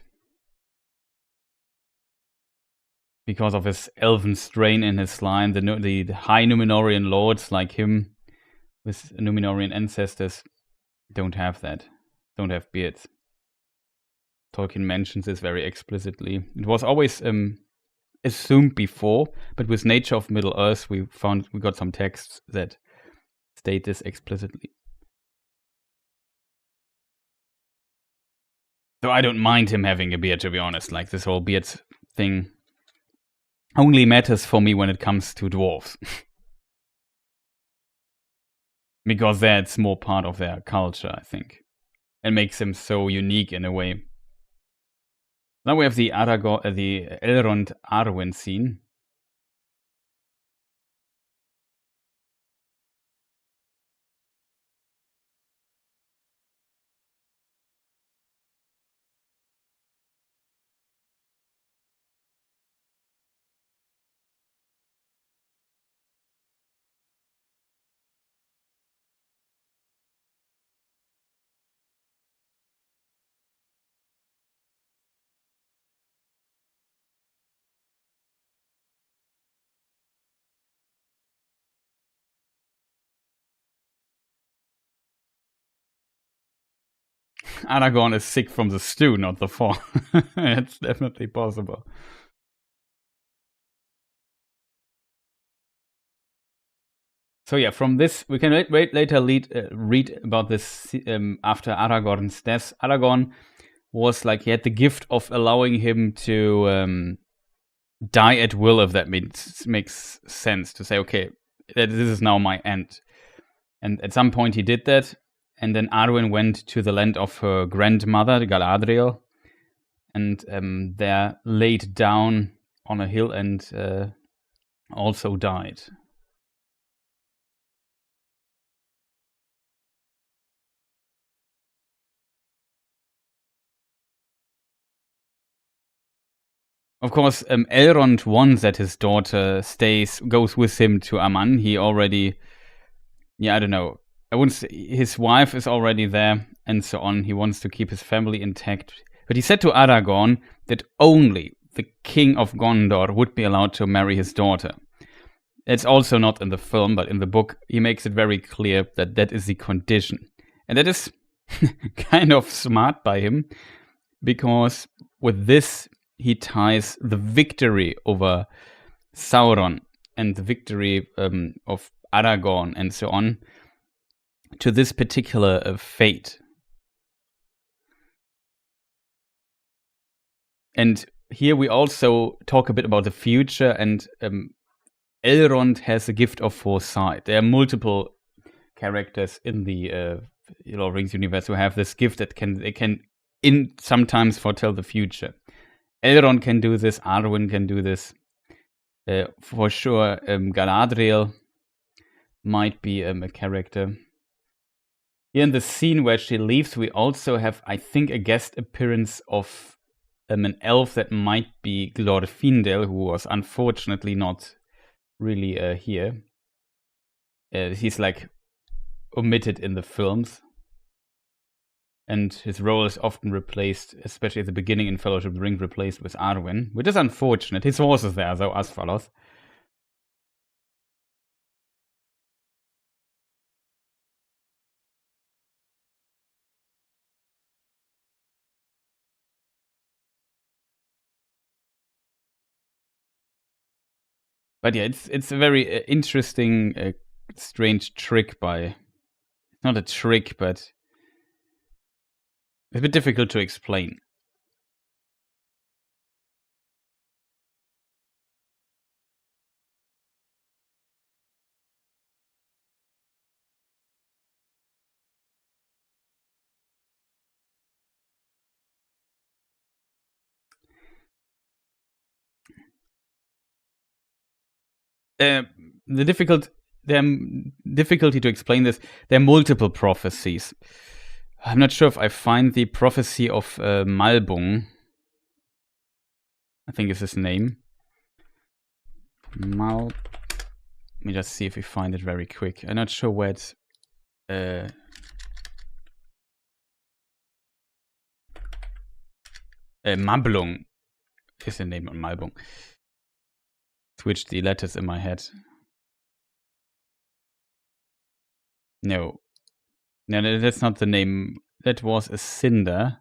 because of his elven strain in his line. The high Numenorean lords like him, with Numenorean ancestors, don't have that. Don't have beards. Tolkien mentions this very explicitly. It was always assumed before, but with Nature of Middle-earth, we got some texts that state this explicitly. So I don't mind him having a beard, to be honest. Like, this whole beard thing only matters for me when it comes to dwarves. Because that's more part of their culture, I think. And makes them so unique in a way. Now we have the Elrond Arwen scene. Aragorn is sick from the stew, not the fall. It's definitely possible. So yeah, from this we can later read about this after Aragorn's death. Aragorn was like, he had the gift of allowing him to die at will, if that makes sense, to say, okay, this is now my end. And at some point he did that, and then Arwen went to the land of her grandmother, Galadriel, and there laid down on a hill and also died. Of course, Elrond wants that his daughter goes with him to Aman. He already, I don't know. I wouldn't say, his wife is already there and so on. He wants to keep his family intact. But he said to Aragorn that only the king of Gondor would be allowed to marry his daughter. It's also not in the film, but in the book, he makes it very clear that that is the condition. And that is kind of smart by him, because with this, he ties the victory over Sauron and the victory of Aragorn and so on to this particular fate. And here we also talk a bit about the future, and Elrond has a gift of foresight. There are multiple characters in the Lord of the Rings universe who have this gift that they can sometimes foretell the future. Elrond can do this. Arwen can do this. For sure, Galadriel might be a character. Here in the scene where she leaves, we also have, I think, a guest appearance of an elf that might be Glorfindel, who was unfortunately not really here. He's like omitted in the films, and his role is often replaced, especially at the beginning in Fellowship of the Ring, replaced with Arwen, which is unfortunate. His voice is there, though, as follows. But yeah, it's a very interesting, strange trick by... It's not a trick, but it's a bit difficult to explain. The difficulty to explain this, there are multiple prophecies. I'm not sure if I find the prophecy of Malbung. I think is his name. Let me just see if we find it very quick. I'm not sure where it's... Mablung is the name of Malbung. Switched the letters in my head. No, that's not the name. That was a Cinder,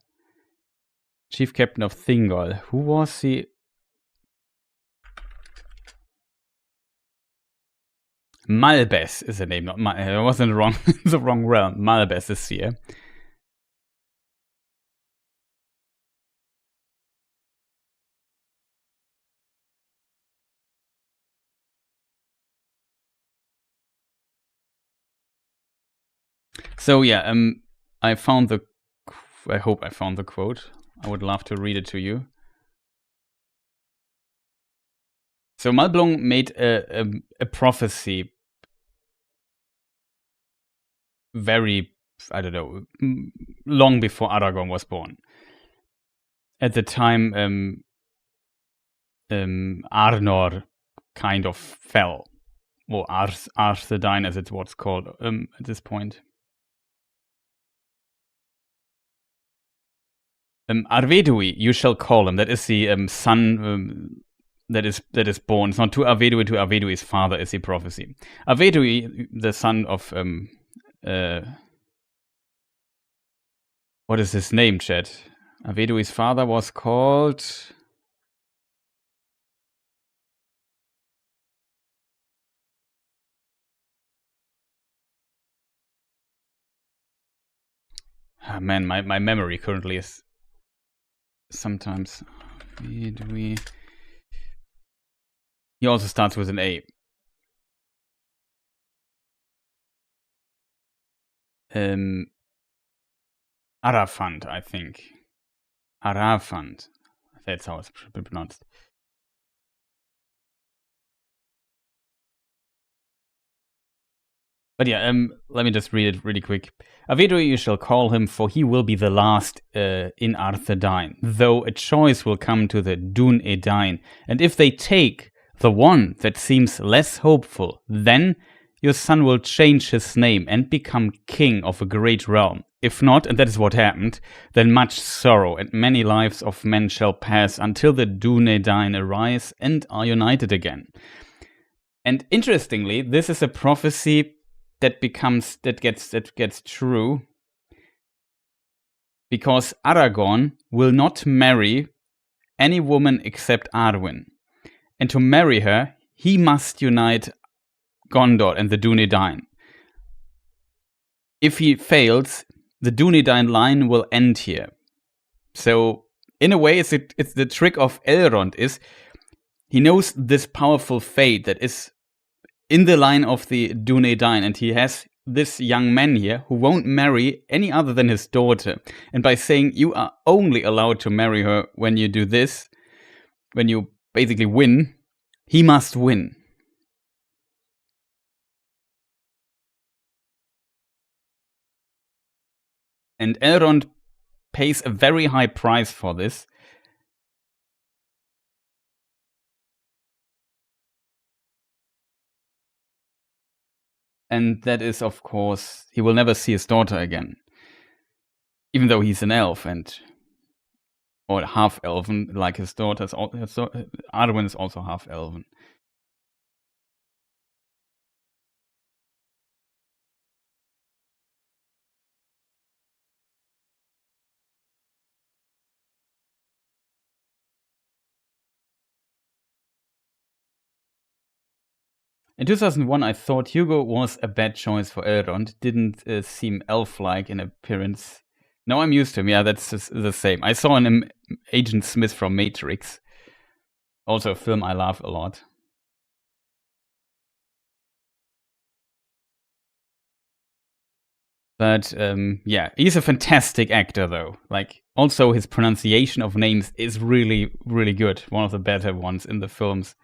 Chief Captain of Thingol. Who was he? Malbes is the name. Not I wasn't wrong. The wrong realm. Malbes is here. So yeah, I found the. I hope I found the quote. I would love to read it to you. So Malblung made a prophecy very, I don't know, long before Aragorn was born. At the time, Arnor kind of fell, or Arthedain as it's what's called at this point. Arvedui, you shall call him. That is the son that is born. It's not to Arvedui's father is the prophecy. Arvedui, the son of what is his name, Chet? Arvedui's father was called... Oh, man, my memory currently is sometimes... Arvedui... He also starts with an A. Arafant, I think. Arafant. That's how it's pronounced. But yeah, let me just read it really quick. Arvedui you shall call him, for he will be the last in Arthedain, though a choice will come to the Dun Edain. And if they take the one that seems less hopeful, then your son will change his name and become king of a great realm. If not, and that is what happened, then much sorrow and many lives of men shall pass until the Dúnedain arise and are united again. And interestingly, this is a prophecy that gets true, because Aragorn will not marry any woman except Arwen. And to marry her, he must unite Gondor and the Dúnedain. If he fails, the Dúnedain line will end here. So in a way, it's the trick of Elrond is he knows this powerful fate that is in the line of the Dunedain, and he has this young man here who won't marry any other than his daughter. And by saying you are only allowed to marry her when you do this, when you basically win, he must win. And Elrond pays a very high price for this. And that is, of course, he will never see his daughter again. Even though he's an elf or half-elven, like his daughter's. Arwen is also half-elven. In 2001, I thought Hugo was a bad choice for Elrond. Didn't seem elf-like in appearance. No, I'm used to him. Yeah, that's the same. I saw him Agent Smith from Matrix. Also a film I love a lot. But yeah, he's a fantastic actor, though. Like, also his pronunciation of names is really, really good. One of the better ones in the films.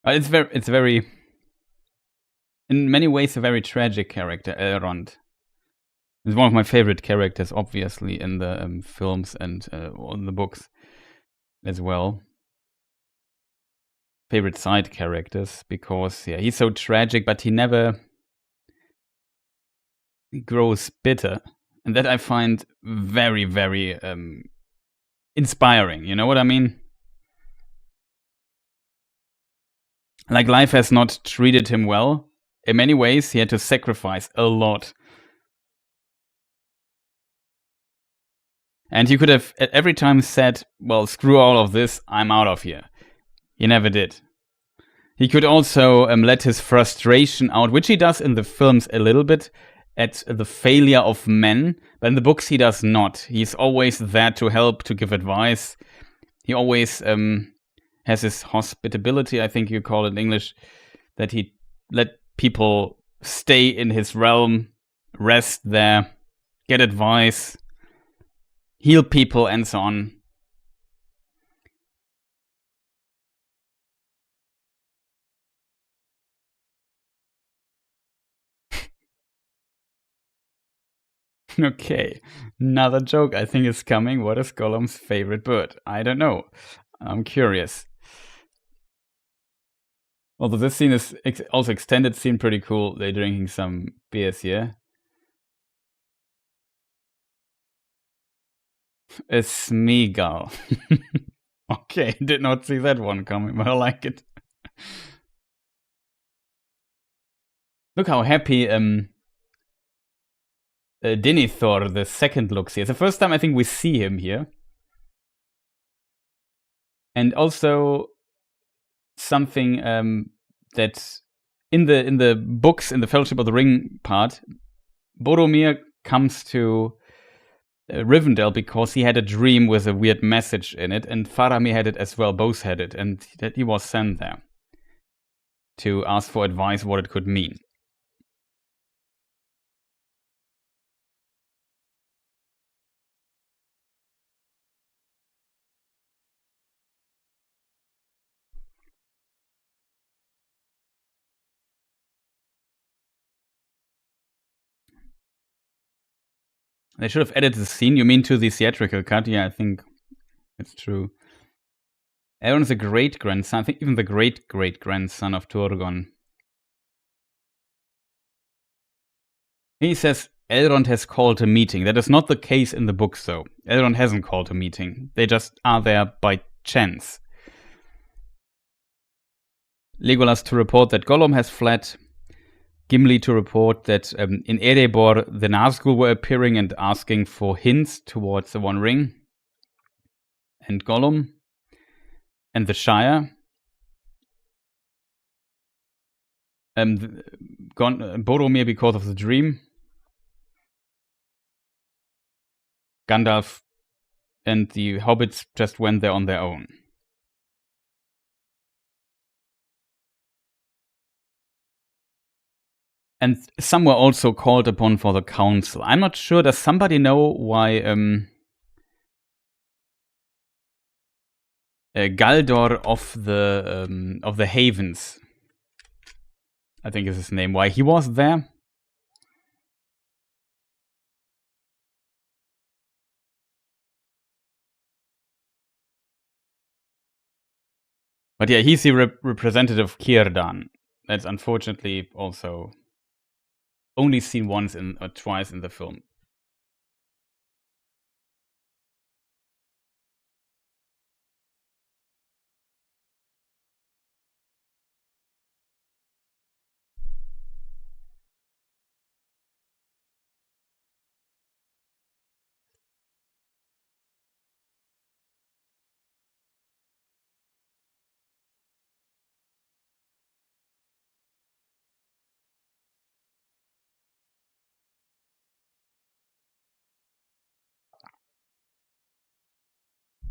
It's very, in many ways, a very tragic character, Elrond. He's one of my favorite characters, obviously, in the films and in the books as well. Favorite side characters, because yeah, he's so tragic, but he never grows bitter. And that I find very, very inspiring. You know what I mean? Like, life has not treated him well. In many ways, he had to sacrifice a lot. And he could have at every time said, well, screw all of this, I'm out of here. He never did. He could also let his frustration out, which he does in the films a little bit, at the failure of men. But in the books, he does not. He's always there to help, to give advice. He always has his hospitability, I think you call it in English, that he let people stay in his realm, rest there, get advice, heal people, and so on. Okay, another joke I think is coming. What is Gollum's favorite bird? I don't know. I'm curious. Although this scene is also extended scene, pretty cool. They're drinking some beers here. A Smeagol. Okay, did not see that one coming, but I like it. Look how happy Denethor the second looks here. It's the first time I think we see him here. And also something that in the books, in the Fellowship of the Ring part, Boromir comes to Rivendell because he had a dream with a weird message in it, and Faramir had it as well. Both had it, and that he was sent there to ask for advice what it could mean. They should have added the scene. You mean to the theatrical cut? Yeah, I think it's true. Elrond is a great-grandson, I think even the great-great-grandson of Turgon. He says Elrond has called a meeting. That is not the case in the books, though. Elrond hasn't called a meeting. They just are there by chance. Legolas to report that Gollum has fled. Gimli to report that in Erebor the Nazgul were appearing and asking for hints towards the One Ring. And Gollum and the Shire. Boromir because of the dream. Gandalf and the hobbits just went there on their own. And some were also called upon for the council. I'm not sure. Does somebody know why Galdor of the Havens, I think is his name, why he was there? But yeah, he's the representative of Círdan. That's unfortunately also only seen once or twice in the film.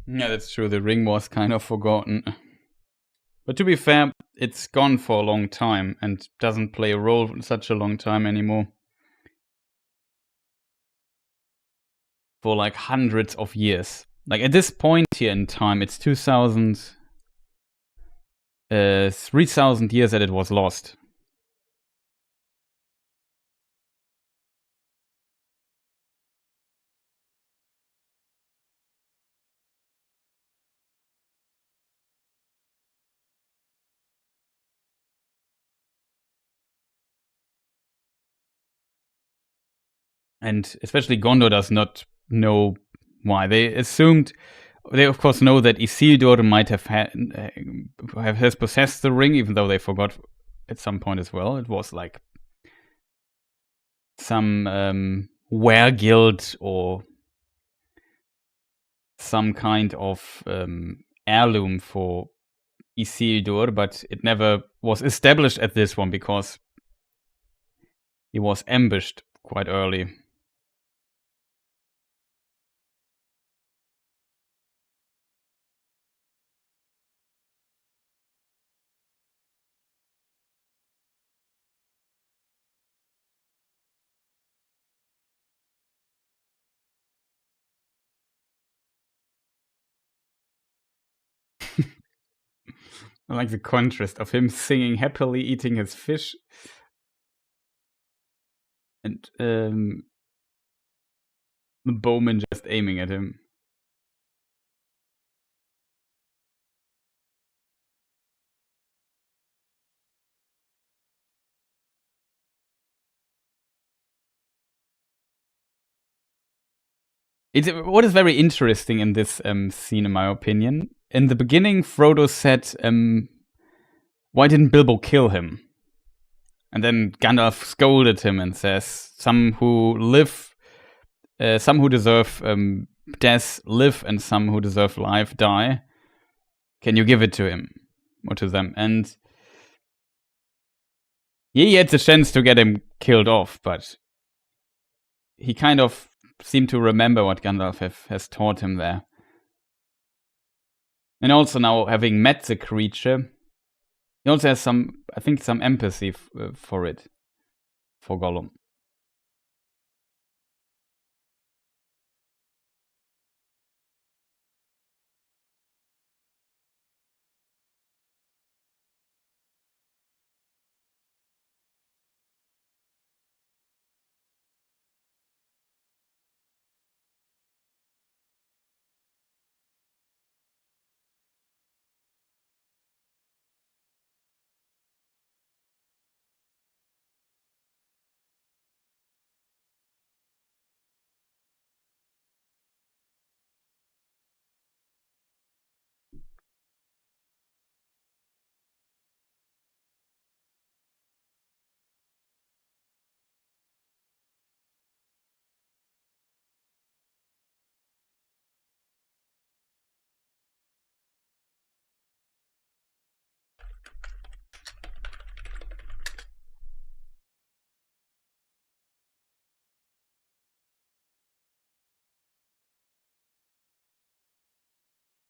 Yeah, that's true. The ring was kind of forgotten. But to be fair, it's gone for a long time and doesn't play a role for such a long time anymore. For like hundreds of years. Like at this point here in time, it's 3,000 years that it was lost. And especially Gondor does not know why. They of course know that Isildur might has possessed the ring, even though they forgot at some point as well. It was like some were-guild or some kind of heirloom for Isildur, but it never was established at this one because he was ambushed quite early. I like the contrast of him singing happily, eating his fish, and the bowman just aiming at him. What is very interesting in this scene, in my opinion, in the beginning, Frodo said, why didn't Bilbo kill him? And then Gandalf scolded him and says, some who deserve death live, and some who deserve life die. Can you give it to him or to them? And he had the chance to get him killed off, but he kind of seemed to remember what Gandalf has taught him there. And also now, having met the creature, he also has some empathy for it, for Gollum.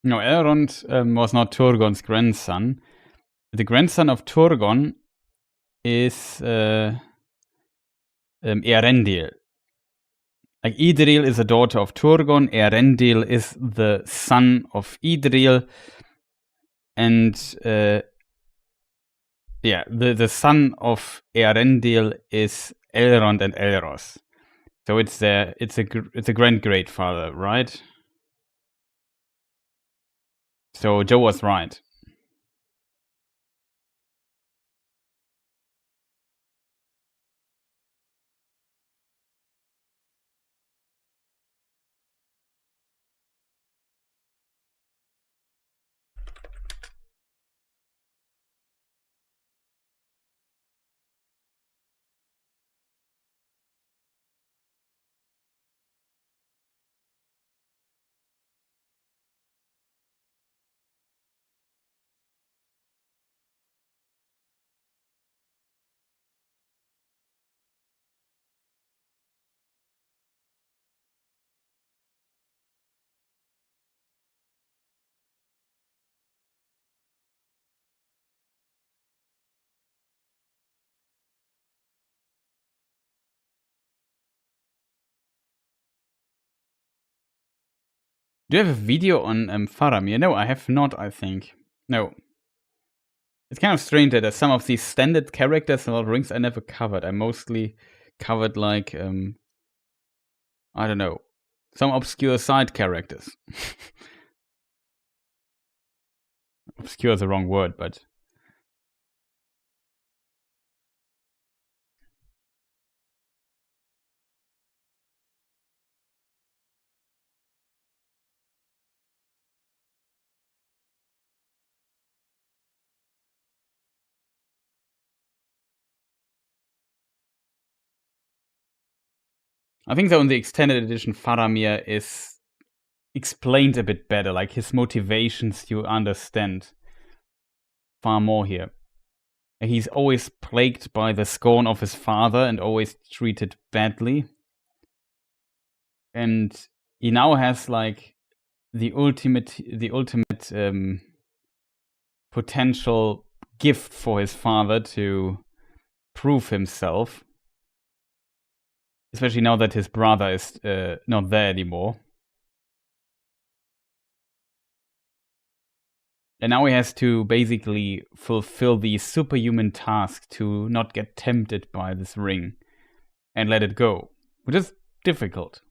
No, Elrond was not Turgon's grandson. The grandson of Turgon is Eärendil. Like, Idril is a daughter of Turgon, Eärendil is the son of Idril, and the son of Eärendil is Elrond and Elros. So it's a grand-great-father, right? So Joe was right. Do you have a video on Faramir? No, I have not, I think. No. It's kind of strange that some of these standard characters in Lord of the Rings I never covered. I mostly covered, like, I don't know, some obscure side characters. Obscure is the wrong word, but... I think, though, in the extended edition, Faramir is explained a bit better. Like, his motivations you understand far more here. He's always plagued by the scorn of his father and always treated badly. And he now has, like, the ultimate potential gift for his father to prove himself. Especially now that his brother is not there anymore. And now he has to basically fulfill the superhuman task to not get tempted by this ring and let it go, which is difficult.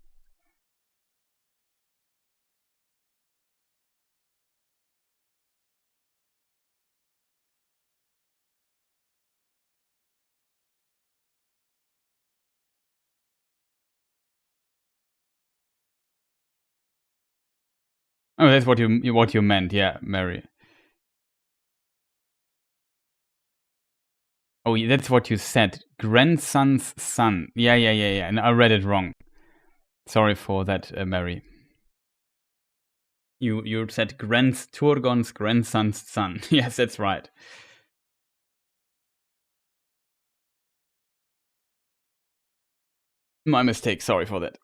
Oh, that's what you meant, yeah, Mary. Oh, that's what you said. Grandson's son. Yeah. And I read it wrong. Sorry for that, Mary. You said Turgon's grandson's son. Yes, that's right. My mistake. Sorry for that.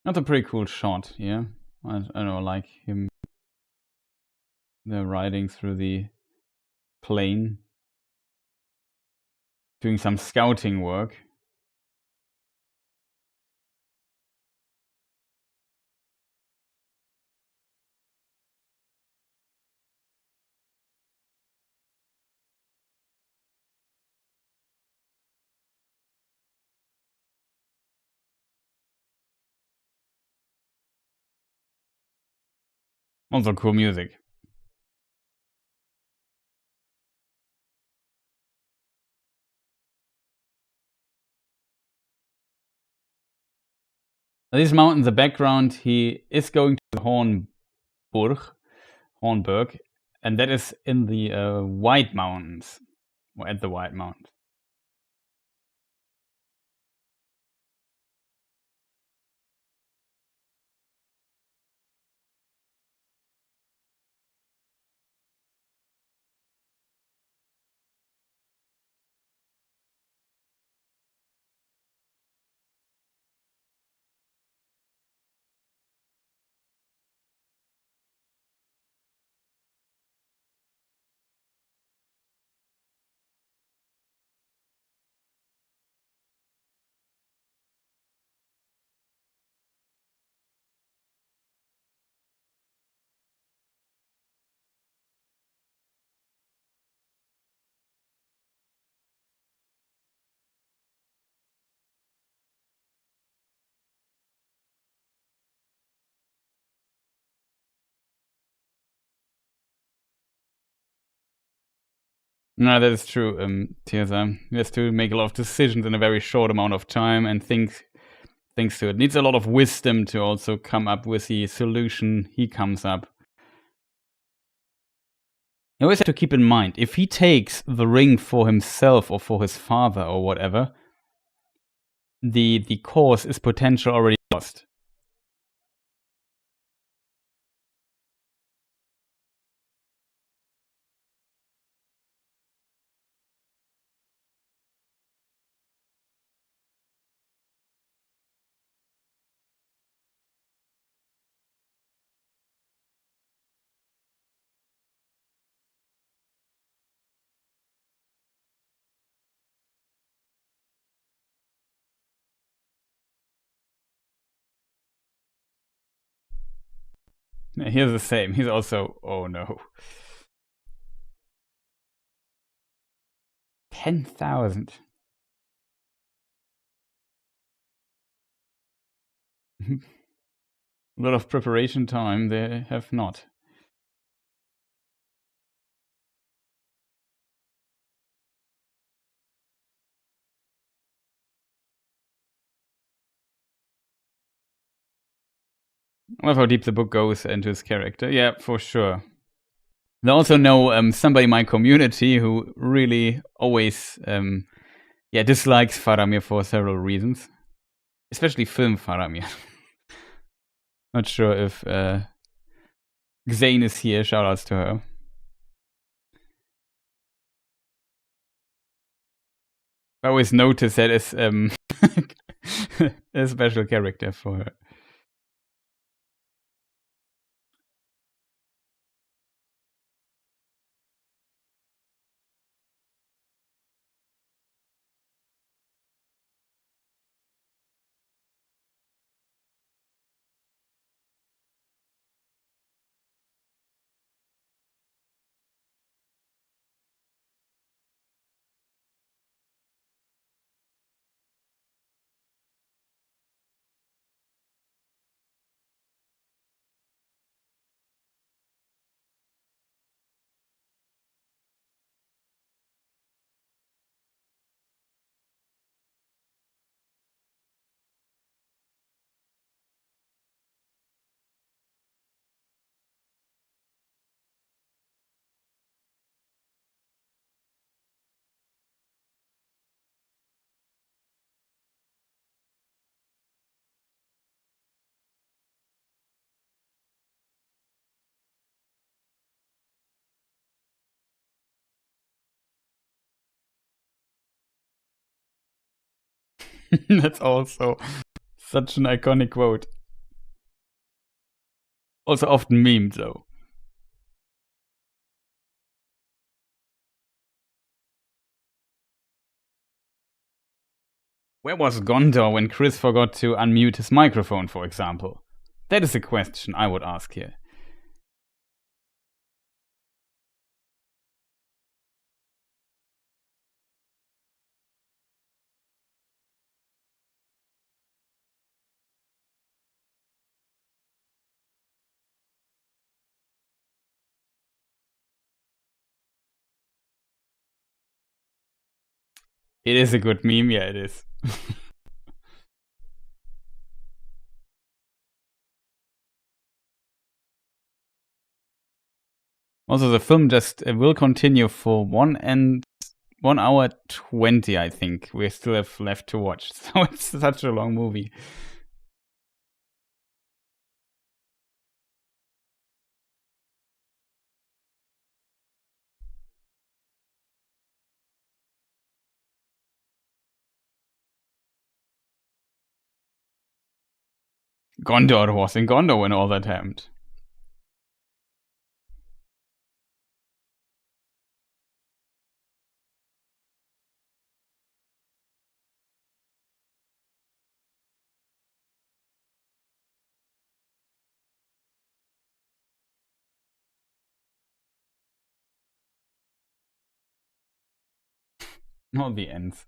That's a pretty cool shot, yeah. I don't know, like him riding through the plain, doing some scouting work. Also cool music. This mountain in the background, he is going to Hornburg, and that is in the White Mountains, or at the White Mountains. No, that is true, Tirza. He has to make a lot of decisions in a very short amount of time and think to it. Needs a lot of wisdom to also come up with the solution he comes up. You always have to keep in mind, if he takes the ring for himself or for his father or whatever, the cause is potentially already lost. Here's the same. He's also, oh no. 10,000. A lot of preparation time they have not. I love how deep the book goes into his character. Yeah, for sure. I also know somebody in my community who really always dislikes Faramir for several reasons. Especially film Faramir. Not sure if Xane is here. Shoutouts to her. I always notice that as a special character for her. That's also such an iconic quote. Also often memed, though. Where was Gondor when Chris forgot to unmute his microphone, for example? That is a question I would ask here. It is a good meme, yeah, it is. Also, the film just will continue for 1 hour 20, I think. We still have left to watch. So it's such a long movie. Gondor was in Gondor when all that happened. Not the ends.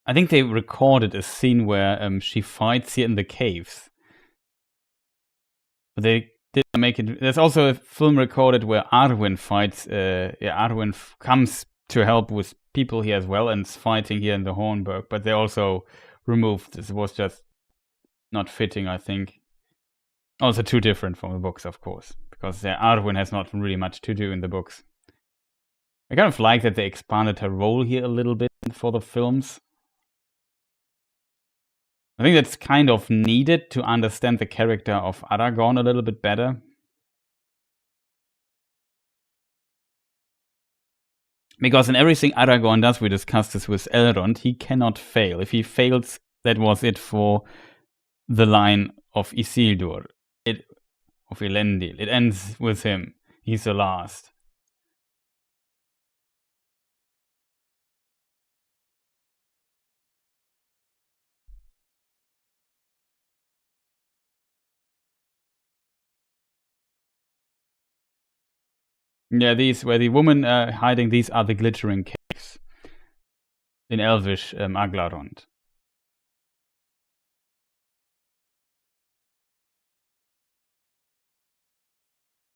I think they recorded a scene where she fights here in the caves. But they didn't make it. There's also a film recorded where Arwen fights. Arwen comes to help with people here as well and is fighting here in the Hornburg. But they also removed this. It was just not fitting, I think. Also too different from the books, of course, because Arwen has not really much to do in the books. I kind of like that they expanded her role here a little bit for the films. I think that's kind of needed to understand the character of Aragorn a little bit better. Because in everything Aragorn does, we discussed this with Elrond, he cannot fail. If he fails, that was it for the line of Isildur, of Elendil. It ends with him. He's the last. Yeah, these where the woman hiding, these are the glittering caves in Elvish Aglarond.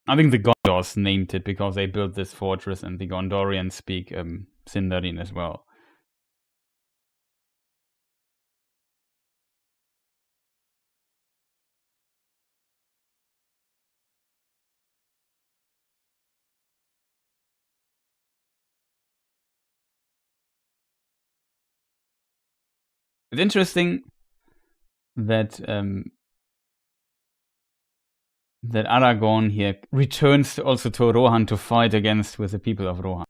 I think the Gondors named it because they built this fortress, and the Gondorians speak Sindarin as well. It's interesting that that Aragorn here returns also to Rohan to fight against with the people of Rohan.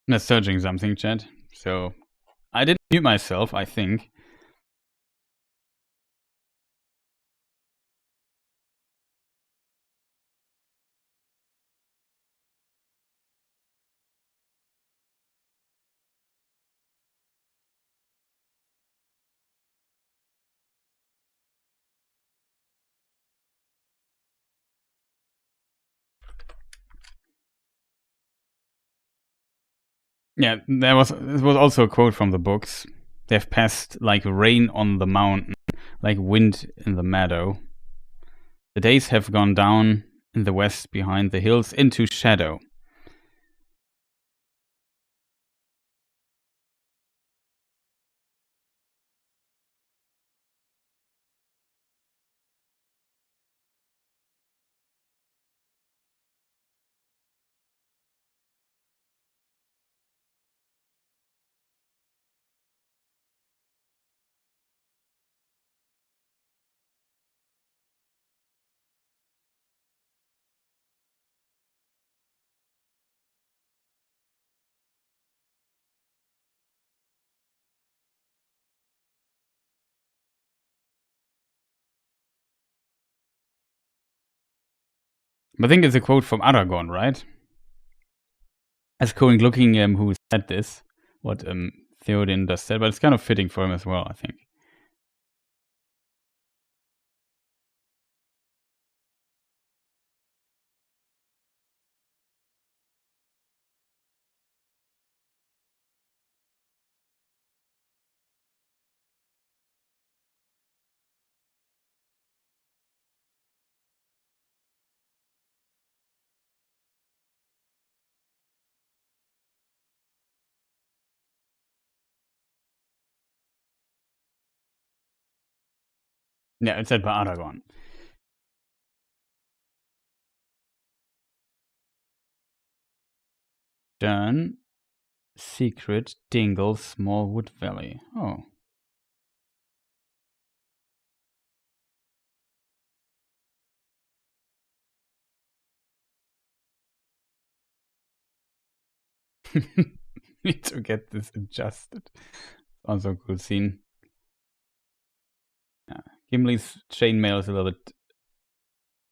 I'm searching something, chat. So I didn't mute myself, I think. Yeah, this was also a quote from the books. They've passed like rain on the mountain, like wind in the meadow. The days have gone down in the west behind the hills into shadow. I think it's a quote from Aragorn, right? As currently looking who said this, what Theoden just said, but it's kind of fitting for him as well, I think. Yeah, it's said by Aragorn. Done. Secret Dingle Smallwood Valley. Oh. Need to get this adjusted. Also a cool scene. Yeah. Gimli's chainmail is a little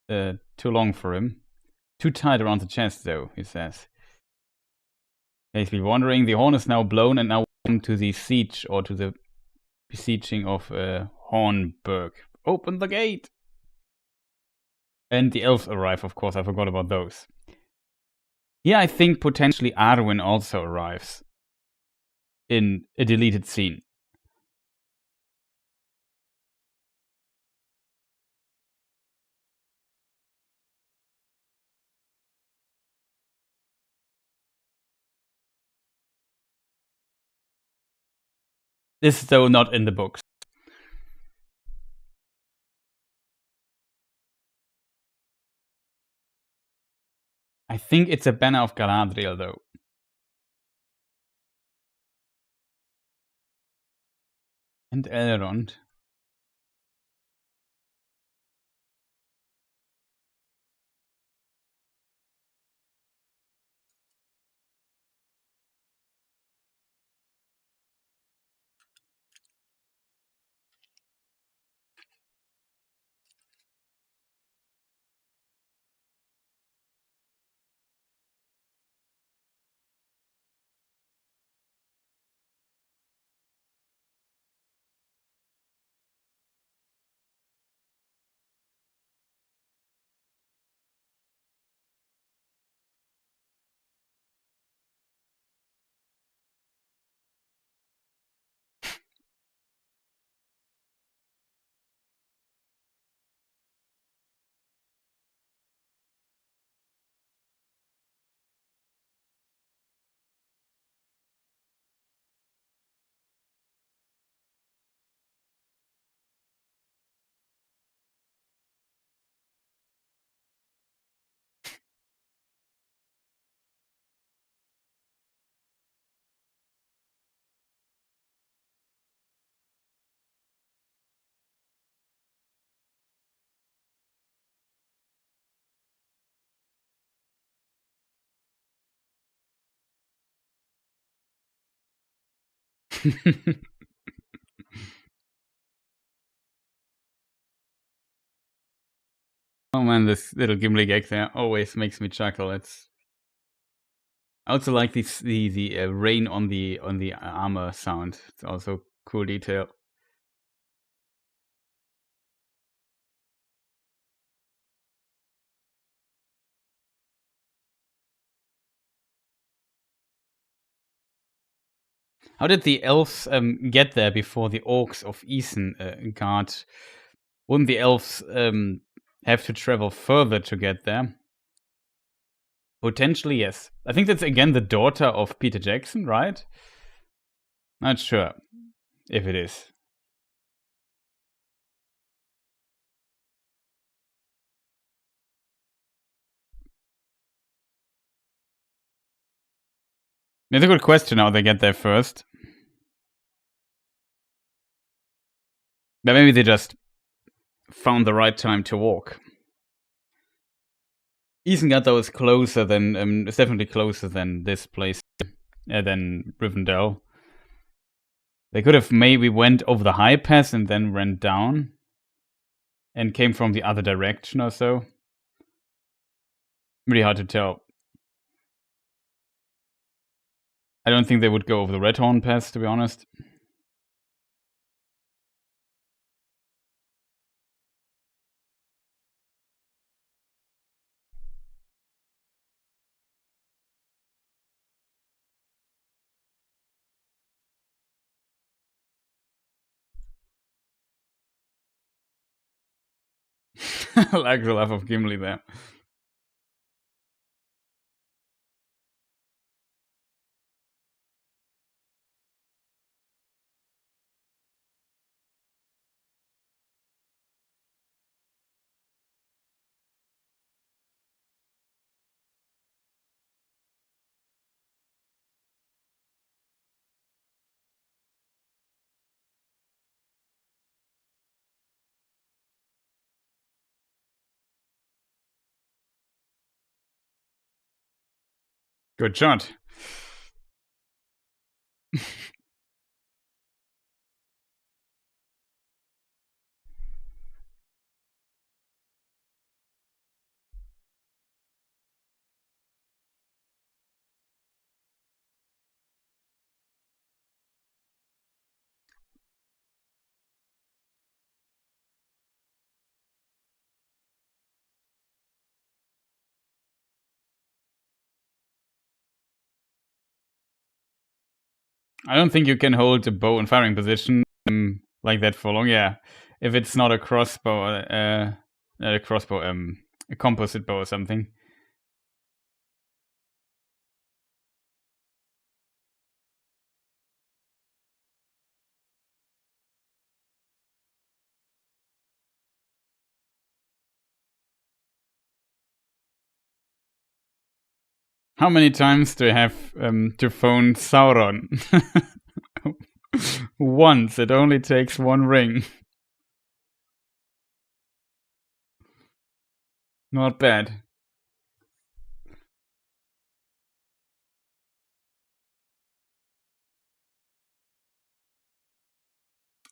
bit too long for him. Too tight around the chest, though, he says. He's been wandering. The horn is now blown and now come to the siege or to the besieging of Hornburg. Open the gate! And the elves arrive, of course. I forgot about those. Yeah, I think potentially Arwen also arrives in a deleted scene. This is though not in the books. I think it's a banner of Galadriel, though. And Elrond. Oh man, this little Gimli gag there always makes me chuckle. It's I also like the rain on the armor sound. It's also cool detail. How did the elves get there before the orcs of Isengard? Wouldn't the elves have to travel further to get there? Potentially, yes. I think that's again the daughter of Peter Jackson, right? Not sure if it is. It's a good question how they get there first. But maybe they just found the right time to walk. Isengard though is closer than it's definitely closer than this place, than Rivendell. They could have maybe went over the high pass and then ran down, and came from the other direction or so. Really hard to tell. I don't think they would go over the Red Horn Pass, to be honest. Like the life of Gimli there. Good shot. I don't think you can hold a bow in firing position like that for long. Yeah, if it's not a crossbow, a composite bow or something. How many times do I have to phone Sauron? Once. It only takes one ring. Not bad.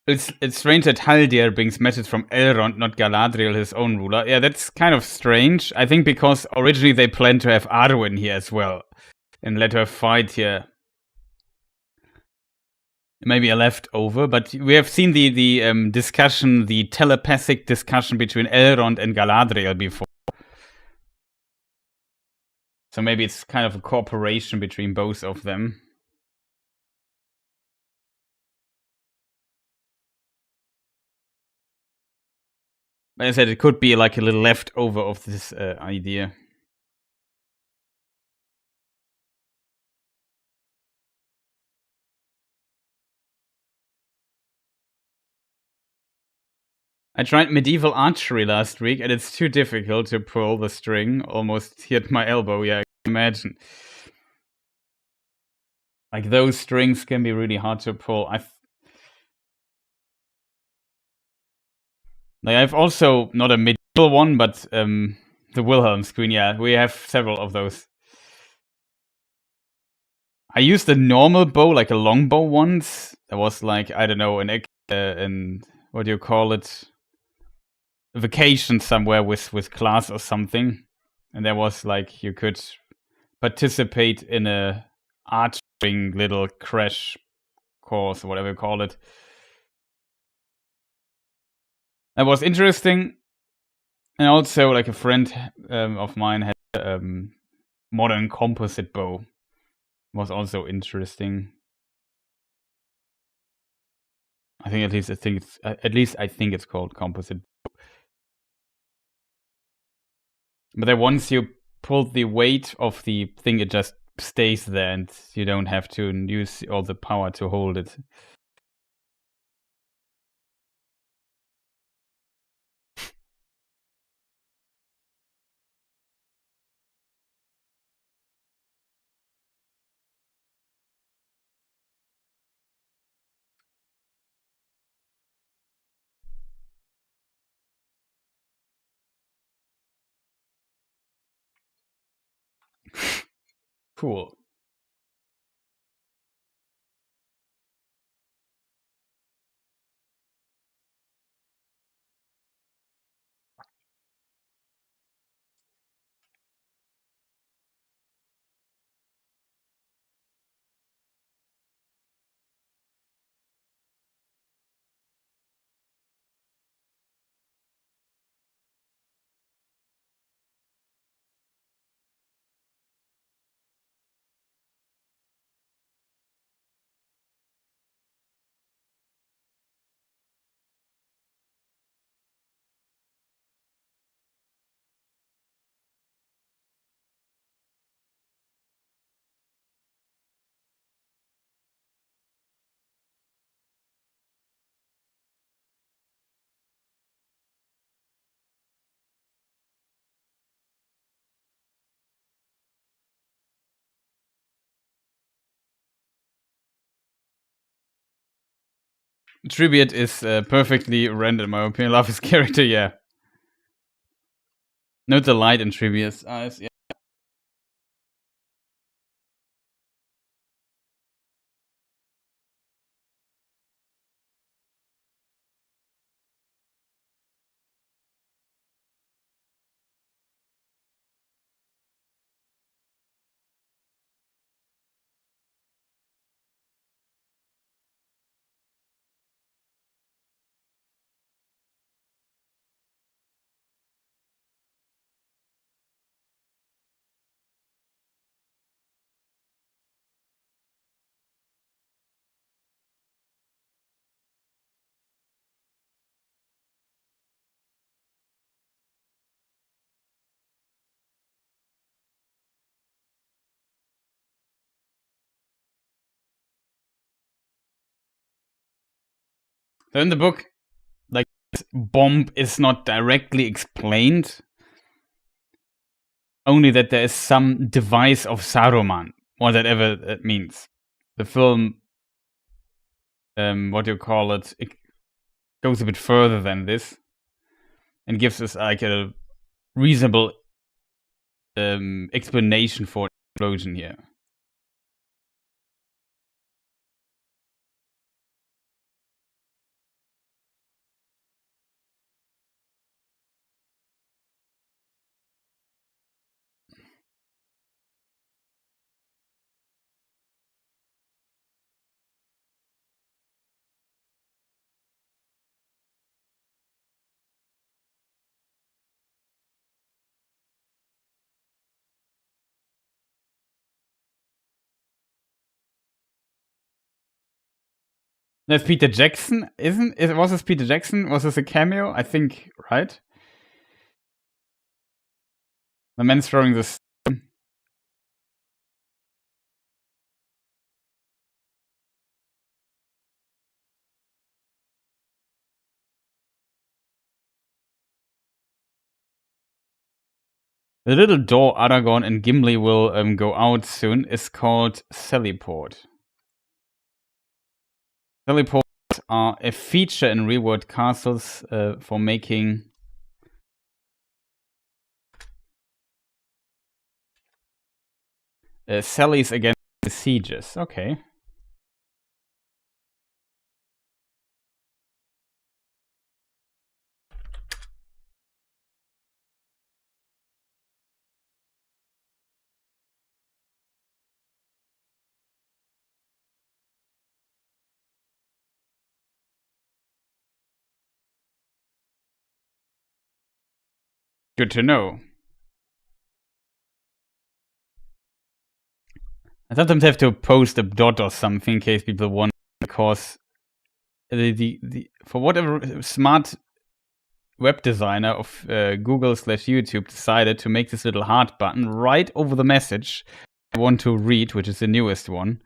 It's strange that Haldir brings message from Elrond, not Galadriel, his own ruler. Yeah, that's kind of strange. I think because originally they planned to have Arwen here as well and let her fight here. Maybe a leftover, but we have seen the discussion, the telepathic discussion between Elrond and Galadriel before. So maybe it's kind of a cooperation between both of them. But as I said, it could be like a little leftover of this idea. I tried medieval archery last week, and it's too difficult to pull the string. Almost hit my elbow. Yeah, I can imagine. Like those strings can be really hard to pull. I've also not a medieval one, but the Wilhelm screen. Yeah, we have several of those. I used a normal bow, like a longbow once. That was like, I don't know, an what do you call it? A vacation somewhere with class or something, and there was like you could participate in a archering little crash course or whatever you call it. That was interesting, and also like a friend of mine had modern composite bow. Was also interesting. I think I think it's called composite. But then once you pull the weight of the thing, it just stays there, and you don't have to use all the power to hold it. Cool. Tribute is perfectly rendered, in my opinion. Love his character, yeah. Note the light in Tribute's eyes, yeah. So in the book, like, bomb is not directly explained, only that there is some device of Saruman, whatever that means. The film, what do you call it goes a bit further than this and gives us like a reasonable explanation for the explosion here. That's Peter Jackson, was this Peter Jackson? Was this a cameo? I think, right? The man throwing this. The little door Aragorn and Gimli will go out soon is called Sallyport. Sallyports are a feature in real-world castles for making sallies against the sieges. Okay. Good to know. I sometimes have to post a dot or something in case people want, because the for whatever smart web designer of Google/YouTube decided to make this little heart button right over the message I want to read, which is the newest one,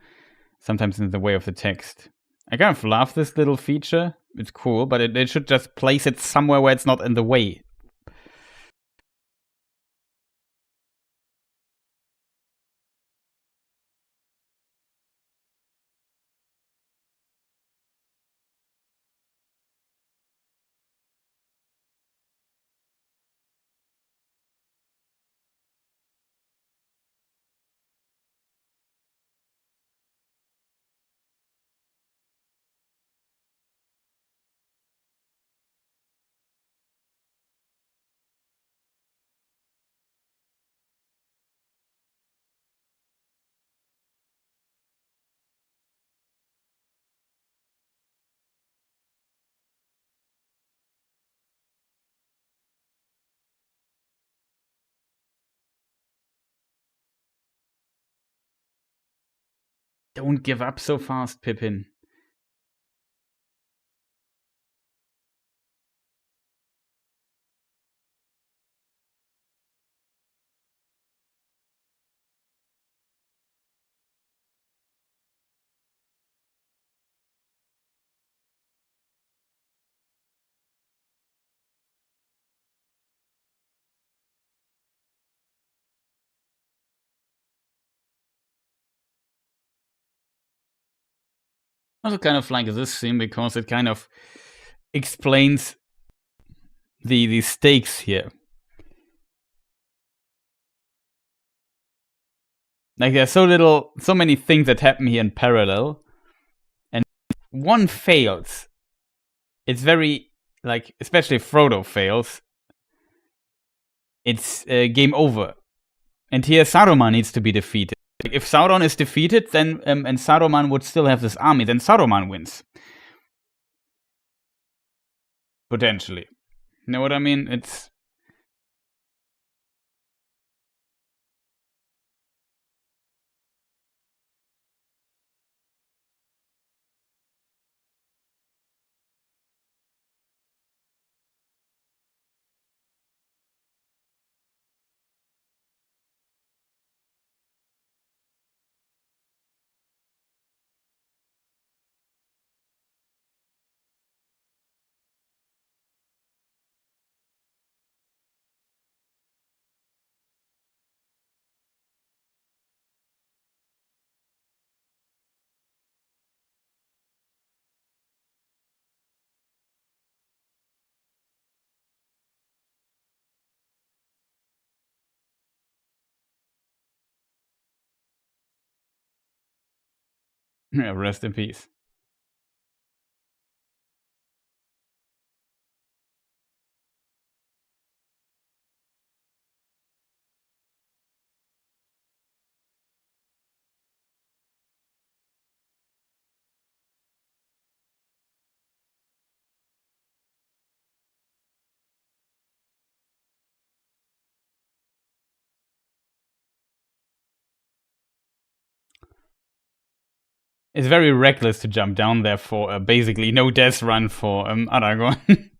sometimes in the way of the text. I kind of love this little feature. It's cool, but it should just place it somewhere where it's not in the way. Don't give up so fast, Pippin. Also kind of like this scene because it kind of explains the stakes here. Like there's so many things that happen here in parallel, and if one fails, it's very, like, especially if Frodo fails, it's game over. And here Saruman needs to be defeated. If Sauron is defeated, then and Saruman would still have this army, then Saruman wins. Potentially. You know what I mean? It's rest in peace. It's very reckless to jump down there for basically no death run for Aragorn.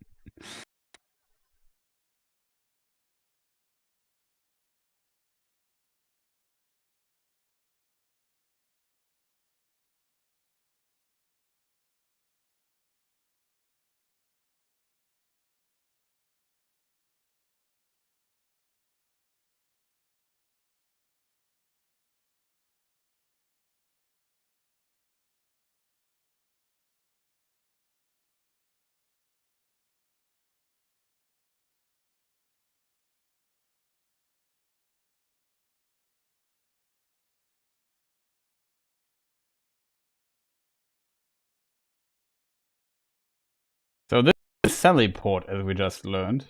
So this is Sally Port, as we just learned.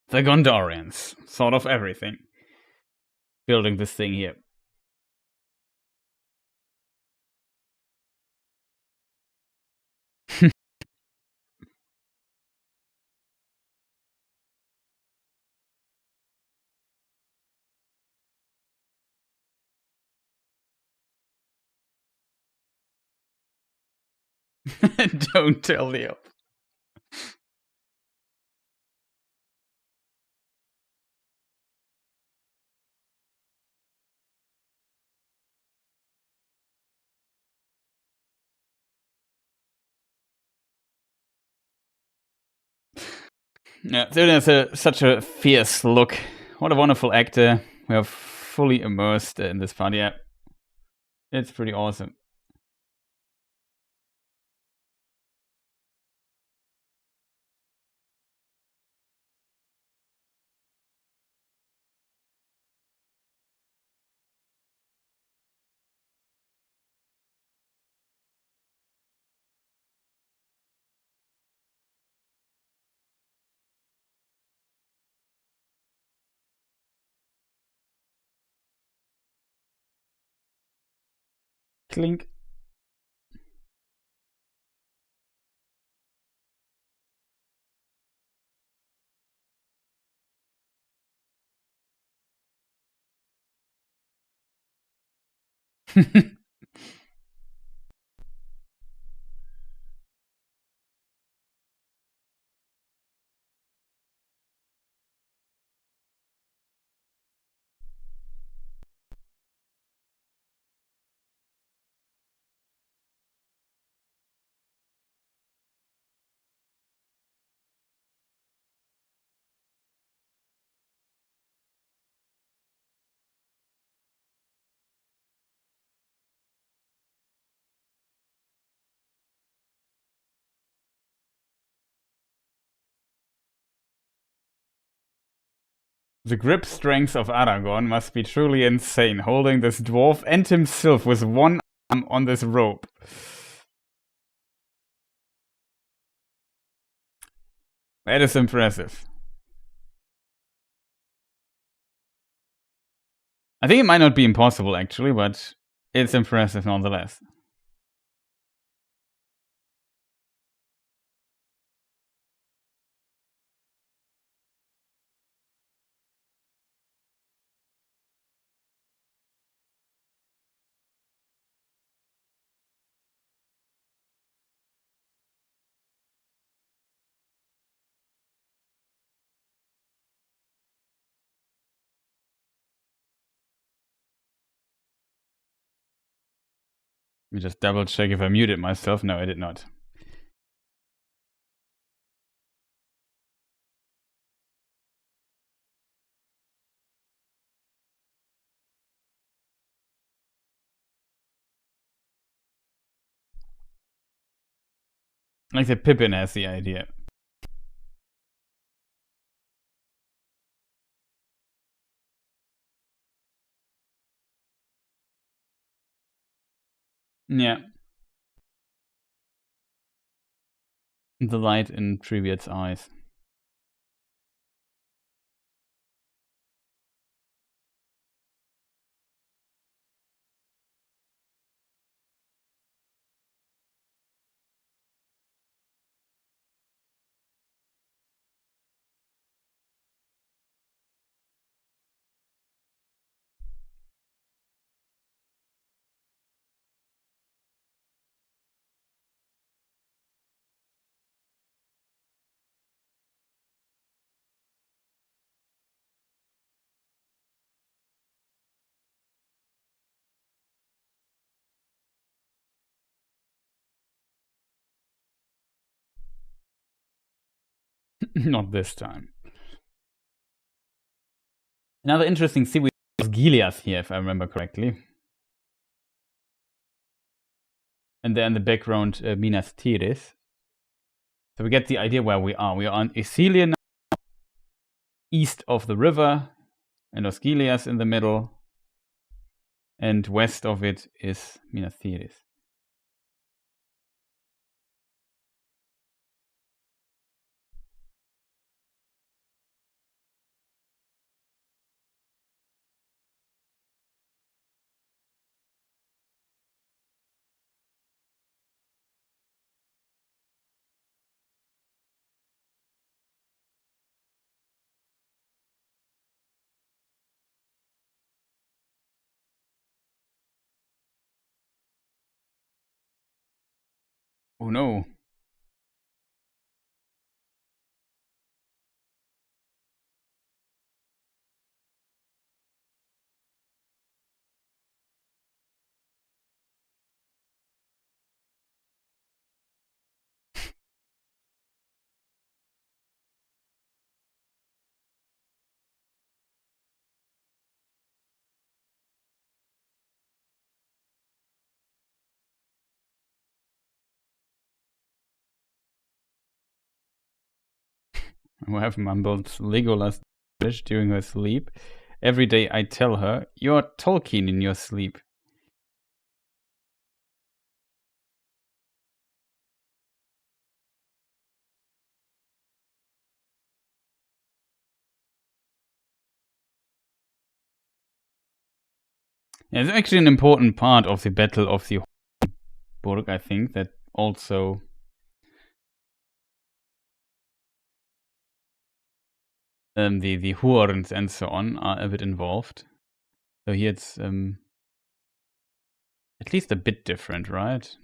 The Gondorians. Sort of everything. Building this thing here. Don't tell the elf. Yeah, so there's such a fierce look. What a wonderful actor. We are fully immersed in this part. Yeah, it's pretty awesome. Clink. The grip strength of Aragorn must be truly insane, holding this dwarf and himself with one arm on this rope. That is impressive. I think it might not be impossible, actually, but it's impressive nonetheless. Let me just double check if I muted myself. No, I did not. Like the Pippin has the idea. Yeah. The light in Treebeard's eyes. Not this time. Another interesting scene with Gilead here, if I remember correctly. And then in the background, Minas Tirith. So we get the idea where we are. We are on Ithilien now, east of the river, and Osgiliath in the middle. And west of it is Minas Tirith. Oh no. Who have mumbled Legolas during her sleep. Every day I tell her, you're Tolkien in your sleep. Yeah, it's actually an important part of the Battle of the Burg, I think, that also the Horns and so on are a bit involved. So here it's at least a bit different, right?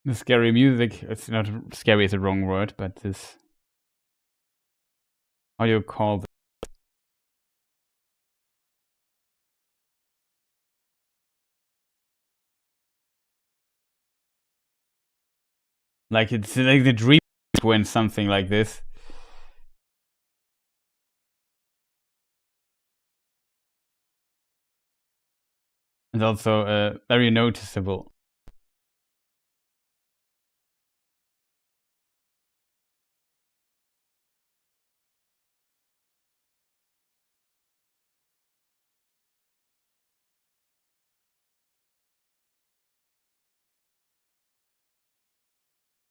The scary music, it's not scary is the wrong word, but this, how do you call this? Like it's like the dream when something like this. It's also very noticeable.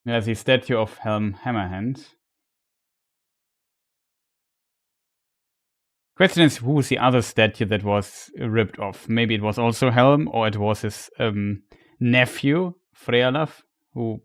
There's the statue of Helm Hammerhand. Question is, who's the other statue that was ripped off? Maybe it was also Helm, or it was his nephew, Frealaf, who...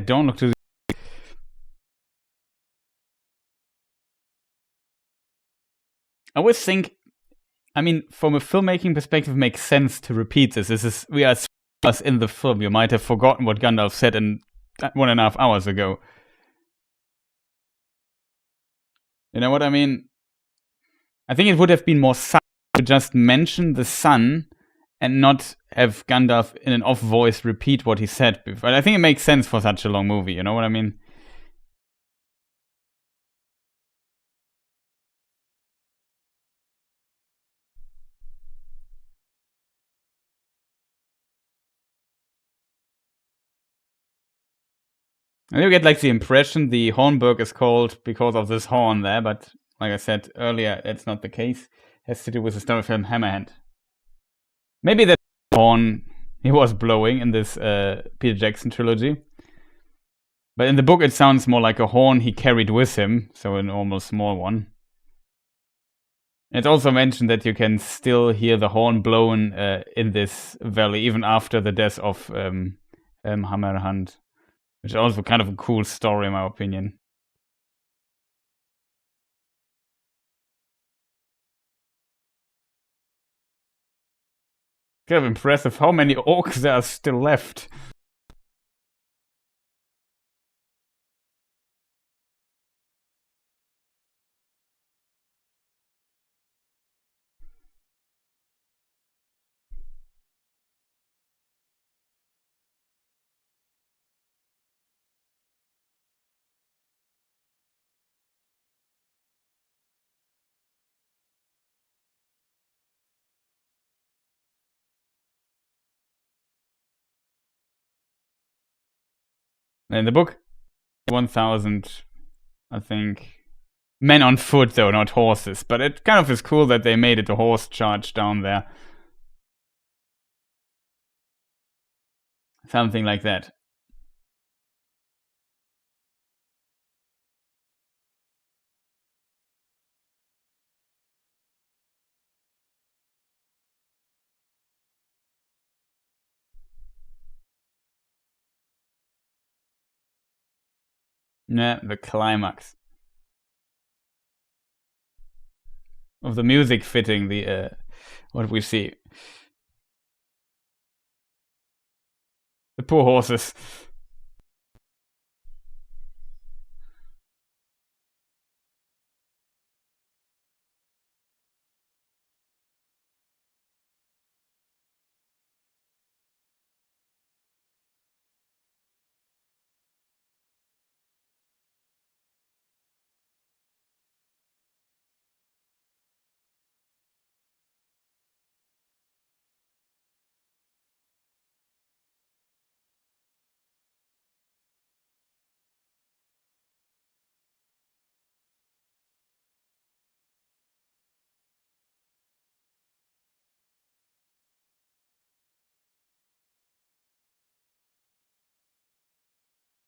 don't look to the... I always think, I mean, from a filmmaking perspective, it makes sense to repeat this. We are in the film. You might have forgotten what Gandalf said in 1.5 hours ago. You know what I mean? I think it would have been more subtle to just mention the sun and not have Gandalf in an off voice repeat what he said before. I think it makes sense for such a long movie, you know what I mean? And you get like the impression the Hornburg is called because of this horn there, but like I said earlier, that's not the case. It has to do with the story film Hammerhand. Maybe that horn he was blowing in this Peter Jackson trilogy. But in the book, it sounds more like a horn he carried with him, so an almost small one. It's also mentioned that you can still hear the horn blown in this valley, even after the death of Hammerhand, which is also kind of a cool story, in my opinion. Kind of impressive how many orcs there are still left. In the book, 1,000, I think, men on foot, though, not horses. But it kind of is cool that they made it a horse charge down there. Something like that. Yeah, the climax of the music fitting the what we see. The poor horses.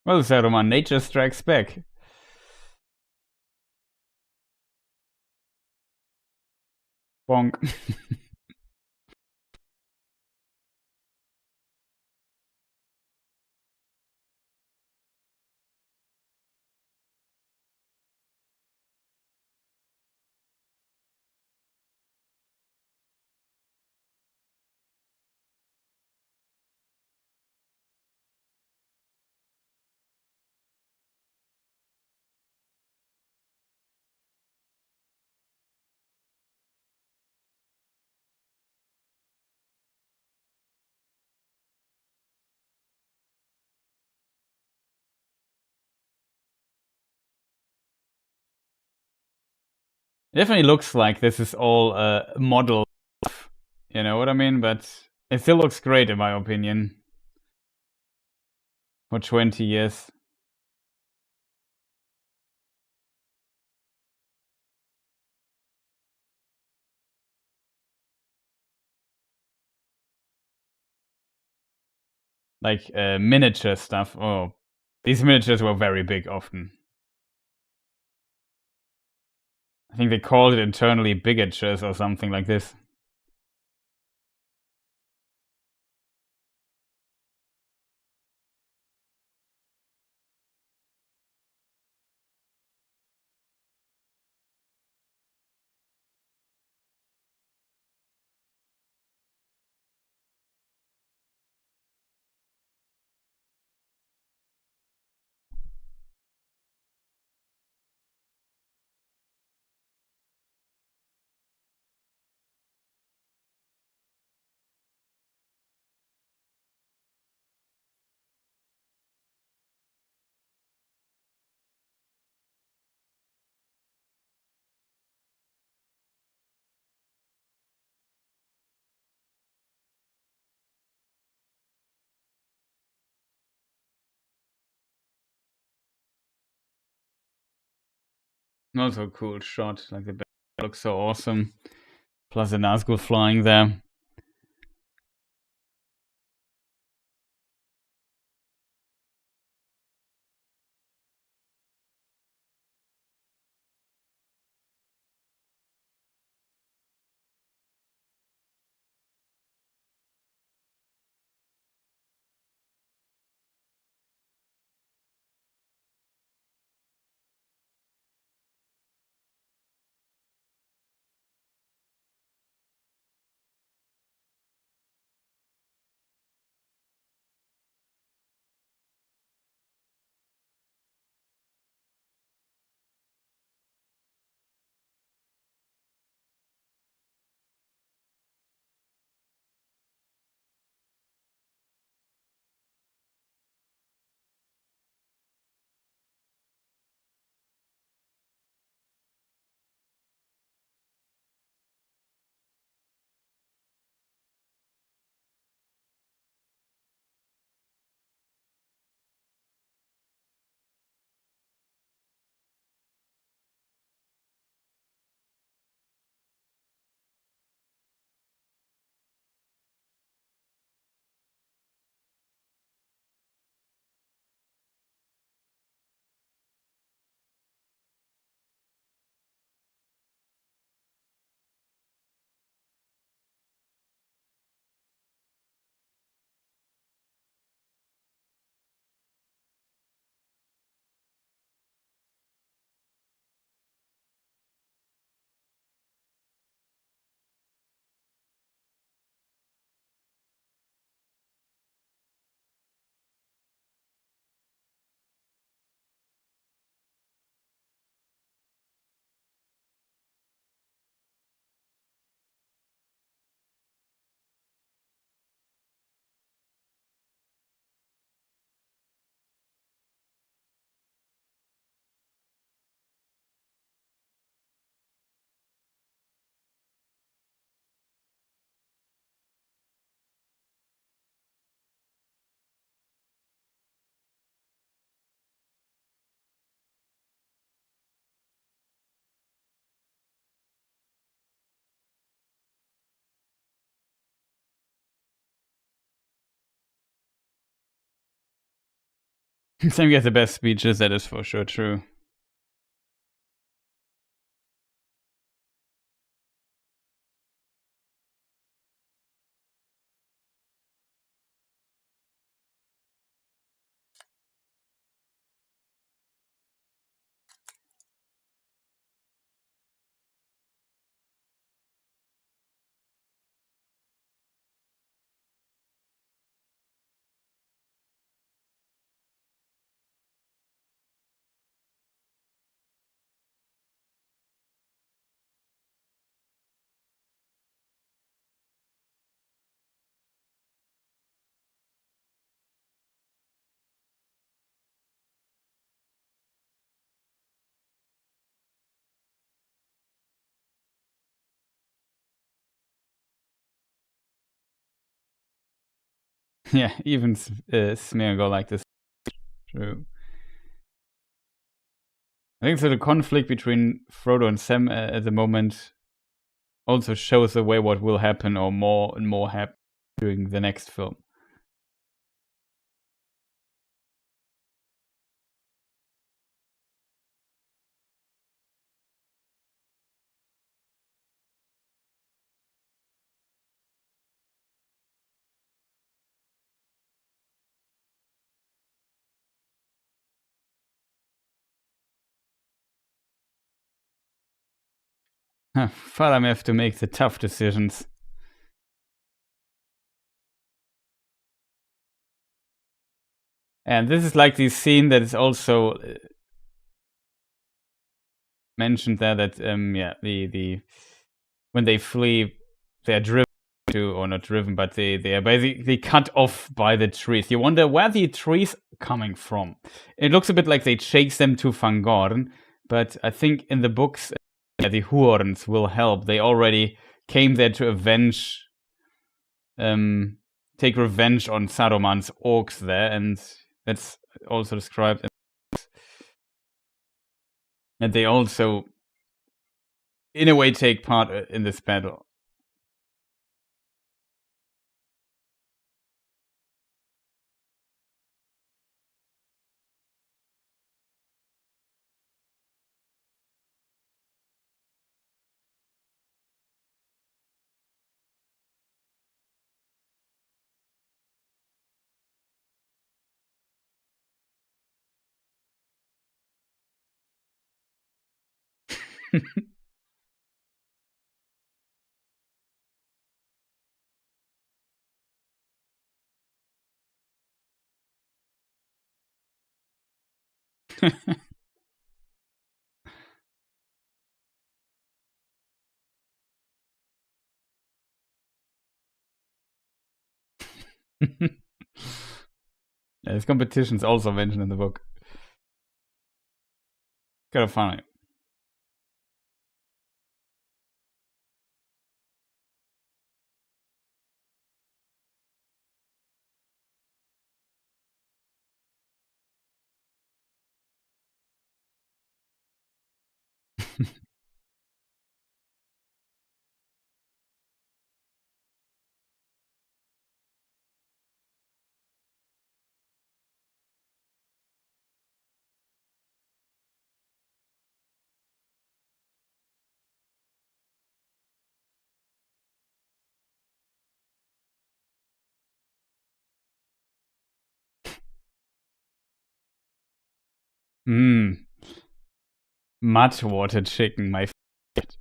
Well, Saruman, nature strikes back. Bonk. It definitely looks like this is all a model, you know what I mean? But it still looks great in my opinion. For 20 years. Like miniature stuff. Oh, these miniatures were very big often. I think they called it internally bigatures or something like this. Also a cool shot. Like the back looks so awesome. Plus the Nazgul flying there. Sam gets the best speeches, that is for sure true. Yeah, even Smeagol like this. True. I think so. The conflict between Frodo and Sam at the moment also shows the way what will happen, or more and more happen during the next film. Faramir have to make the tough decisions. And this is like the scene that is also mentioned there, that the when they flee, they're driven to, or not driven, but they are basically cut off by the trees. You wonder where the trees are coming from. It looks a bit like they chase them to Fangorn, but I think in the books, the Huorns will help. They already came there to avenge, take revenge on Saruman's orcs there, and that's also described. And they also, in a way, take part in this battle. This competition's also mentioned in the book. Kind of funny. Mmm. Mud water chicken, my favorite.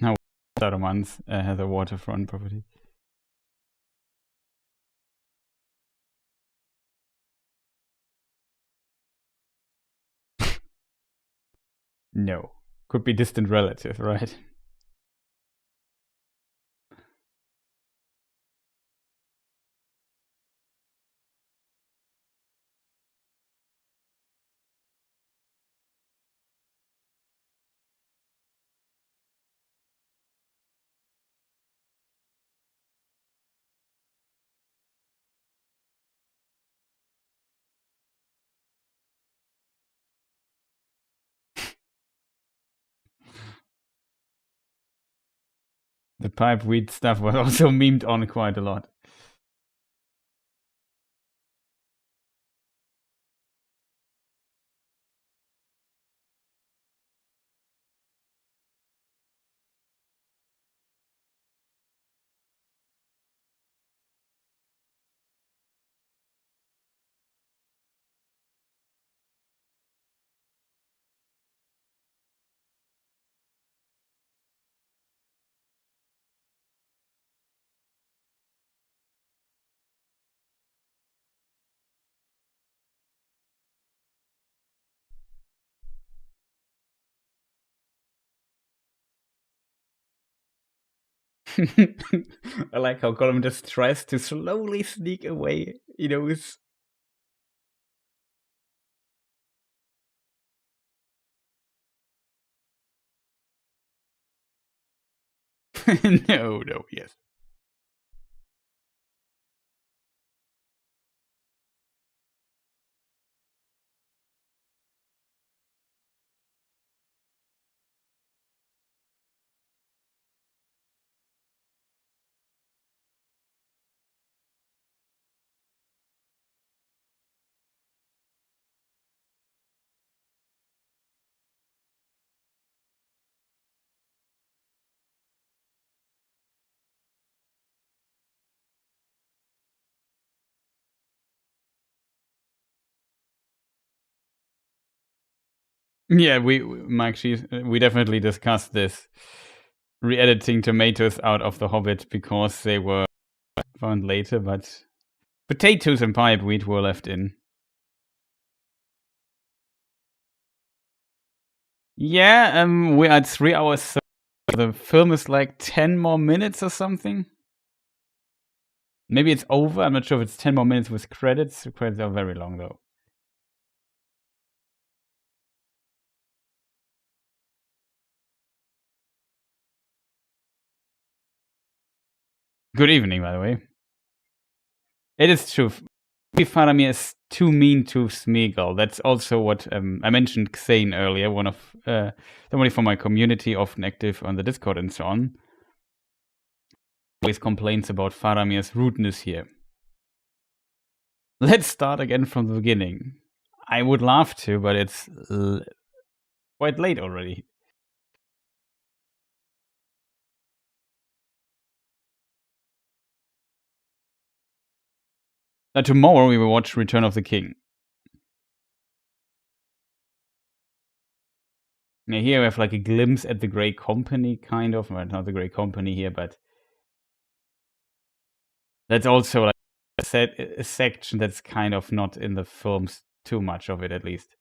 Now, Saruman's has a waterfront property. No. Could be distant relative, right? The pipeweed stuff was also memed on quite a lot. I like how Gollum just tries to slowly sneak away. He knows. No, yes. Yeah, Mike, we definitely discussed this. Re-editing tomatoes out of The Hobbit because they were found later, but potatoes and pipeweed were left in. Yeah, we're at 3 hours. So the film is like 10 more minutes or something. Maybe it's over. I'm not sure if it's 10 more minutes with credits. The credits are very long, though. Good evening, by the way. It is true. Faramir is too mean to Smeagol. That's also what I mentioned Xane earlier, one of somebody from my community, often active on the Discord and so on. Always complains about Faramir's rudeness here. Let's start again from the beginning. I would love to, but it's quite late already. Now, tomorrow we will watch Return of the King. Now here we have like a glimpse at the Grey Company, kind of. Well, not the Grey Company here, but that's also like a section that's kind of not in the films, too much of it at least.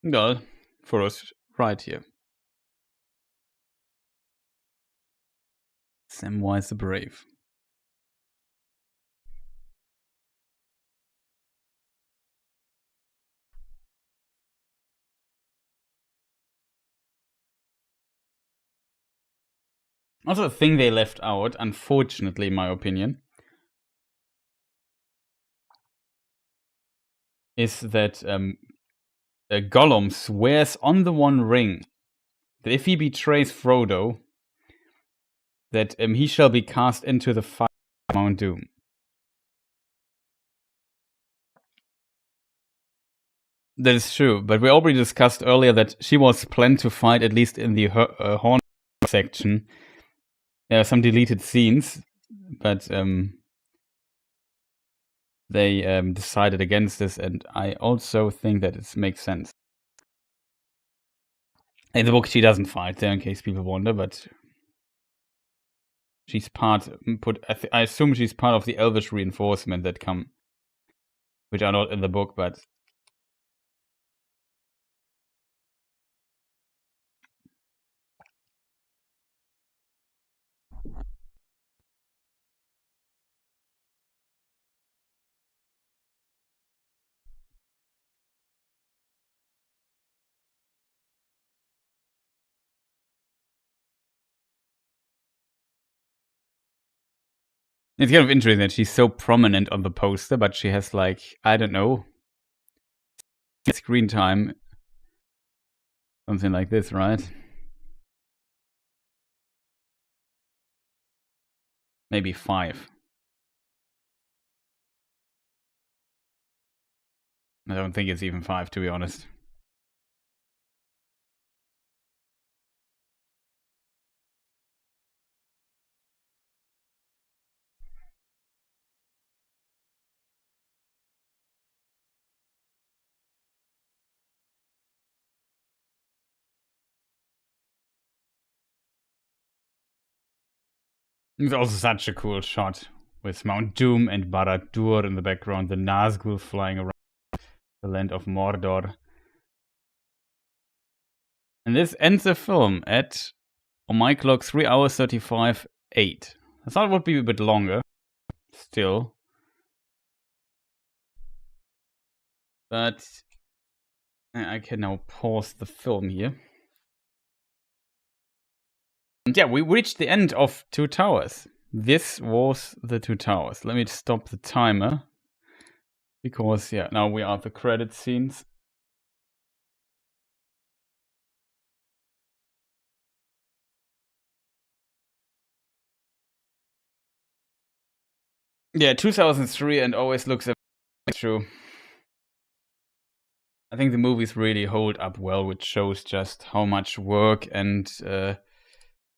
Well, for us, right here. Samwise the Brave. Also, a thing they left out, unfortunately, in my opinion, is that Gollum swears on the One Ring that if he betrays Frodo, that he shall be cast into the fire of Mount Doom. That is true, but we already discussed earlier that she was planned to fight, at least in the Horn section. There are some deleted scenes, but they decided against this, and I also think that it makes sense. In the book, she doesn't fight there, in case people wonder, but she's I assume she's part of the Elvish reinforcement that come, which are not in the book, but it's kind of interesting that she's so prominent on the poster, but she has, like, I don't know, screen time, something like this, right? Maybe 5. I don't think it's even 5, to be honest. It's also such a cool shot with Mount Doom and Barad-dûr in the background, the Nazgûl flying around the land of Mordor. And this ends the film at, on my clock, 3 hours 35, 8. I thought it would be a bit longer, still. But I can now pause the film here. And yeah, we reached the end of Two Towers. This was the Two Towers. Let me stop the timer. Because, yeah, now we are at the credit scenes. Yeah, 2003 and always looks true. I think the movies really hold up well, which shows just how much work and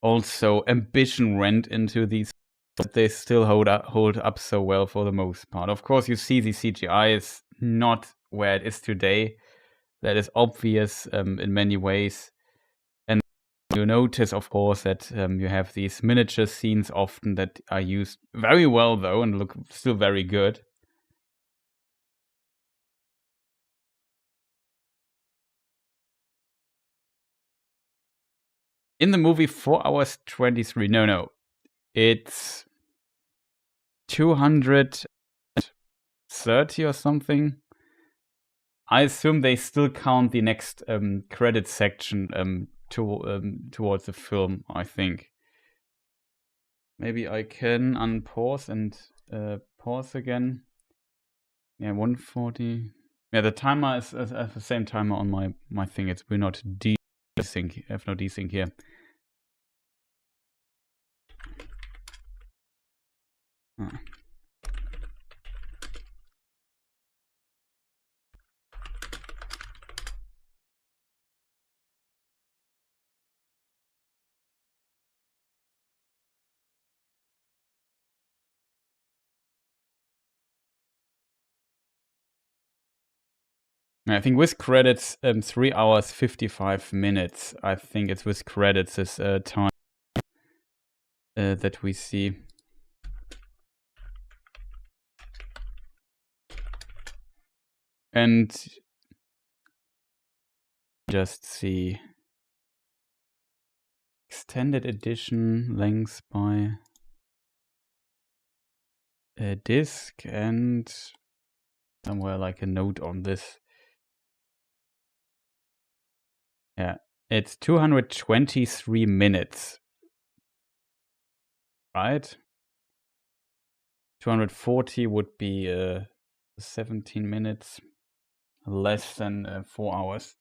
also ambition went into these, but they still hold up so well for the most part. Of course, you see the CGI is not where it is today. That is obvious in many ways. And you notice, of course, that you have these miniature scenes often that are used very well, though, and look still very good. In the movie, 4 hours 23. No. It's 230 or something. I assume they still count the next credit section towards the film, I think. Maybe I can unpause and pause again. Yeah, 140. Yeah, the timer is the same timer on my thing. We're not desync. I have no desync here. I think with credits, 3 hours 55 minutes. I think it's with credits this time that we see. And just see extended edition length by a disc and somewhere like a note on this. Yeah, it's 223 minutes. Right? 240 would be 17 minutes, less than 4 hours.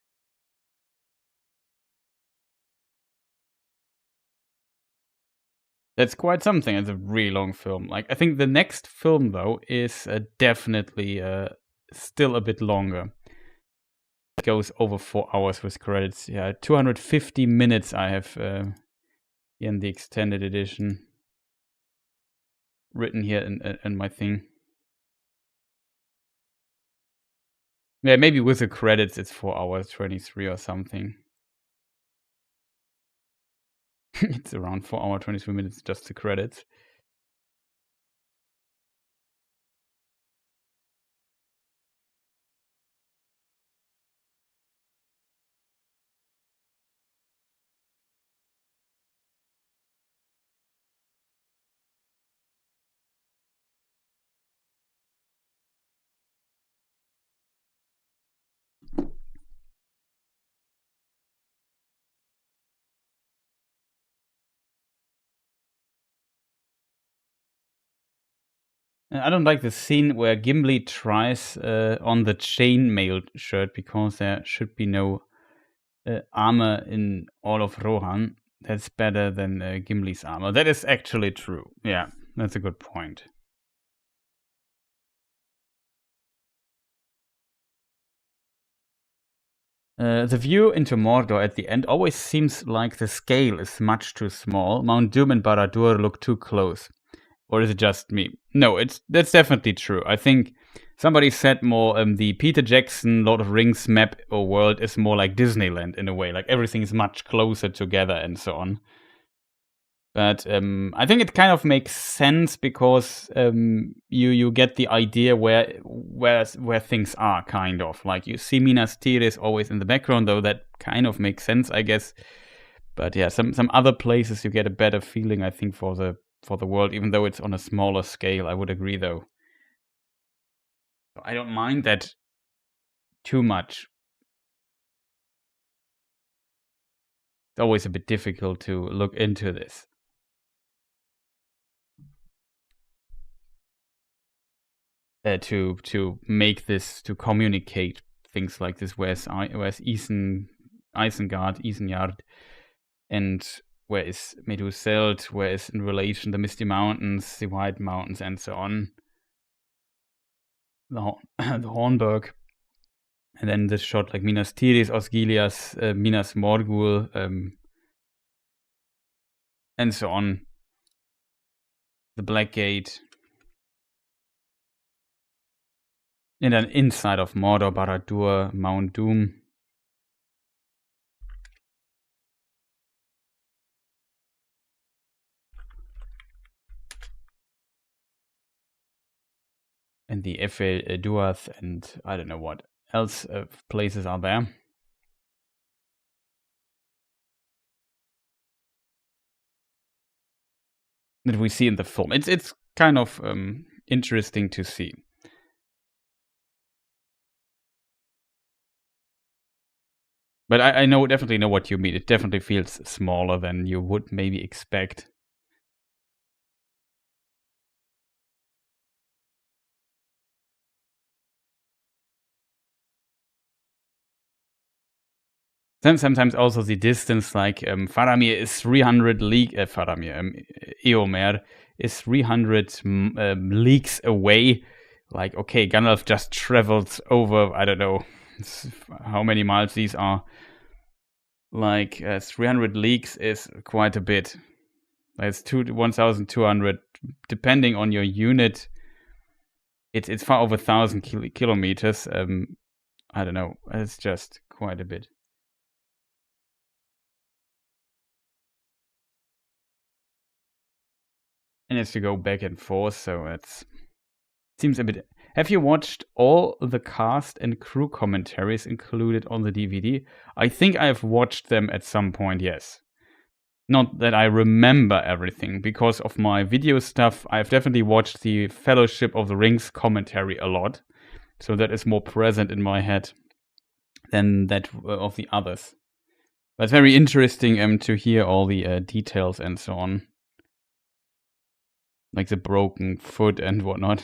That's quite something. It's a really long film. Like, I think the next film, though, is definitely still a bit longer. It goes over 4 hours with credits. Yeah, 250 minutes I have in the extended edition written here in my thing. Yeah, maybe with the credits it's 4 hours 23 or something. It's around 4 hours 23 minutes, just the credits. I don't like the scene where Gimli tries on the chainmail shirt because there should be no armor in all of Rohan. That's better than Gimli's armor. That is actually true. Yeah, that's a good point. The view into Mordor at the end always seems like the scale is much too small. Mount Doom and Barad-dûr look too close. Or is it just me? No, that's definitely true. I think somebody said more the Peter Jackson Lord of Rings map or world is more like Disneyland in a way. Like everything is much closer together and so on. But I think it kind of makes sense because you get the idea where things are, kind of. Like you see Minas Tirith always in the background, though that kind of makes sense, I guess. But yeah, some other places you get a better feeling, I think, for the world, even though it's on a smaller scale. I would agree, though. I don't mind that too much. It's always a bit difficult to look into this. To make this, to communicate things like this. Where's Isengard, and where is Meduseld? Where is in relation the Misty Mountains, the White Mountains, and so on. The Hornburg, and then this shot like Minas Tirith, Osgiliath, Minas Morgul, and so on. The Black Gate. And then inside of Mordor, Barad-dûr, Mount Doom. And the Efe Duath, and I don't know what else places are there. That we see in the film. It's kind of interesting to see. But I definitely know what you mean. It definitely feels smaller than you would maybe expect. Then sometimes also the distance, like Faramir is 300 Eomer is 300 leagues away. Like, okay, Gandalf just travels over, I don't know how many miles these are. Like 300 leagues is quite a bit. That's 1,200, depending on your unit. It's far over 1,000 kilometers. I don't know. It's just quite a bit. And it's to go back and forth, so it seems a bit. Have you watched all the cast and crew commentaries included on the DVD? I think I've watched them at some point, yes. Not that I remember everything. Because of my video stuff, I've definitely watched the Fellowship of the Rings commentary a lot. So that is more present in my head than that of the others. But it's very interesting to hear all the details and so on. Like the broken foot and whatnot.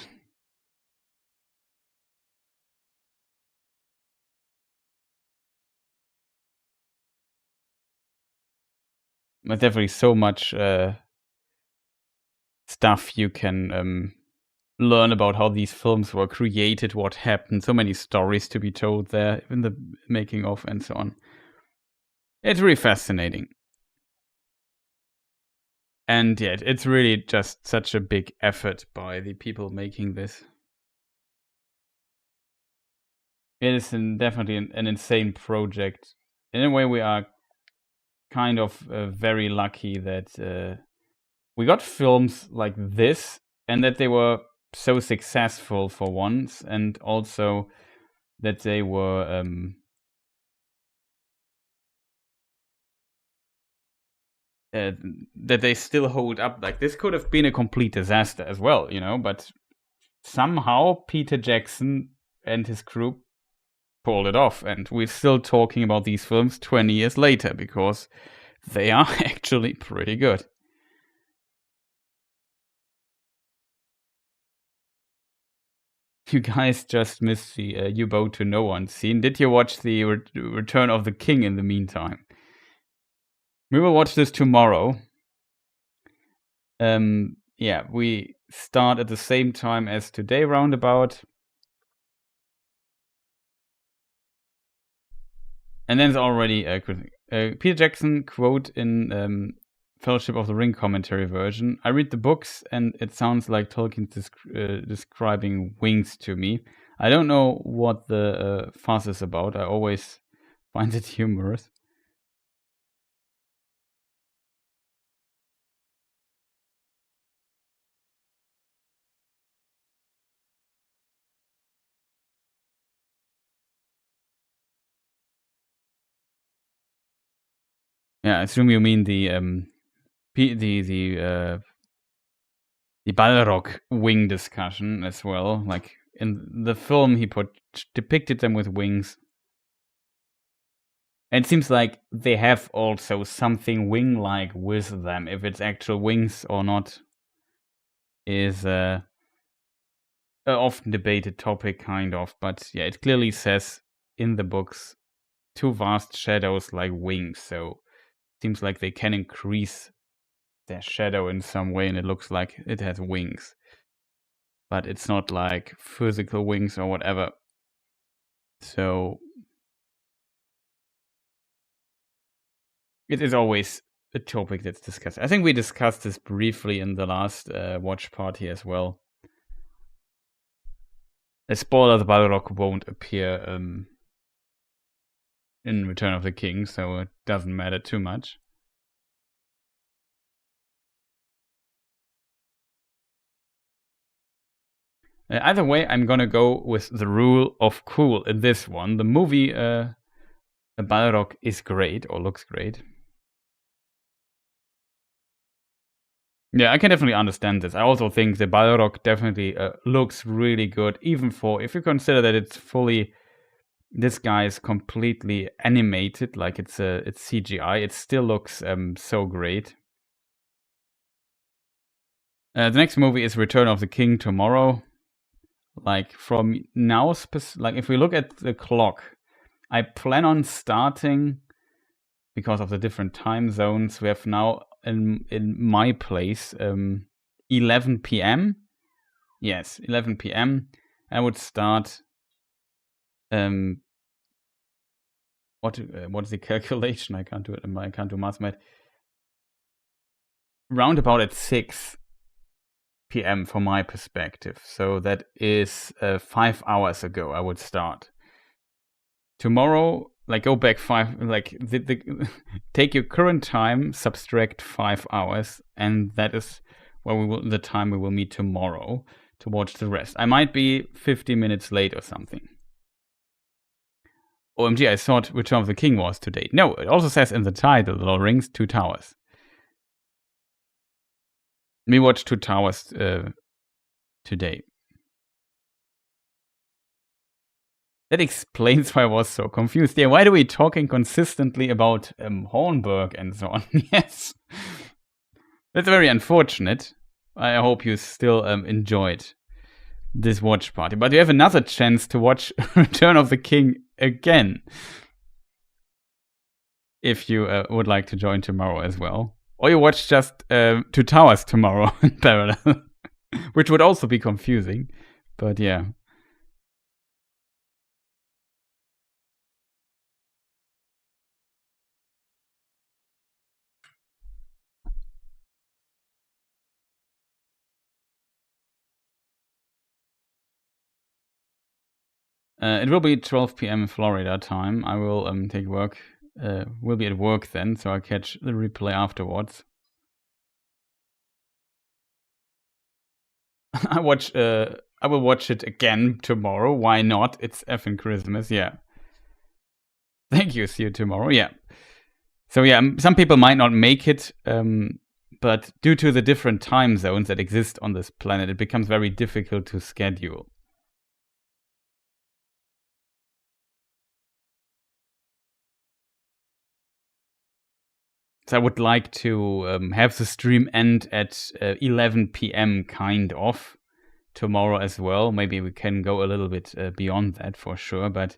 There's definitely so much stuff you can learn about how these films were created, what happened, so many stories to be told there, in the making of and so on. It's really fascinating. And yeah, it's really just such a big effort by the people making this. it is definitely an insane project. In a way, we are kind of very lucky that we got films like this and that they were so successful for once, and also that they were that they still hold up. Like, this could have been a complete disaster as well, you know, but somehow Peter Jackson and his crew pulled it off, and we're still talking about these films 20 years later because they are actually pretty good. You guys just missed the You Bow to No One scene. Did you watch the Return of the King in the meantime? We will watch this tomorrow. Yeah, we start at the same time as today, roundabout. And then there's already Peter Jackson quote in Fellowship of the Ring commentary version. I read the books and it sounds like Tolkien describing wings to me. I don't know what the fuss is about. I always find it humorous. Yeah, I assume you mean the Balrog wing discussion as well. Like, in the film, he depicted them with wings. And it seems like they have also something wing-like with them. If it's actual wings or not is a often debated topic, kind of. But yeah, it clearly says in the books, two vast shadows like wings. So it seems like they can increase their shadow in some way, and it looks like it has wings. But it's not like physical wings or whatever. So it is always a topic that's discussed. I think we discussed this briefly in the last watch party as well. A spoiler: the Balrog won't appear in Return of the King, so it doesn't matter too much. Either way, I'm gonna go with the rule of cool in this one. The movie Balrog is great, or looks great. Yeah, I can definitely understand this. I also think the Balrog definitely looks really good, even for, if you consider that it's fully, this guy is completely animated, like it's CGI. It still looks so great. The next movie is Return of the King tomorrow. Like, from now, like, if we look at the clock, I plan on starting, because of the different time zones we have now in my place, 11 p.m. Yes, 11 p.m. I would start. What is the calculation? I can't do it. I can't do math. Round about at 6 p.m. from my perspective. So that is 5 hours ago. I would start. Tomorrow, like, go back 5. Like, take your current time, subtract 5 hours, and that is where the time we will meet tomorrow to watch the rest. I might be 50 minutes late or something. OMG, I thought Return of the King was today. No, it also says in the title, The Lord of the Rings, Two Towers. We watched Two Towers today. That explains why I was so confused. Yeah, why are we talking consistently about Hornburg and so on? Yes. That's very unfortunate. I hope you still enjoyed this watch party. But you have another chance to watch Return of the King again, if you would like to join tomorrow as well. Or you watch just Two Towers tomorrow in parallel, which would also be confusing. But yeah. It will be 12 p.m. Florida time. I will take work. Will be at work then, so I'll catch the replay afterwards. I will watch it again tomorrow. Why not? It's effing Christmas. Yeah. Thank you. See you tomorrow. Yeah. So yeah, some people might not make it, but due to the different time zones that exist on this planet, it becomes very difficult to schedule. So I would like to have the stream end at 11 p.m. kind of tomorrow as well. Maybe we can go a little bit beyond that for sure, but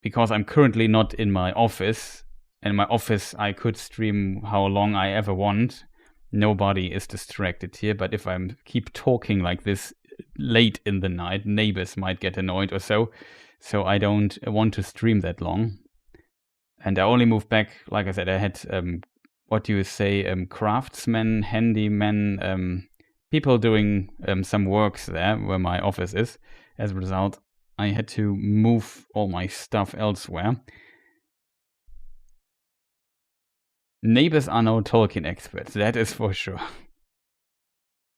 because I'm currently not in my office, and in my office I could stream how long I ever want. Nobody is distracted here, but if I keep talking like this late in the night, neighbors might get annoyed or so. So I don't want to stream that long. And I only moved back, like I said, I had, what do you say, craftsmen, handymen, people doing some works there where my office is. As a result, I had to move all my stuff elsewhere. Neighbors are no Tolkien experts, that is for sure.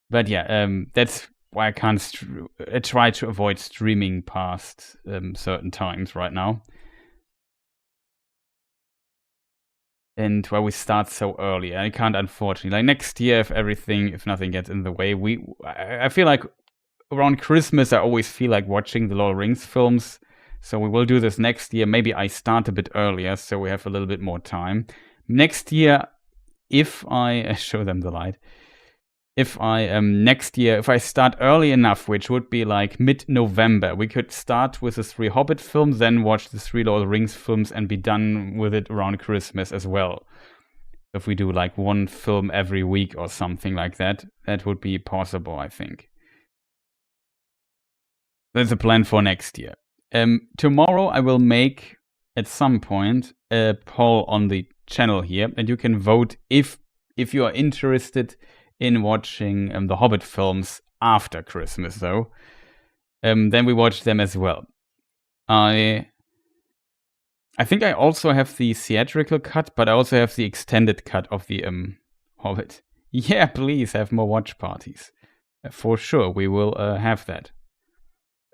But yeah, that's why I can't I try to avoid streaming past certain times right now. And why we start so early. I can't, unfortunately. Like next year, if nothing gets in the way, I feel like around Christmas, I always feel like watching the Lord of the Rings films. So we will do this next year. Maybe I start a bit earlier, so we have a little bit more time. Next year, if I show them the light, if I start early enough, which would be like mid-November, we could start with the 3 Hobbit films, then watch the 3 Lord of the Rings films and be done with it around Christmas as well. If we do like 1 film every week or something like that, that would be possible, I think. That's a plan for next year. Tomorrow I will make, at some point, a poll on the channel here, and you can vote if you are interested in watching the Hobbit films after Christmas, though. Then we watch them as well. I think I also have the theatrical cut, but I also have the extended cut of the Hobbit. Yeah, please have more watch parties. For sure, we will have that.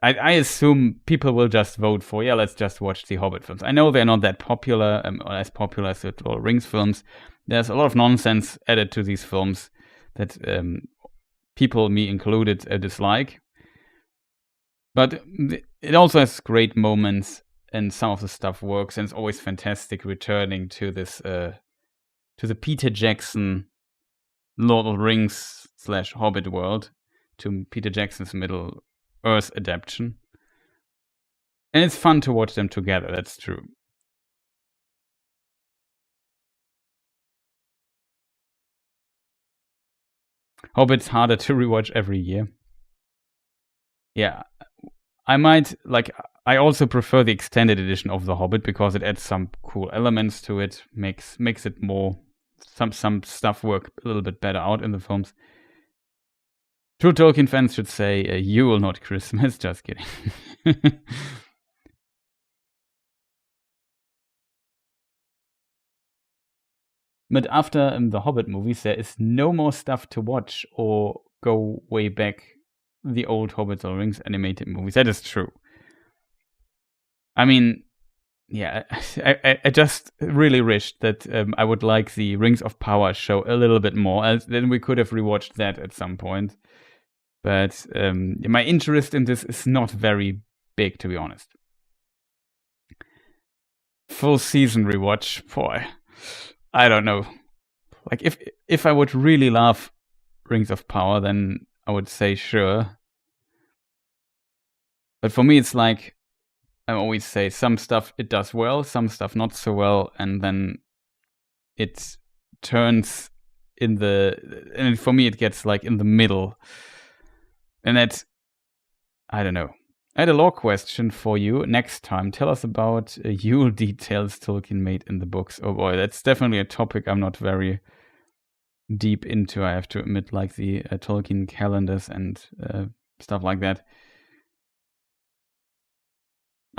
I assume people will just vote for, yeah, let's just watch the Hobbit films. I know they're not that popular, or as popular as the Lord of the Rings films. There's a lot of nonsense added to these films that people, me included, dislike. But it also has great moments, and some of the stuff works, and it's always fantastic returning to this, to the Peter Jackson Lord of the Rings / Hobbit world, to Peter Jackson's Middle Earth adaptation. And it's fun to watch them together, that's true. Hobbit's harder to rewatch every year. Yeah, I might, like, I also prefer the extended edition of The Hobbit because it adds some cool elements to it, makes it more, some stuff work a little bit better out in the films. True Tolkien fans should say, Yule, not Christmas. Just kidding. But after the Hobbit movies, there is no more stuff to watch or go way back the old Hobbit or Rings animated movies. That is true. I mean, yeah, I just really wished that I would like the Rings of Power show a little bit more. Then we could have rewatched that at some point. But my interest in this is not very big, to be honest. Full season rewatch, boy, I don't know. Like if I would really love Rings of Power, then I would say sure. But for me, it's like I always say, some stuff it does well, some stuff not so well, and then it turns and for me it gets like in the middle. And that's, I don't know. I had a lore question for you next time. Tell us about Yule details Tolkien made in the books. Oh boy, that's definitely a topic I'm not very deep into, I have to admit, like the Tolkien calendars and stuff like that.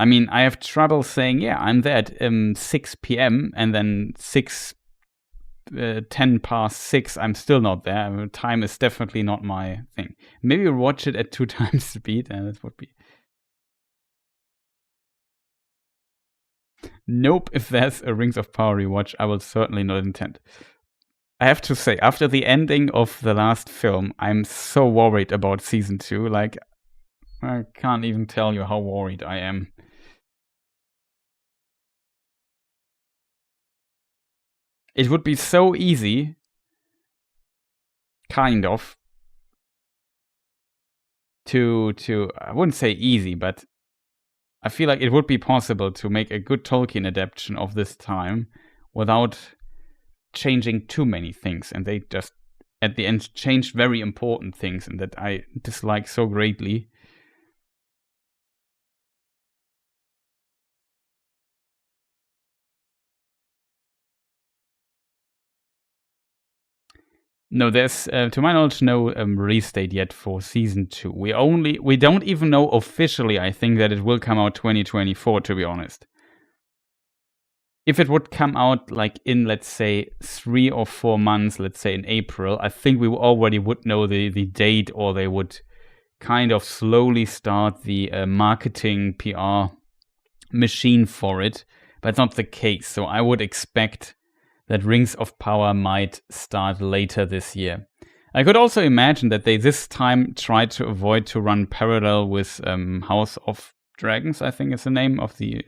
I mean, I have trouble saying, yeah, I'm there at 6 p.m. and then 10 past 6, I'm still not there. Time is definitely not my thing. Maybe we'll watch it at 2 times speed, and that would be... Nope, if there's a Rings of Power rewatch, I will certainly not intend. I have to say, after the ending of the last film, I'm so worried about season 2. Like, I can't even tell you how worried I am. It would be so easy, kind of, to I wouldn't say easy, but I feel like it would be possible to make a good Tolkien adaptation of this time without changing too many things. And they just, at the end, changed very important things, and that I dislike so greatly. No, there's, to my knowledge, no release date yet for season 2. We don't even know officially, I think, that it will come out 2024, to be honest. If it would come out like in, let's say, 3 or 4 months, let's say in April, I think we already would know the date, or they would kind of slowly start the marketing PR machine for it. But it's not the case, so I would expect that Rings of Power might start later this year. I could also imagine that they this time tried to avoid to run parallel with House of Dragons, I think is the name of the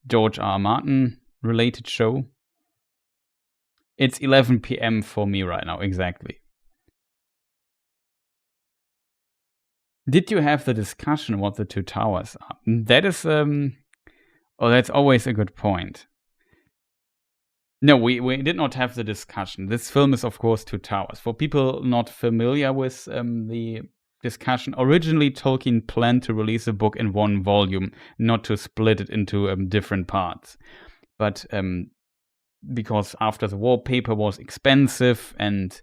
George R. R. Martin related show. It's 11 p.m. for me right now, exactly. Did you have the discussion what the 2 towers are? That is that's always a good point. No, we did not have the discussion. This film is, of course, 2 towers. For people not familiar with the discussion, originally Tolkien planned to release a book in 1 volume, not to split it into different parts. But because after the war, paper was expensive, and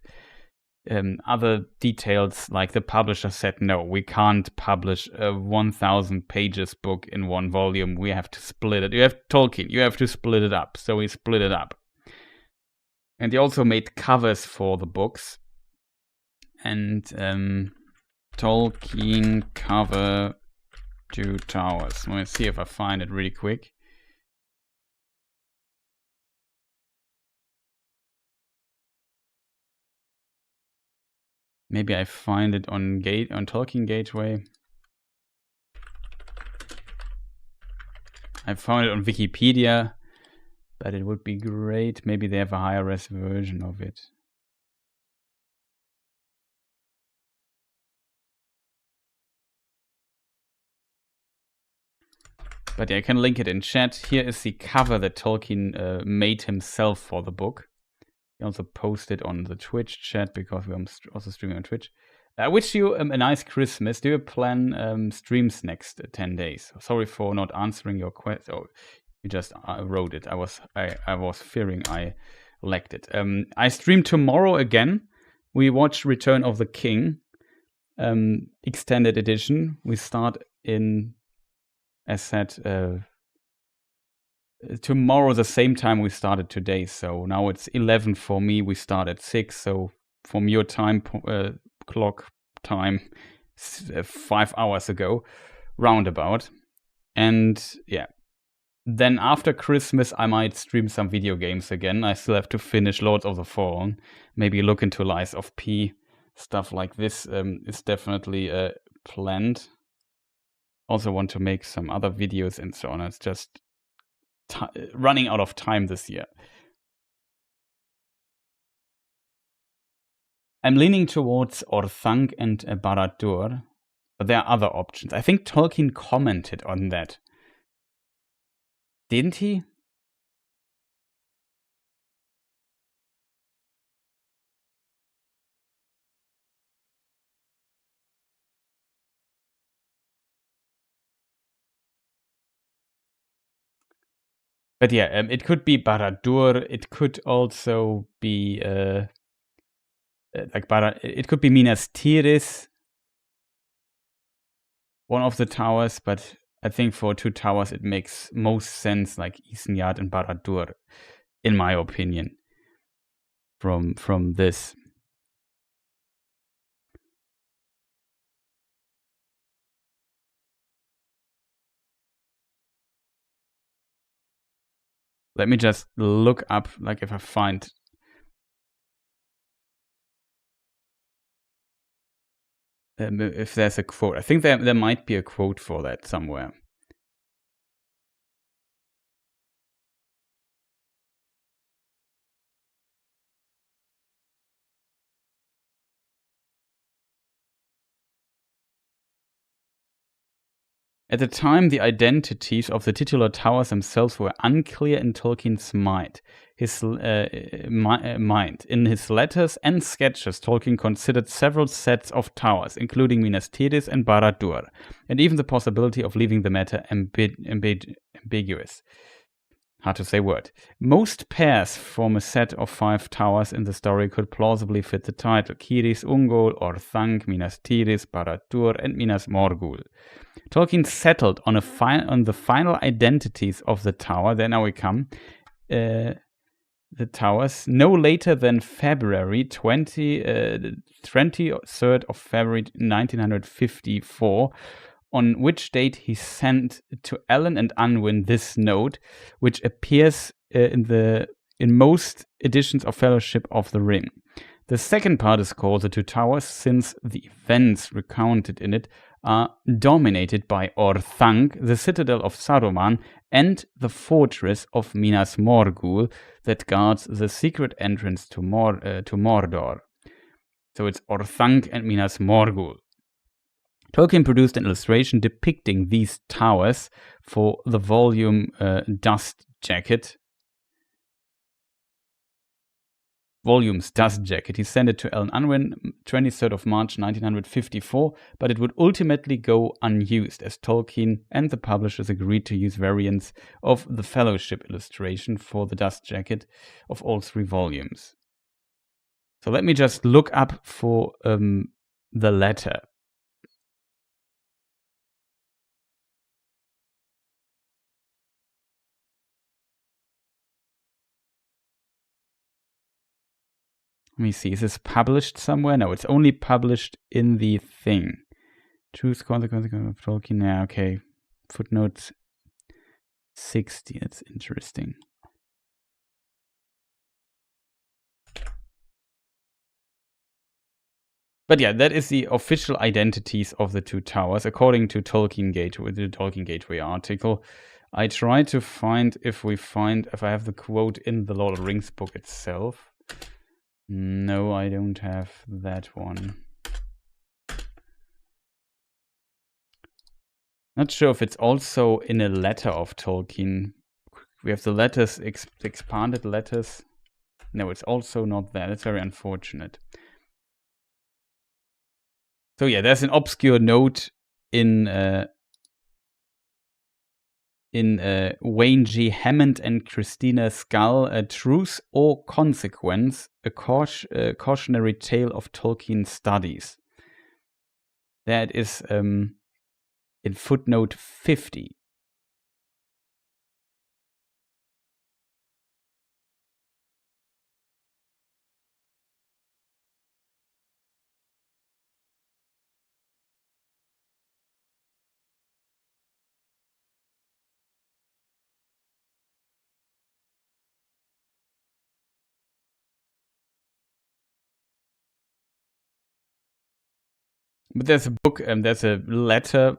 other details, like the publisher said, no, we can't publish a 1,000 pages book in 1 volume. We have to split it. You have Tolkien, you have to split it up. So we split it up. And they also made covers for the books. And Tolkien cover 2 towers. Let me see if I find it really quick. Maybe I find it on Tolkien Gateway. I found it on Wikipedia, but it would be great. Maybe they have a higher res version of it. But yeah, I can link it in chat. Here is the cover that Tolkien made himself for the book. He also posted on the Twitch chat, because we're also streaming on Twitch. I wish you a nice Christmas. Do you plan streams next 10 days? Sorry for not answering your question. Oh, you just wrote it. I was fearing I lacked it. I stream tomorrow again. We watch Return of the King, extended edition. We start in, as said, tomorrow the same time we started today. So now it's 11 for me. We start at 6. So from your time clock time, 5 hours ago, roundabout. And yeah, then after Christmas I might stream some video games again. I still have to finish Lords of the Fallen, maybe look into Lies of P. Stuff like this is definitely planned. Also want to make some other videos and so on. It's just running out of time this year. I'm leaning towards Orthanc and Barad-dûr, but there are other options. I think Tolkien commented on that. Didn't he? But yeah, it could be Barad-dûr. It could also be it could be Minas Tirith, one of the towers, but I think for 2 towers it makes most sense, like Isengard and Barad-dûr, in my opinion, from this. Let me just look up, like, if I find if there's a quote. I think there might be a quote for that somewhere. At the time, the identities of the titular towers themselves were unclear in Tolkien's mind. In his letters and sketches, Tolkien considered several sets of towers, including Minas Tirith and Barad-dûr, and even the possibility of leaving the matter ambiguous. Hard to say word. Most pairs form a set of 5 towers in the story could plausibly fit the title: Cirith Ungol, Orthanc, Minas Tirith, Barad-dûr, and Minas Morgul. Tolkien settled on the final identities of the tower. There now we come. The towers no later than February 23rd of February 1954, on which date he sent to Ellen and Unwin this note, which appears in most editions of Fellowship of the Ring. The second part is called The 2 Towers, since the events recounted in it are dominated by Orthanc, the citadel of Saruman, and the fortress of Minas Morgul that guards the secret entrance to Mordor. So it's Orthanc and Minas Morgul. Tolkien produced an illustration depicting these towers for the volume Dust Jacket. Volume's Dust Jacket. He sent it to Ellen Unwin, 23rd of March 1954, but it would ultimately go unused, as Tolkien and the publishers agreed to use variants of the Fellowship illustration for the Dust Jacket of all 3 volumes. So let me just look up for the letter. Let me see, is this published somewhere? No, it's only published in the thing. Truth, consequences of Tolkien. Yeah, okay. Footnote 60. That's interesting. But yeah, that is the official identities of the 2 towers, according to Tolkien Gateway, the Tolkien Gateway article. I try to find if I have the quote in the Lord of the Rings book itself. No, I don't have that one. Not sure if it's also in a letter of Tolkien. We have the letters, expanded letters. No, it's also not there. That's very unfortunate. So yeah, there's an obscure note in Wayne G. Hammond and Christina Scull, A Truth or Consequence, a cautionary tale of Tolkien studies. That is in footnote 50. But there's a book, there's a letter,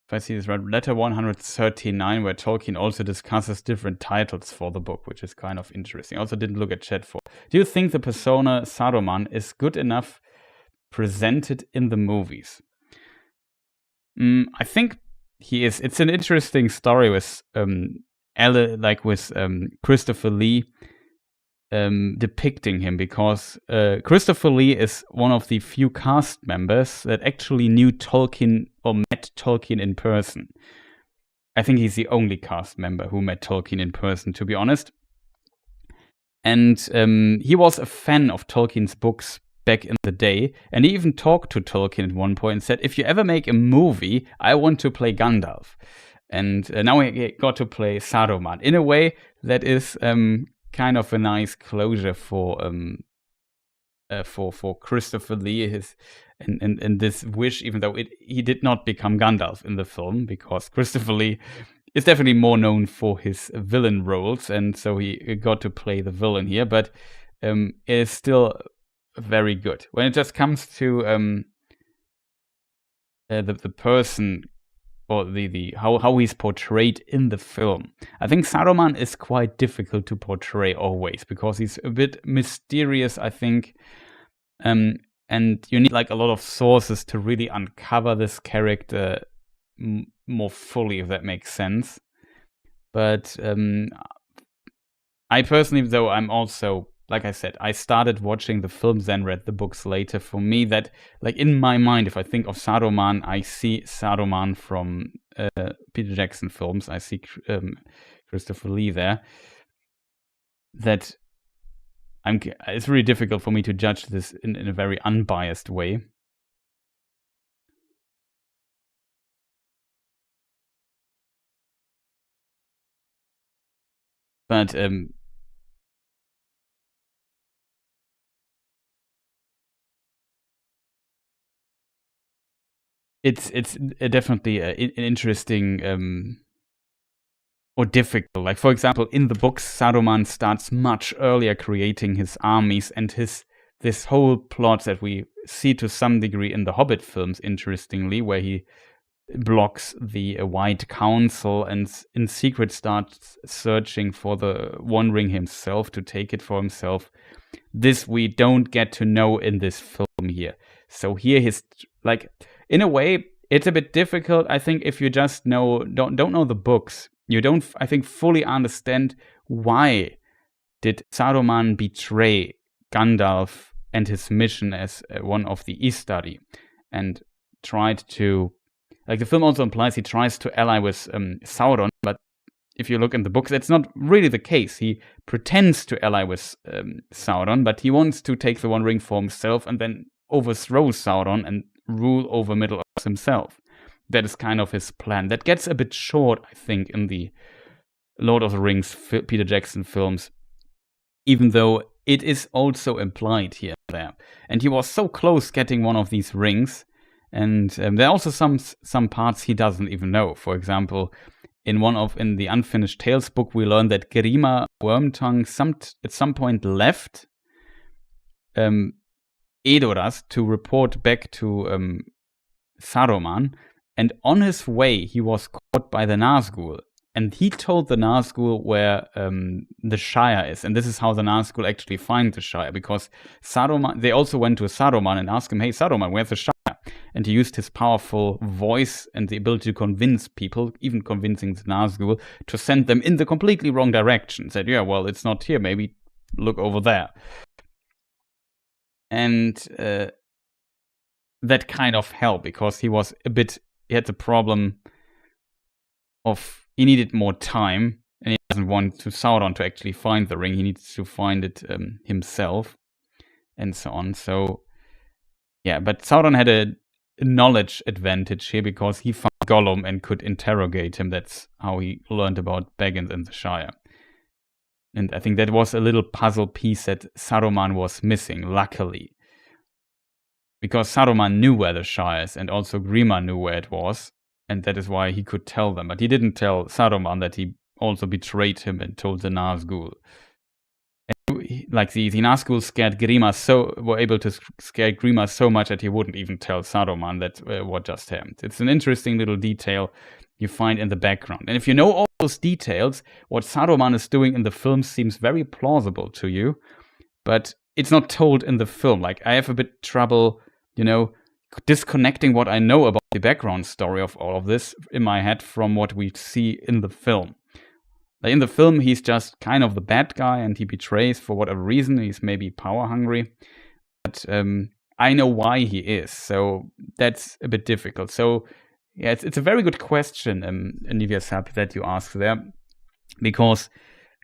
if I see this right, letter 139, where Tolkien also discusses different titles for the book, which is kind of interesting. I also didn't look at chat for. Do you think the persona Saruman is good enough presented in the movies? I think he is. It's an interesting story with Christopher Lee depicting him, because Christopher Lee is one of the few cast members that actually knew Tolkien or met Tolkien in person. I think he's the only cast member who met Tolkien in person, to be honest. And he was a fan of Tolkien's books back in the day. And he even talked to Tolkien at one point and said, if you ever make a movie, I want to play Gandalf. And now he got to play Saruman in a way that is kind of a nice closure for Christopher Lee, and this wish, even though he did not become Gandalf in the film, because Christopher Lee is definitely more known for his villain roles, and so he got to play the villain here, but it is still very good. When it just comes to the person, or the how he's portrayed in the film, I think Saruman is quite difficult to portray always, because he's a bit mysterious, I think, and you need like a lot of sources to really uncover this character more fully, if that makes sense. But I personally, though, I'm also, like I said, I started watching the films, then read the books later. For me, that, like, in my mind, if I think of Saruman, I see Saruman from Peter Jackson films. I see Christopher Lee there. That it's really difficult for me to judge this in a very unbiased way. But it's definitely an interesting or difficult. Like, for example, in the books, Saruman starts much earlier creating his armies, and this whole plot that we see to some degree in the Hobbit films, interestingly, where he blocks the White Council and in secret starts searching for the One Ring himself to take it for himself. This we don't get to know in this film here. So here he's, like, in a way, it's a bit difficult, I think, if you just don't know the books. You don't, I think, fully understand why did Saruman betray Gandalf and his mission as one of the Istari, and tried to, like, the film also implies he tries to ally with Sauron, but if you look in the books, that's not really the case. He pretends to ally with Sauron, but he wants to take the One Ring for himself and then overthrow Sauron and rule over Middle-earth himself. That is kind of his plan. That gets a bit short, I think, in the Lord of the Rings Peter Jackson films, even though it is also implied here and there. And he was so close getting one of these rings, and there are also some parts he doesn't even know. For example, in the Unfinished Tales book, we learn that Grima Wormtongue at some point left Edoras to report back to Saruman, and on his way he was caught by the Nazgul, and he told the Nazgul where the Shire is, and this is how the Nazgul actually find the Shire, because Saruman, they also went to Saruman and asked him, hey Saruman, where's the Shire? And he used his powerful voice and the ability to convince people, even convincing the Nazgul, to send them in the completely wrong direction. Said, yeah, well, it's not here, maybe look over there. And that kind of helped, because he had the problem of, he needed more time, and he doesn't want Sauron to actually find the ring. He needs to find it himself, and so on. So, yeah, but Sauron had a knowledge advantage here, because he found Gollum and could interrogate him. That's how he learned about Baggins and the Shire. And I think that was a little puzzle piece that Saruman was missing, luckily. Because Saruman knew where the Shire is, and also Grima knew where it was, and that is why he could tell them. But he didn't tell Saruman that he also betrayed him and told the Nazgul. And, like, the Nazgul were able to scare Grima so much that he wouldn't even tell Saruman that what just happened. It's an interesting little detail you find in the background. And if you know all those details, what Saruman is doing in the film seems very plausible to you, but it's not told in the film. Like, I have a bit trouble, disconnecting what I know about the background story of all of this in my head from what we see in the film. Like, in the film, he's just kind of the bad guy, and he betrays for whatever reason. He's maybe power hungry, but I know why he is, so that's a bit difficult. So, yeah, it's a very good question, Nivia Sap, that you asked there, because,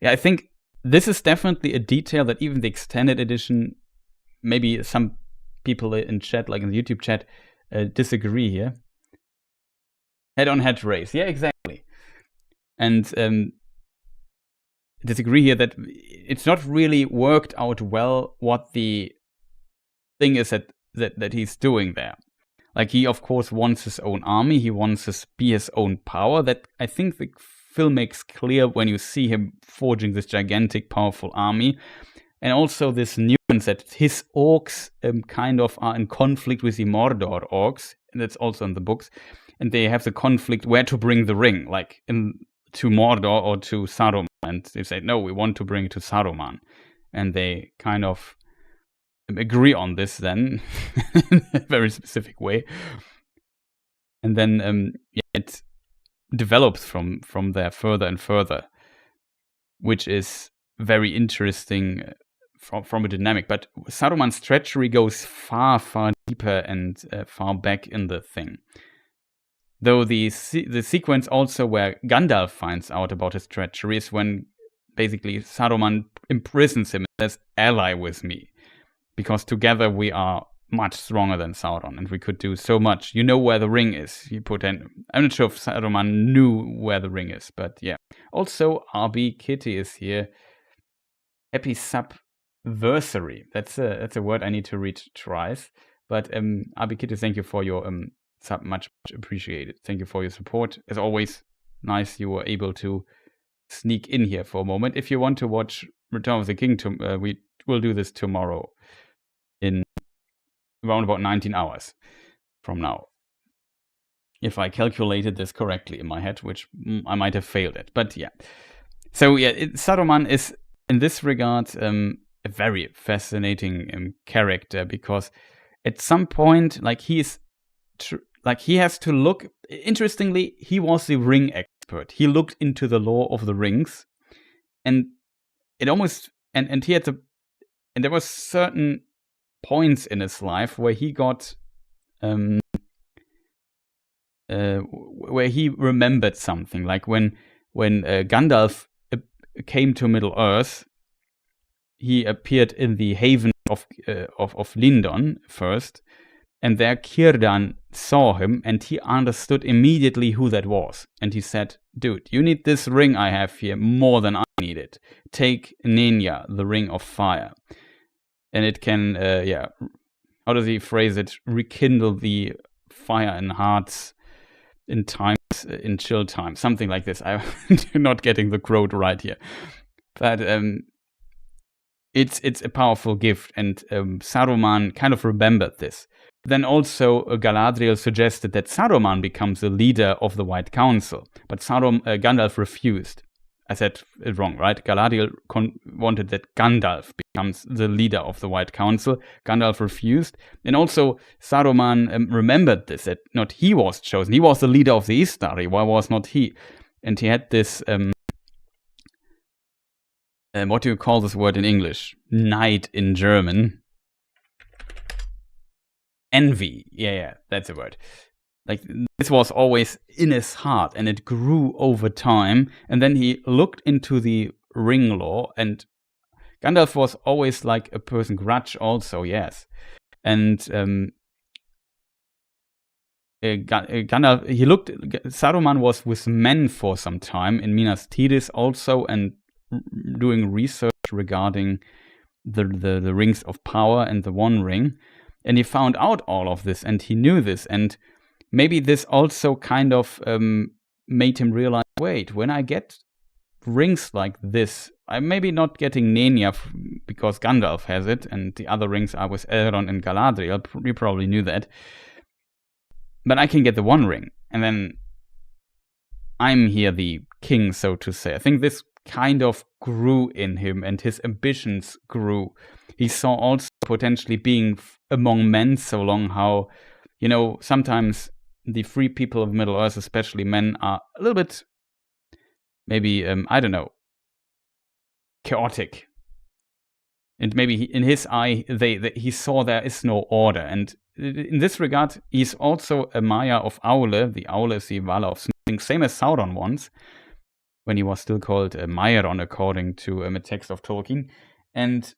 yeah, I think this is definitely a detail that even the extended edition, maybe some people in chat, like in the YouTube chat, disagree here. Head-on-head race. Yeah, exactly. And disagree here that it's not really worked out well what the thing is that he's doing there. Like, he, of course, wants his own army. He wants to be his own power. That, I think, the film makes clear when you see him forging this gigantic, powerful army. And also this nuance that his orcs kind of are in conflict with the Mordor orcs. And that's also in the books. And they have the conflict where to bring the ring, like to Mordor or to Saruman. And they say, no, we want to bring it to Saruman. And they kind of agree on this then in a very specific way. And then it develops from there further and further, which is very interesting from a dynamic. But Saruman's treachery goes far, far deeper and far back in the thing. Though the sequence also where Gandalf finds out about his treachery is when basically Saruman imprisons him and says, ally with me. Because together we are much stronger than Sauron, and we could do so much. You know where the ring is. I'm not sure if Saruman knew where the ring is, but yeah. Also, RB Kitty is here. Happy subversary. That's a word I need to read twice. But RB Kitty, thank you for your sub, much appreciated. Thank you for your support. As always, nice you were able to sneak in here for a moment. If you want to watch Return of the King, we will do this tomorrow in around about 19 hours from now. If I calculated this correctly in my head, which I might have failed at. But yeah. So yeah, Saruman is in this regard a very fascinating character, because at some point, like, he has to look. Interestingly, he was the ring expert. He looked into the lore of the rings, and it almost and he had and there was certain points in his life where he got where he remembered something, like when Gandalf came to Middle Earth. He appeared in the haven of Lindon first, and there Círdan saw him, and he understood immediately who that was. And he said, dude, you need this ring I have here more than I need it. Take Nenya, the ring of fire. And it can, how does he phrase it? Rekindle the fire in hearts in times, in chill times. Something like this. I'm not getting the quote right here. But it's a powerful gift, and Saruman kind of remembered this. Then also Galadriel suggested that Saruman becomes the leader of the White Council, but Gandalf refused. I said it wrong, right? Galadriel wanted that Gandalf becomes the leader of the White Council. Gandalf refused. And also Saruman remembered this, that not he was chosen. He was the leader of the Istari. Why was not he? And he had this, what do you call this word in English? Neid in German. Envy. Yeah, that's a word. Like, this was always in his heart, and it grew over time. And then he looked into the ring lore, and Gandalf was always like a person, grudge also, yes. And Gandalf, Saruman was with men for some time in Minas Tirith also, and doing research regarding the rings of power and the One Ring. And he found out all of this, and he knew this, and maybe this also kind of made him realize, wait, when I get rings like this, I'm maybe not getting Nenya because Gandalf has it, and the other rings are with Elrond and Galadriel. You probably knew that. But I can get the One Ring, and then I'm here the king, so to say. I think this kind of grew in him, and his ambitions grew. He saw also potentially being among men so long how, sometimes the free people of Middle Earth, especially men, are a little bit, maybe, chaotic. And maybe in his eye, he saw there is no order. And in this regard, he's also a Maya of Aule. The Aule is the Vala of Smithing, same as Sauron once, when he was still called Mairon, according to a text of Tolkien. And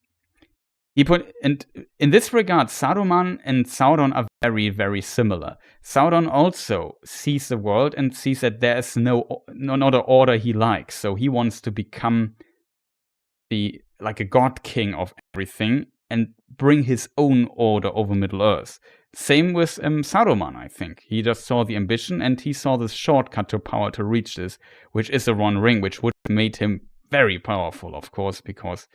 And in this regard, Saruman and Sauron are very, very similar. Sauron also sees the world and sees that there is no other order he likes. So he wants to become like a god king of everything and bring his own order over Middle-earth. Same with Saruman, I think. He just saw the ambition and he saw this shortcut to power to reach this, which is the One Ring, which would have made him very powerful, of course, because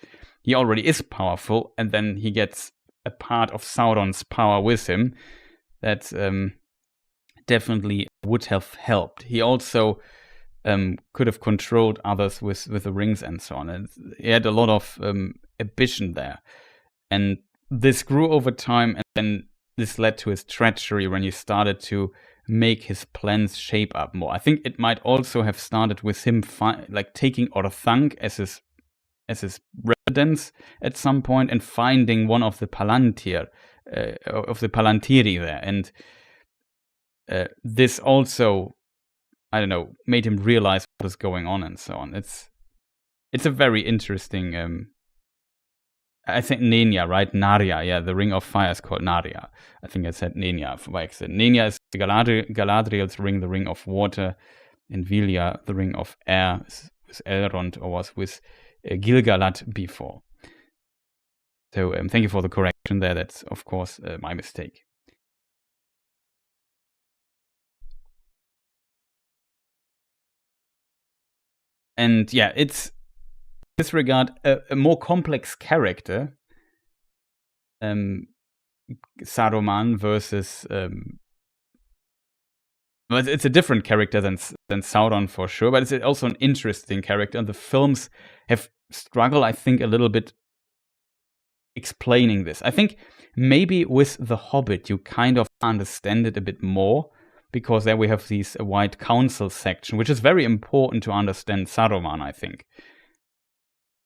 he already is powerful, and then he gets a part of Sauron's power with him that definitely would have helped. He also could have controlled others with the rings and so on. And he had a lot of ambition there. And this grew over time, and then this led to his treachery when he started to make his plans shape up more. I think it might also have started with him taking Orthanc as his residence at some point and finding one of the Palantiri there. And this also, I don't know, made him realize what was going on and so on. It's a very interesting. I think Nenya, right? Narya, yeah. The Ring of Fire is called Narya. I think I said Nenya by accident. Nenya is Galadriel's ring, the Ring of Water, and Vilya, the Ring of Air, with Elrond, or was with Gil-galad before. So thank you for the correction there. That's, of course, my mistake. And yeah, it's in this regard a more complex character, Saruman versus well, it's a different character than Sauron for sure, but it's also an interesting character, and the films have struggled, I think, a little bit explaining this. I think maybe with The Hobbit you kind of understand it a bit more, because there we have these White Council section, which is very important to understand Saruman, I think.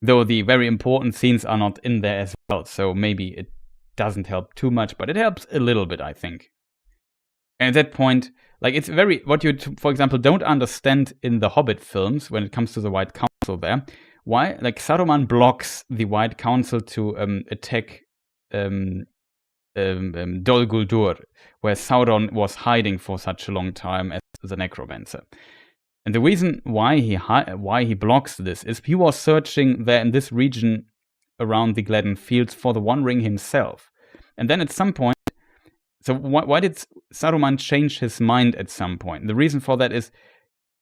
Though the very important scenes are not in there as well, so maybe it doesn't help too much, but it helps a little bit, I think. And at that point, like, it's very, what you, for example, don't understand in the Hobbit films when it comes to the White Council there, why, like, Saruman blocks the White Council to attack Dol Guldur, where Sauron was hiding for such a long time as the necromancer. And the reason why he blocks this is he was searching there in this region around the Gladden Fields for the One Ring himself. And then at some point, so why did Saruman change his mind at some point? The reason for that is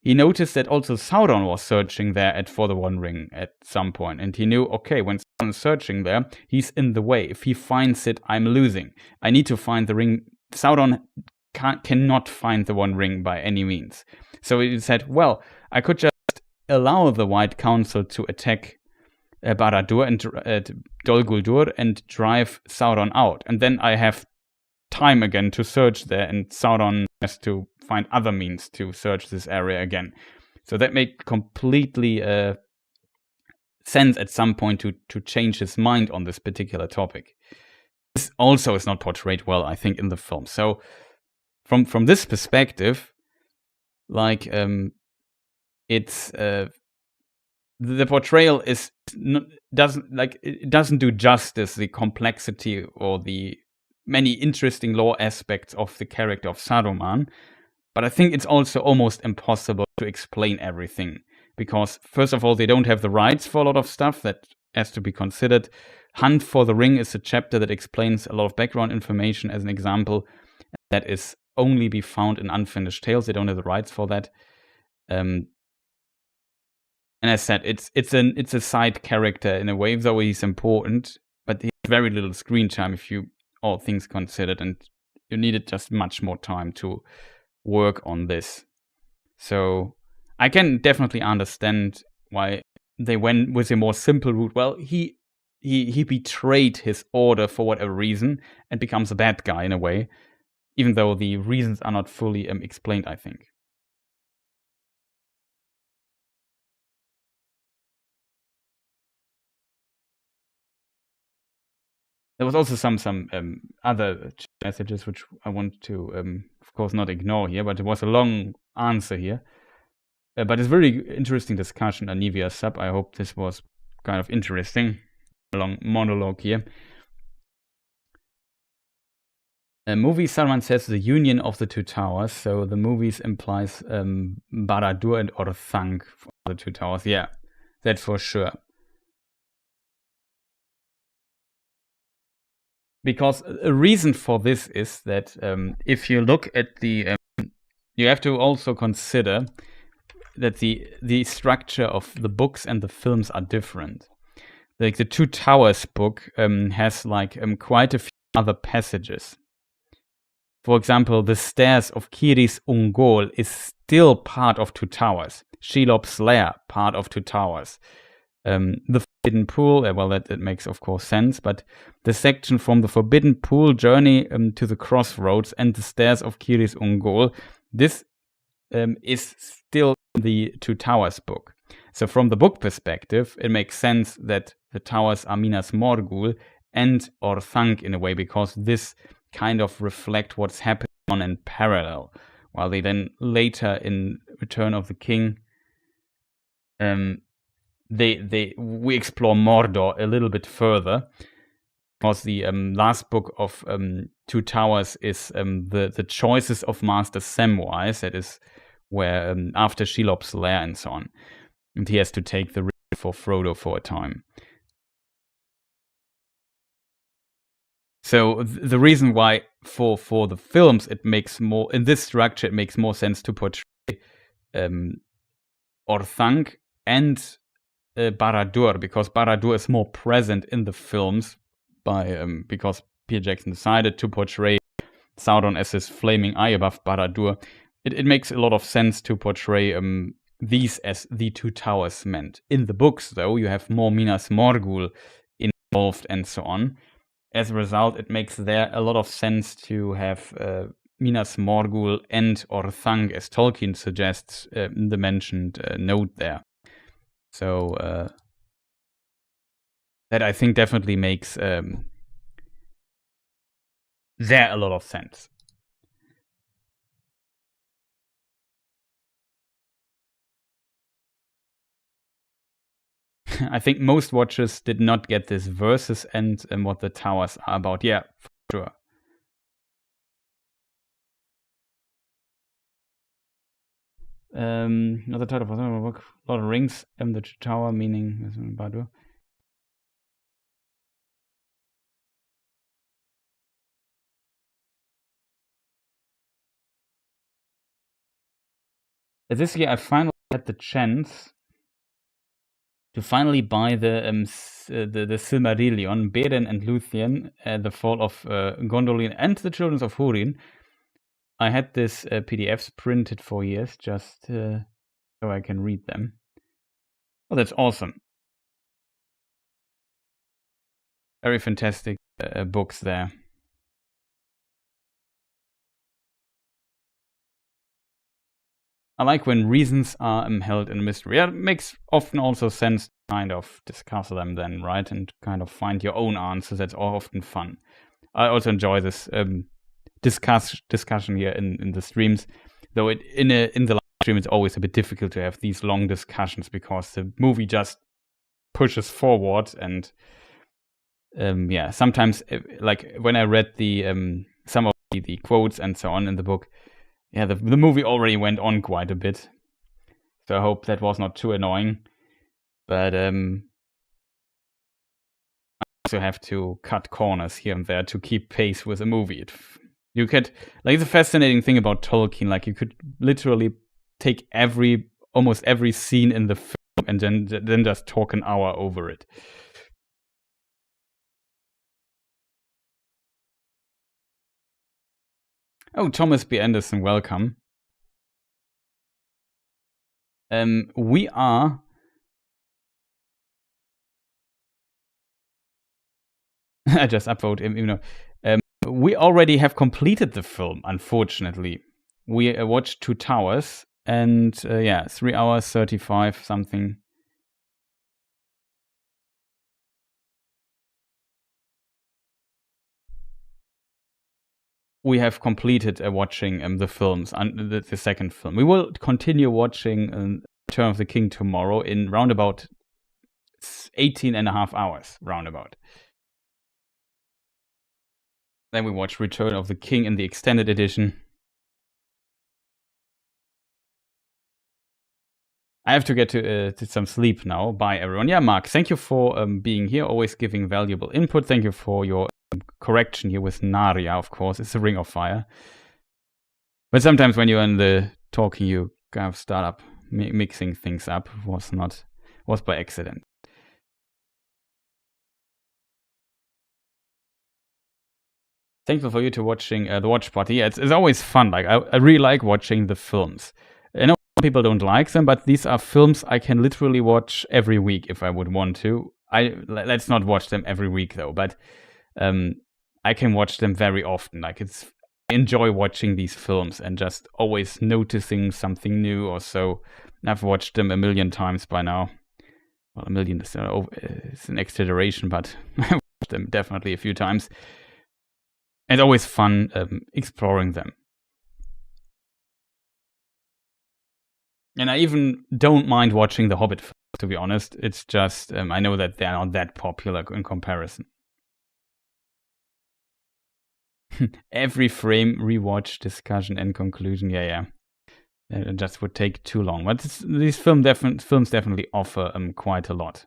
he noticed that also Sauron was searching there for the One Ring at some point. And he knew, okay, when Sauron is searching there, he's in the way. If he finds it, I'm losing. I need to find the ring. Sauron cannot find the One Ring by any means. So he said, well, I could just allow the White Council to attack Barad-dûr and Dol Guldur and drive Sauron out. And then I have time again to search there, and Sauron has to find other means to search this area again. So that made completely sense at some point to change his mind on this particular topic. This also is not portrayed well, I think, in the film. So from this perspective, like, it's the portrayal doesn't do justice the complexity or the many interesting lore aspects of the character of Saruman. But I think it's also almost impossible to explain everything, because first of all, they don't have the rights for a lot of stuff that has to be considered. Hunt for the Ring is a chapter that explains a lot of background information, as an example, that is only be found in Unfinished Tales. They don't have the rights for that. And as said, it's a side character in a way, though he's important, but he has very little screen time if you all things considered, and you needed just much more time to work on this. So I can definitely understand why they went with a more simple route. Well, he betrayed his order for whatever reason and becomes a bad guy in a way, even though the reasons are not fully explained, I think. There was also some other messages which I want to, of course, not ignore here, but it was a long answer here. But it's very interesting discussion, Anivia sub. I hope this was kind of interesting. A long monologue here. A movie, someone says the union of the two towers, so the movies implies Barad-dûr and Orthanc for the two towers. Yeah, that for sure. Because a reason for this is that if you look at the, you have to also consider that the structure of the books and the films are different. Like the Two Towers book has like quite a few other passages. For example, the stairs of Ciris Ungol is still part of Two Towers. Shelob's Lair, part of Two Towers. The Forbidden Pool, well, that makes, of course, sense, but the section from the Forbidden Pool journey to the crossroads and the stairs of Ciris Ungol, this is still the Two Towers book. So from the book perspective, it makes sense that the towers are Minas Morgul and Orthanc in a way, because this kind of reflect what's happening on in parallel, while they then later in Return of the King, we explore Mordor a little bit further, because the last book of Two Towers is the choices of Master Samwise. That is where after Shelob's Lair and so on, and he has to take the ring for Frodo for a time. So the reason why for the films it makes more, in this structure, it makes more sense to portray Orthanc and Barad-dûr, because Barad-dûr is more present in the films because Peter Jackson decided to portray Sauron as his flaming eye above Barad-dûr. It makes a lot of sense to portray these as the Two Towers meant. In the books, though, you have more Minas Morgul involved and so on. As a result, it makes there a lot of sense to have Minas Morgul and Orthanc, as Tolkien suggests in the mentioned note there. So that I think definitely makes there a lot of sense. I think most watchers did not get this versus and what the towers are about. Yeah, for sure. Another title for the book, Lord of the Rings, the tower meaning Barad-dûr. This year I finally had the chance to finally buy the Silmarillion, Beren and Luthien, the Fall of Gondolin, and the Children of Húrin. I had this PDFs printed for years just so I can read them. Oh, that's awesome. Very fantastic books there. I like when reasons are held in mystery. It makes often also sense to kind of discuss them then, right? And kind of find your own answers. That's often fun. I also enjoy this discussion here in the streams. Though in the live stream, it's always a bit difficult to have these long discussions because the movie just pushes forward. And yeah, sometimes, like when I read the some of the quotes and so on in the book, yeah, the movie already went on quite a bit, so I hope that was not too annoying. But I also have to cut corners here and there to keep pace with the movie. You could, like, the fascinating thing about Tolkien, like, you could literally take almost every scene in the film and then just talk an hour over it. Oh, Thomas B. Anderson, welcome. We are... I just upvote him, you know. We already have completed the film, unfortunately. We watched Two Towers, and yeah, 3 hours, 35, something. We have completed watching the films, the second film. We will continue watching Return of the King tomorrow in roundabout 18 and a half hours, roundabout. Then we watched Return of the King in the extended edition. I have to get to some sleep now. Bye, everyone. Yeah, Mark, thank you for being here, always giving valuable input. Thank you for your correction here with Narya, of course. It's a Ring of Fire. But sometimes when you're in the talking, you kind of start up mixing things up. Was by accident. Thankful for you to watching the watch party. Yeah, it's always fun. Like I really like watching the films. I know people don't like them, but these are films I can literally watch every week if I would want to. Let's not watch them every week though, but I can watch them very often. Like I enjoy watching these films and just always noticing something new or so. I've watched them a million times by now. Well, a million is an exaggeration, but I watched them definitely a few times. It's always fun exploring them. And I even don't mind watching The Hobbit films, to be honest. It's just, I know that they're not that popular in comparison. Every frame, rewatch, discussion, and conclusion. Yeah. It just would take too long. But these films definitely offer quite a lot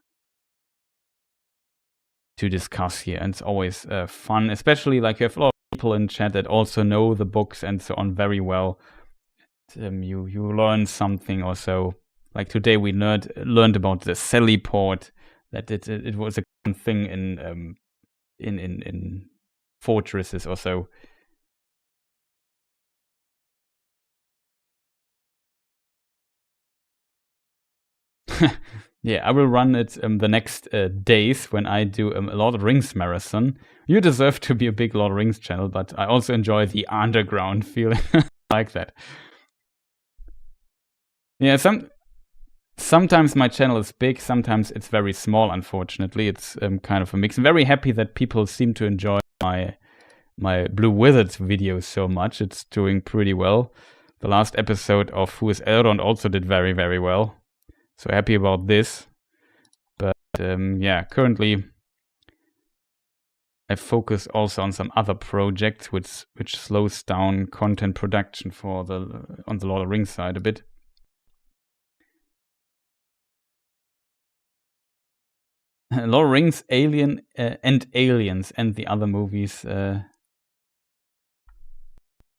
to discuss here. And it's always fun, especially like you have a lot of people in chat that also know the books and so on very well. You learn something or so. Like today we learned about the Sally port, that it was a common thing in fortresses or so. Yeah, I will run it the next days when I do a Lord of the Rings marathon. You deserve to be a big Lord of the Rings channel, but I also enjoy the underground feeling like that. Yeah, sometimes my channel is big, sometimes it's very small, unfortunately. It's kind of a mix. I'm very happy that people seem to enjoy my Blue Wizards videos so much. It's doing pretty well. The last episode of Who is Elrond also did very, very well. So happy about this. But yeah, currently I focus also on some other projects which slows down content production on the Lord of the Rings side a bit. Lord of the Rings, Alien, and Aliens, and the other movies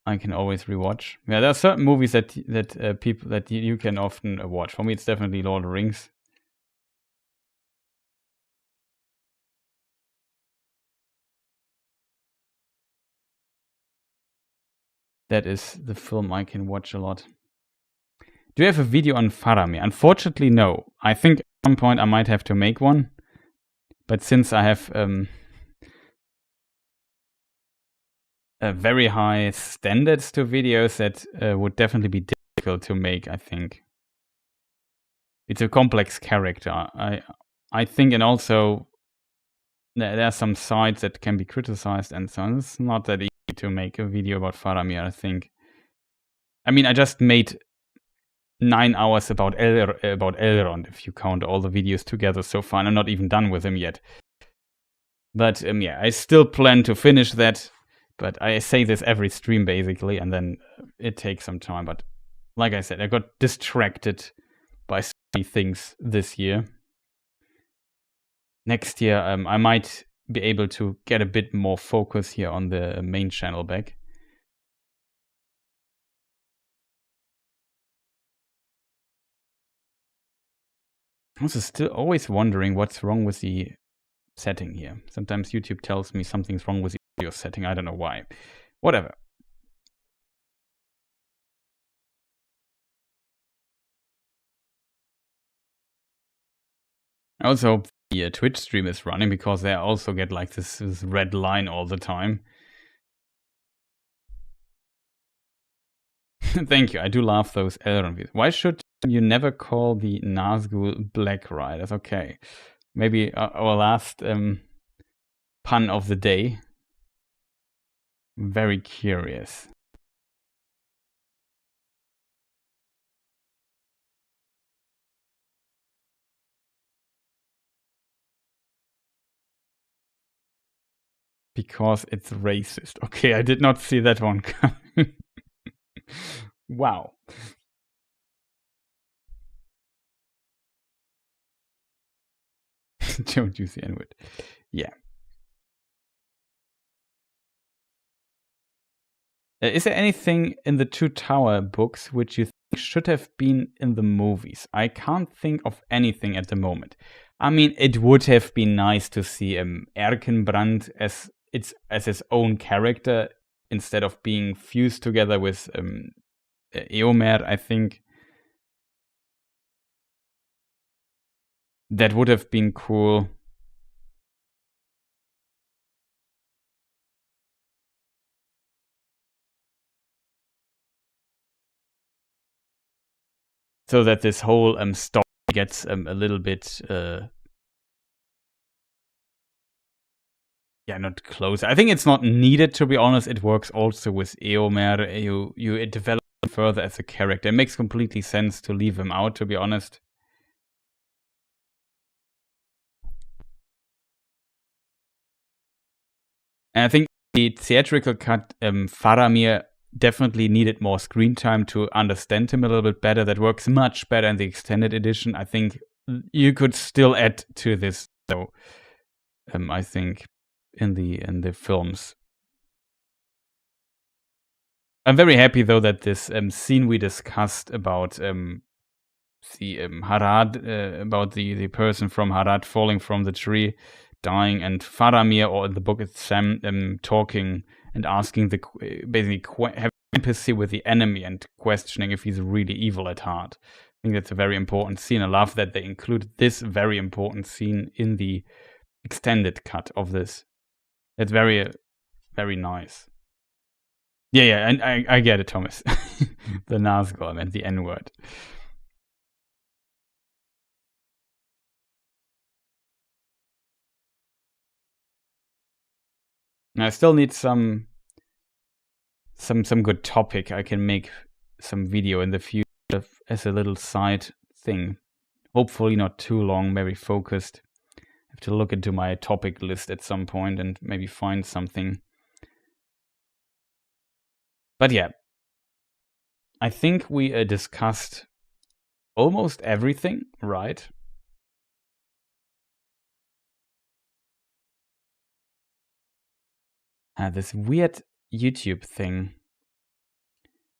I can always rewatch. Yeah, there are certain movies that people that you can often watch. For me, it's definitely Lord of the Rings. That is the film I can watch a lot. Do you have a video on Faramir? Unfortunately, no. I think at some point I might have to make one. But since I have a very high standards to videos, that would definitely be difficult to make, I think. It's a complex character. I think, and also there are some sides that can be criticized and so on. It's not that easy to make a video about Faramir, I think. I mean, I just made 9 hours about Elrond, if you count all the videos together so far. I'm not even done with him yet. But yeah, I still plan to finish that. But I say this every stream, basically, and then it takes some time. But like I said, I got distracted by so many things this year. Next year, I might be able to get a bit more focus here on the main channel back. I'm also still always wondering what's wrong with the setting here. Sometimes YouTube tells me something's wrong with the audio setting. I don't know why. Whatever. I also hope the Twitch stream is running, because they also get like this red line all the time. Thank you. I do love those Elrond videos. Why should you never call the Nazgul Black Riders? Okay. Maybe our last pun of the day. Very curious. because it's racist. Okay, I did not see that one coming. Wow. Don't use the N-word. Yeah. Is there anything in the Two Tower books which you think should have been in the movies? I can't think of anything at the moment. I mean, it would have been nice to see Erkenbrand as his own character instead of being fused together with Eomer, I think. That would have been cool. So that this whole story gets a little bit not close. I think it's not needed, to be honest. It works also with Eomer. You develop him further as a character. It makes completely sense to leave him out, to be honest. And I think the theatrical cut, Faramir definitely needed more screen time to understand him a little bit better. That works much better in the extended edition. I think you could still add to this, though. I think in the films. I'm very happy though that this scene we discussed about the Harad, about the person from Harad falling from the tree, dying, and Faramir, or in the book it's Sam, talking and asking basically having empathy with the enemy and questioning if he's really evil at heart. I think that's a very important scene. I love that they included this very important scene in the extended cut of this. It's very, very nice. Yeah, and I get it, Thomas. The Nazgul and the N-word. I still need some good topic. I can make some video in the future as a little side thing. Hopefully not too long, very focused. I have to look into my topic list at some point and maybe find something. But yeah, I think we discussed almost everything, right? This weird YouTube thing.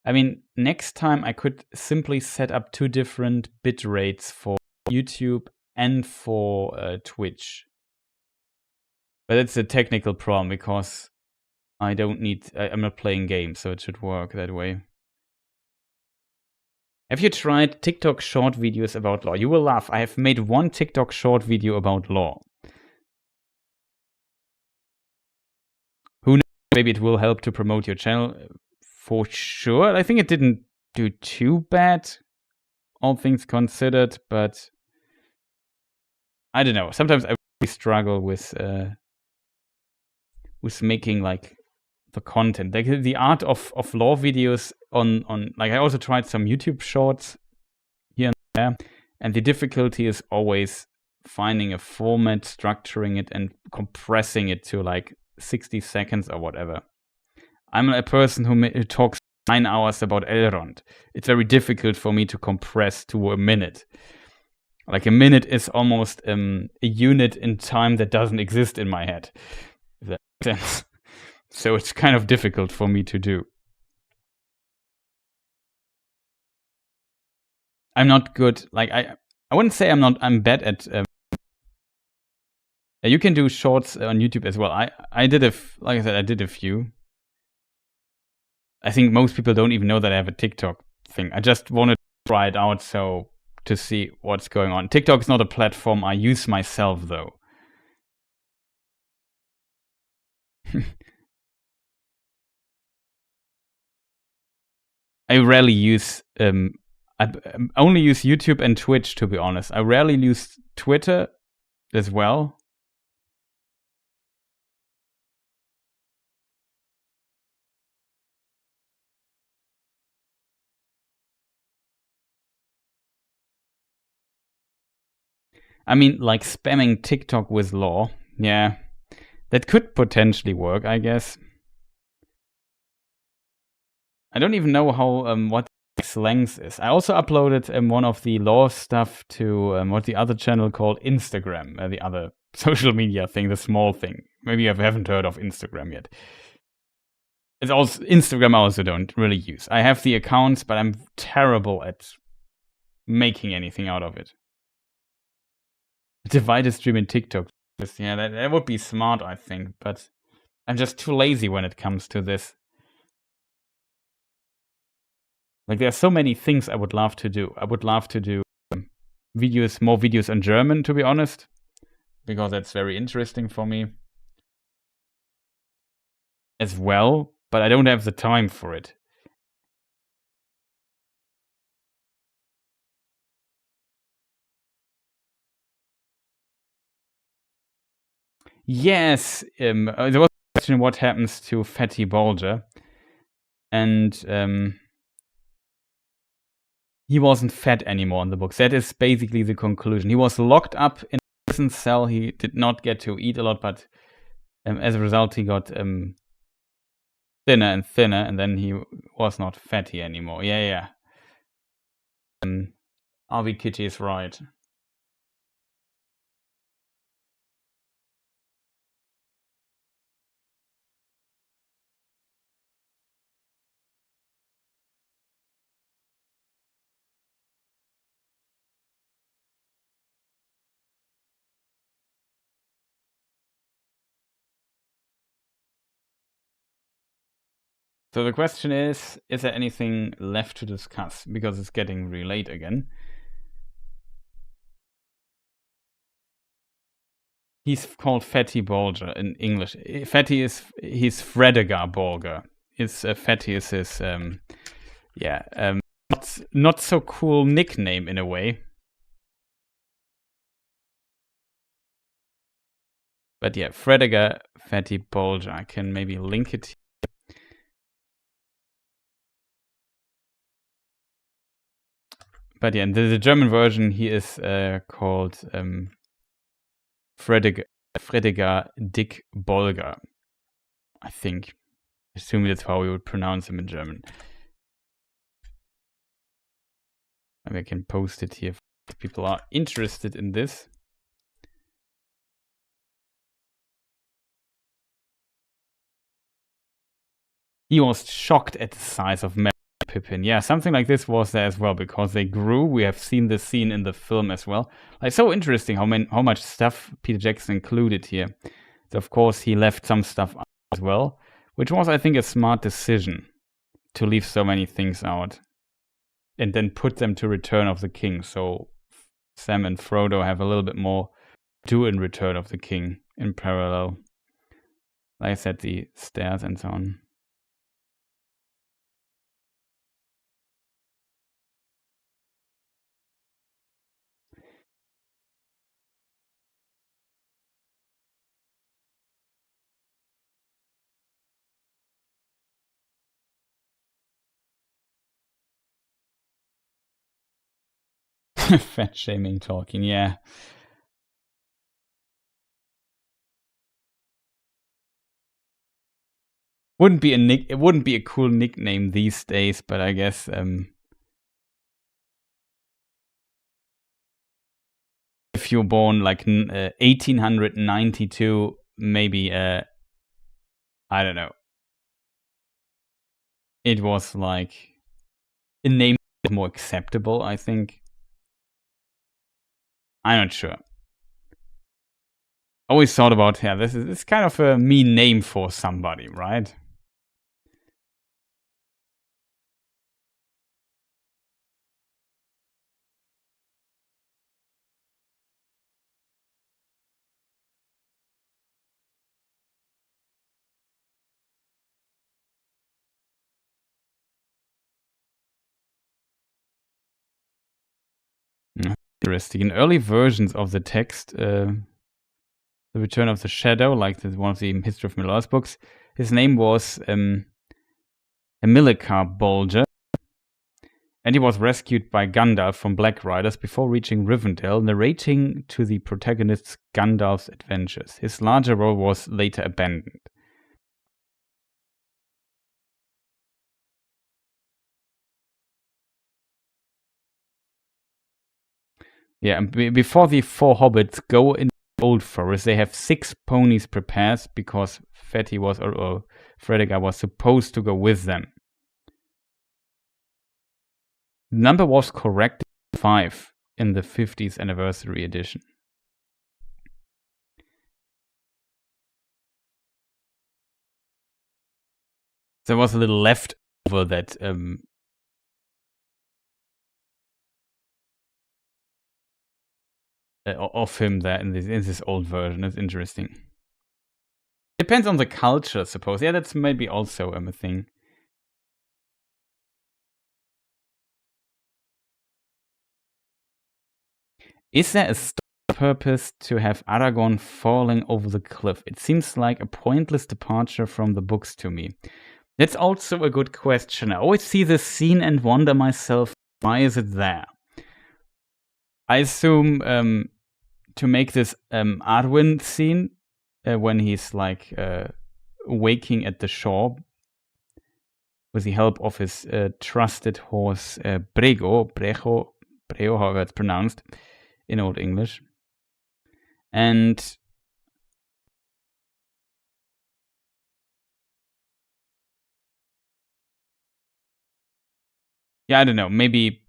I mean, next time I could simply set up 2 different bit rates for YouTube and for Twitch. But it's a technical problem because I don't need, I'm not playing games, so it should work that way. Have you tried TikTok short videos about LotR? You will laugh. I have made 1 TikTok short video about LotR. Who knows? Maybe it will help to promote your channel. For sure. I think it didn't do too bad, all things considered, but I don't know. Sometimes I really struggle with making like the content, like the art of LotR videos on like I also tried some YouTube shorts here and there, and the difficulty is always finding a format, structuring it, and compressing it to like 60 seconds or whatever. I'm a person who talks 9 hours about Elrond. It's very difficult for me to compress to a minute. Like a minute is almost a unit in time that doesn't exist in my head. If that makes sense. So it's kind of difficult for me to do. I'm not good. Like I wouldn't say I'm bad at. You can do shorts on YouTube as well. I did like I said, I did a few. I think most people don't even know that I have a TikTok thing. I just wanted to try it out to see what's going on. TikTok is not a platform I use myself, though. I rarely use I only use YouTube and Twitch, to be honest. I rarely use Twitter as well. I mean, like spamming TikTok with LotR. Yeah. That could potentially work, I guess. I don't even know how what its length is. I also uploaded one of the law stuff to what the other channel called Instagram, the other social media thing, the small thing. Maybe you haven't heard of Instagram yet. It's also Instagram I also don't really use. I have the accounts, but I'm terrible at making anything out of it. Divide a stream in TikTok. Yeah, that would be smart, I think, but I'm just too lazy when it comes to this. Like, there are so many things I would love to do. I would love to do more videos in German, to be honest, because that's very interesting for me as well, but I don't have the time for it. Yes, there was a question what happens to Fatty Bulger, and he wasn't fat anymore in the books. That is basically the conclusion. He was locked up in a prison cell. He did not get to eat a lot, but as a result, he got thinner and thinner, and then he was not fatty anymore. Yeah. RV Kitty is right. So the question is there anything left to discuss? Because it's getting really late again. He's called Fatty Bulger in English. Fatty he's Fredegar Bulger. Fatty is his not so cool nickname in a way. But yeah, Fredegar Fatty Bulger. I can maybe link it. But yeah, in the German version, he is called Fredegar Dick Bolger, I think. Assuming that's how we would pronounce him in German. Maybe I can post it here if people are interested in this. He was shocked at the size of Merry Pippin. Yeah, something like this was there as well, because they grew. We have seen this scene in the film as well. Like, so interesting how much stuff Peter Jackson included here. So of course, he left some stuff out as well, which was, I think, a smart decision to leave so many things out and then put them to Return of the King. So Sam and Frodo have a little bit more to do in Return of the King in parallel. Like I said, the stairs and so on. Fat shaming Tolkien, yeah. It wouldn't be a cool nickname these days, but I guess if you're born like 1892, maybe I don't know. It was like a name more acceptable, I think. I'm not sure. Always thought about, this is kind of a mean name for somebody, right? Interesting. In early versions of the text, The Return of the Shadow, like one of the History of Middle-earth books, his name was Hamilcar Bolger. And he was rescued by Gandalf from Black Riders before reaching Rivendell, narrating to the protagonist Gandalf's adventures. His larger role was later abandoned. Yeah, and before the 4 hobbits go in the Old Forest, they have 6 ponies prepared because Fredegar was supposed to go with them. The number was corrected 5 in the 50th anniversary edition. There was a little leftover that of him there in this old version. It's interesting. Depends on the culture, I suppose. Yeah, that's maybe also a thing. Is there a purpose to have Aragorn falling over the cliff? It seems like a pointless departure from the books to me. That's also a good question. I always see this scene and wonder myself, why is it there? I assume to make this Arwen scene when he's like waking at the shore with the help of his trusted horse Brejo, however it's pronounced in Old English. And yeah, I don't know, maybe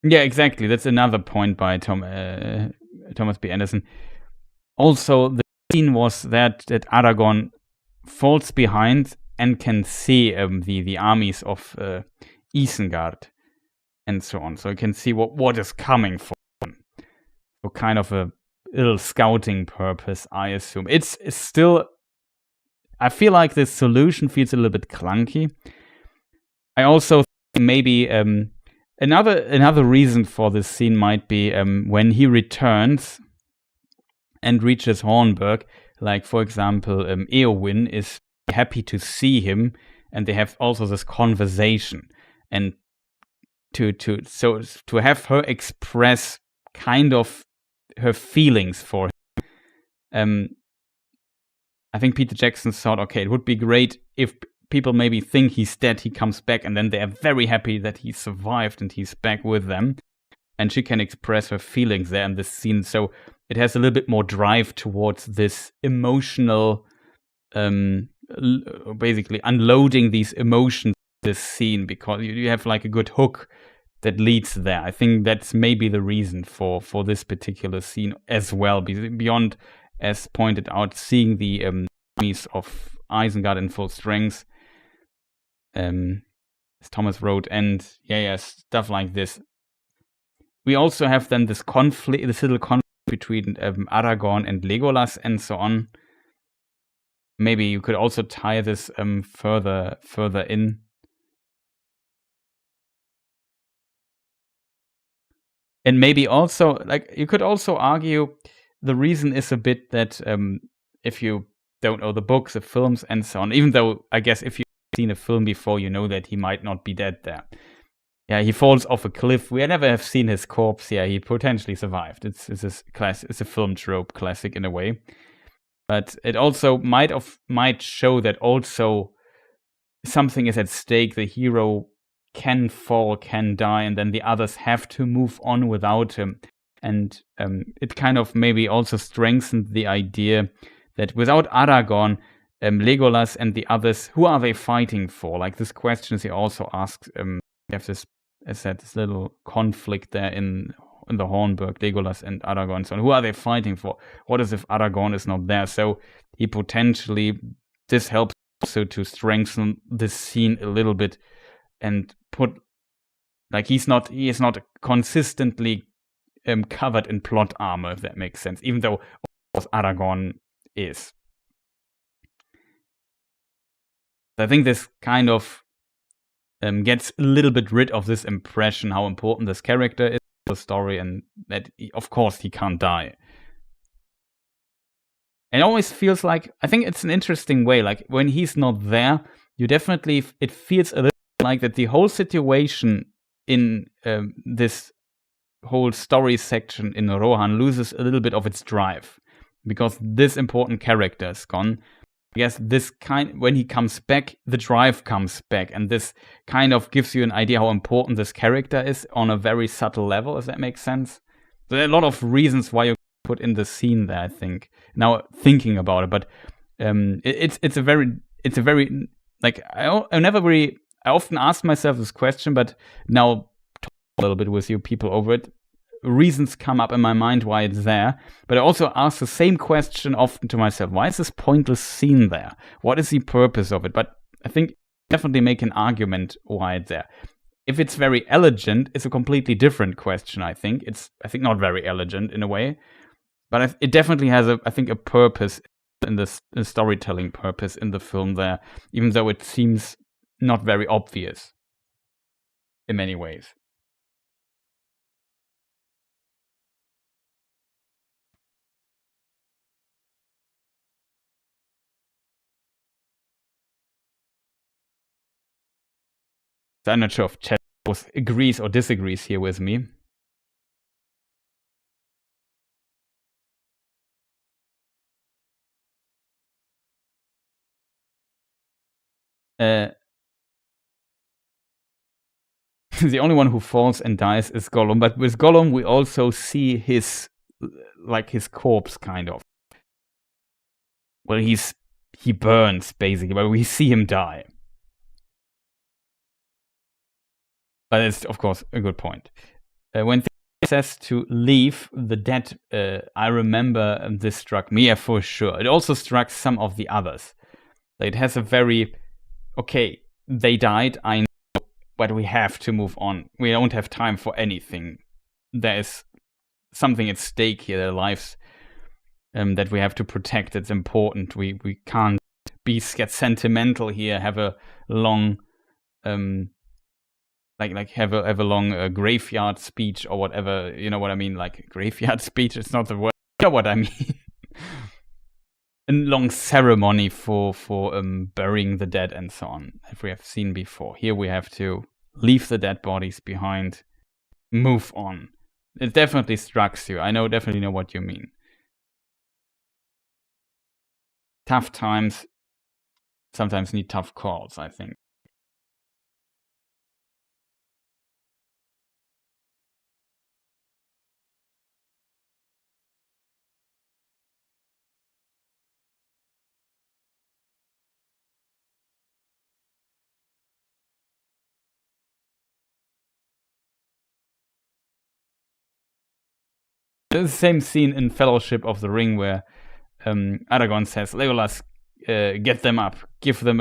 yeah, exactly. That's another point by Thomas B. Anderson. Also, the scene was that Aragorn falls behind and can see the armies of Isengard and so on. So you can see what is coming for him. So kind of a little scouting purpose, I assume. It's still... I feel like the solution feels a little bit clunky. I also think maybe another reason for this scene might be when he returns and reaches Hornburg, like for example, Eowyn is happy to see him, and they have also this conversation, and to have her express kind of her feelings for him. I think Peter Jackson thought, okay, it would be great if people maybe think he's dead, he comes back, and then they are very happy that he survived and he's back with them, and she can express her feelings there in this scene. So it has a little bit more drive towards this emotional, basically unloading these emotions in this scene, because you have like a good hook that leads there. I think that's maybe the reason for this particular scene as well, beyond, as pointed out, seeing the armies of Isengard in full strength, as Thomas wrote, and yeah, stuff like this. We also have then this conflict, this little conflict between Aragorn and Legolas and so on. Maybe you could also tie this further in. And maybe also, like, you could also argue the reason is a bit that if you don't know the books, the films, and so on, even though I guess if you've seen a film before, you know that he might not be dead there. Yeah, he falls off a cliff. We never have seen his corpse. Yeah, he potentially survived. It's a film trope classic in a way. But it also might show that also something is at stake. The hero can fall, can die, and then the others have to move on without him. And it kind of maybe also strengthened the idea that without Aragorn, Legolas and the others, who are they fighting for? Like, this question he also asks. You have this, as I said, this little conflict there in the Hornburg, Legolas and Aragorn. So who are they fighting for? What is if Aragorn is not there? So he potentially, this helps also to strengthen this scene a little bit and put, like, he is not consistently covered in plot armor, if that makes sense, even though, of course, Aragorn is. I think this kind of gets a little bit rid of this impression how important this character is to the story, and that, of course, he can't die. it always feels like, I think it's an interesting way, like when he's not there, you definitely, it feels a little like that the whole situation in this whole story section in Rohan loses a little bit of its drive because this important character is gone. I guess this when he comes back, the drive comes back, and this kind of gives you an idea how important this character is on a very subtle level, if that makes sense. There are a lot of reasons why you put in the scene there, I think. Now thinking about it, but it's a very like I often ask myself this question, but now talk a little bit with you people over it. Reasons come up in my mind why it's there, but I also ask the same question often to myself: why is this pointless scene there? What is the purpose of it? But I think definitely make an argument why it's there. If it's very elegant, it's a completely different question. I think not very elegant in a way, but it definitely has a purpose in the storytelling purpose in the film there, even though it seems not very obvious in many ways. So I'm not sure if chat both agrees or disagrees here with me. The only one who falls and dies is Gollum, but with Gollum we also see his corpse kind of. Well, he burns basically, but we see him die. But it's of course a good point. When Theoden says to leave the dead, I remember this struck me for sure. It also struck some of the others. It has a very okay. They died. I know, but we have to move on. We don't have time for anything. There is something at stake here. Their lives that we have to protect. It's important. We can't get sentimental here. Have a long have a long graveyard speech or whatever. You know what I mean? Like graveyard speech. It's not the word. You know what I mean? A long ceremony for burying the dead and so on, as we have seen before. Here we have to leave the dead bodies behind, move on. It definitely strikes you. I definitely know what you mean. Tough times sometimes need tough calls, I think. There's the same scene in Fellowship of the Ring where Aragorn says, Legolas, get them up, give them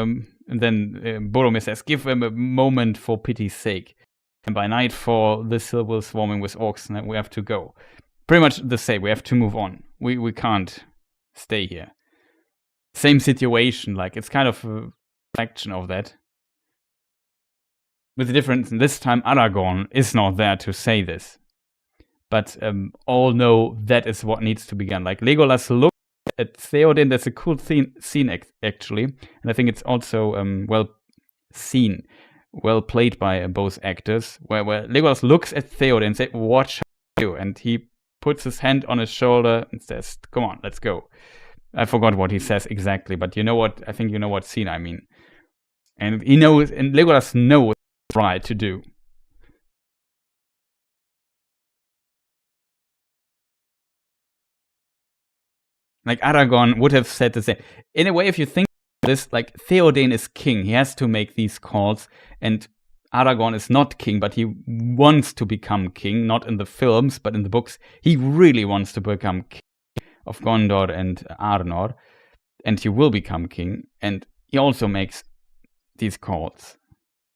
and then Boromir says, give them a moment for pity's sake. And by nightfall, the hill will swarming with orcs and we have to go. Pretty much the same, we have to move on. We can't stay here. Same situation, like it's kind of a reflection of that. With the difference, this time Aragorn is not there to say this. But all know that is what needs to be done. Like Legolas looks at Theoden, that's a cool scene actually. And I think it's also well seen, well played by both actors, where Legolas looks at Theoden and says, watch you. And he puts his hand on his shoulder and says, come on, let's go. I forgot what he says exactly, but you know what? I think you know what scene I mean. And he knows, and Legolas knows what's right to do. Like Aragorn would have said the same. In a way, if you think of this, like Theoden is king. He has to make these calls. And Aragorn is not king, but he wants to become king. Not in the films, but in the books. He really wants to become king of Gondor and Arnor. And he will become king. And he also makes these calls.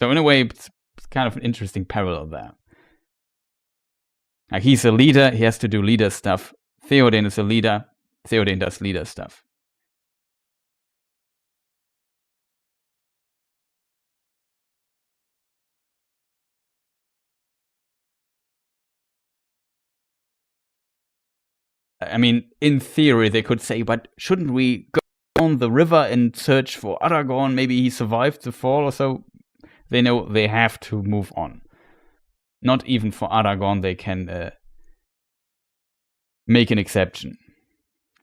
So in a way, it's kind of an interesting parallel there. Like he's a leader. He has to do leader stuff. Theoden is a leader. Theoden does leader stuff. I mean, in theory, they could say, but shouldn't we go down the river and search for Aragorn? Maybe he survived the fall or so. They know they have to move on. Not even for Aragorn, they can make an exception.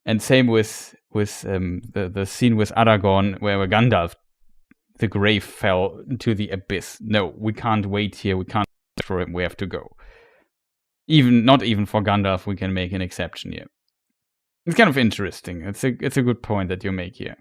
And same with the scene with Aragorn where Gandalf, the grave fell into the abyss. No, we can't wait here. We can't wait for him. We have to go. Not even for Gandalf, we can make an exception here. It's kind of interesting. It's a good point that you make here.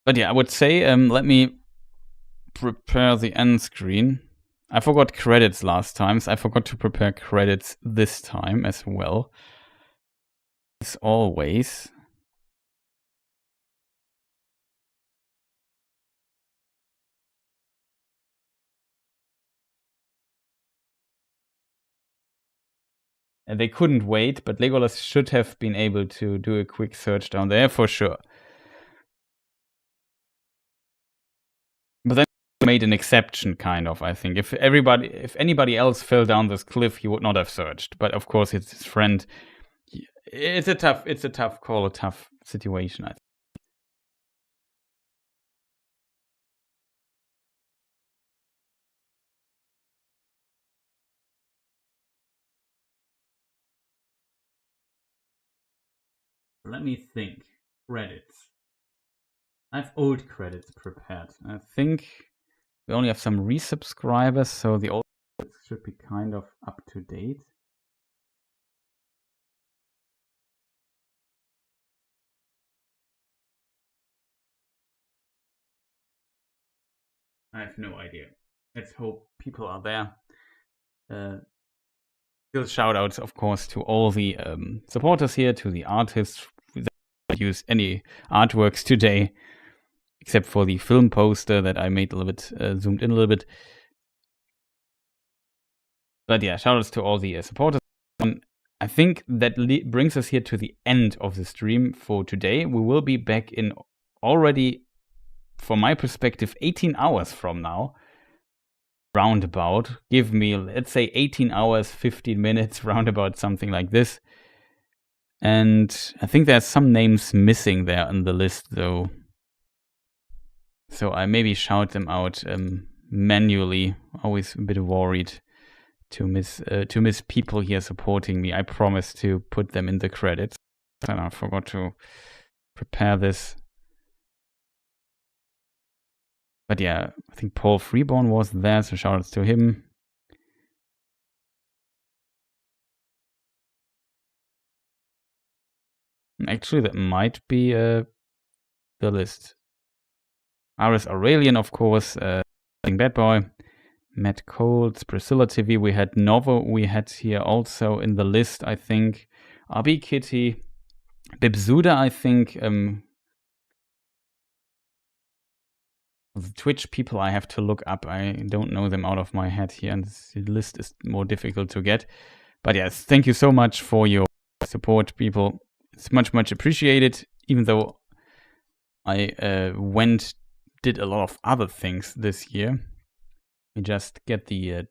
But yeah, I would say, let me prepare the end screen. I forgot credits last time, so I forgot to prepare credits this time as well. As always. And they couldn't wait, but Legolas should have been able to do a quick search down there for sure. But then he made an exception, kind of, I think. If anybody else fell down this cliff, he would not have searched. But of course, it's his friend. It's a tough call, a tough situation, I think. Let me think. Credits. I have old credits prepared. I think we only have some resubscribers, so the old credits should be kind of up to date. I have no idea. Let's hope people are there. Still shout outs, of course, to all the supporters here, to the artists that use any artworks today, except for the film poster that I made a little bit, zoomed in a little bit. But yeah, shout outs to all the supporters. I think that brings us here to the end of the stream for today. We will be back in already, from my perspective, 18 hours from now. Roundabout. Give me, let's say, 18 hours, 15 minutes, roundabout, something like this. And I think there's some names missing there on the list, though. So I maybe shout them out manually. Always a bit worried to miss people here supporting me. I promise to put them in the credits. And I forgot to prepare this. But yeah, I think Paul Freeborn was there, so shout outs to him. Actually, that might be the list. Aris Aurelian, of course, Bad Boy, Matt Coles, Priscilla TV, we had Novo, we had here also in the list, I think, RB Kitty, Bibzuda, I think, the Twitch people I have to look up. I don't know them out of my head here, and the list is more difficult to get. But yes, thank you so much for your support, people. It's much, much appreciated, even though I did a lot of other things this year. Let me just get the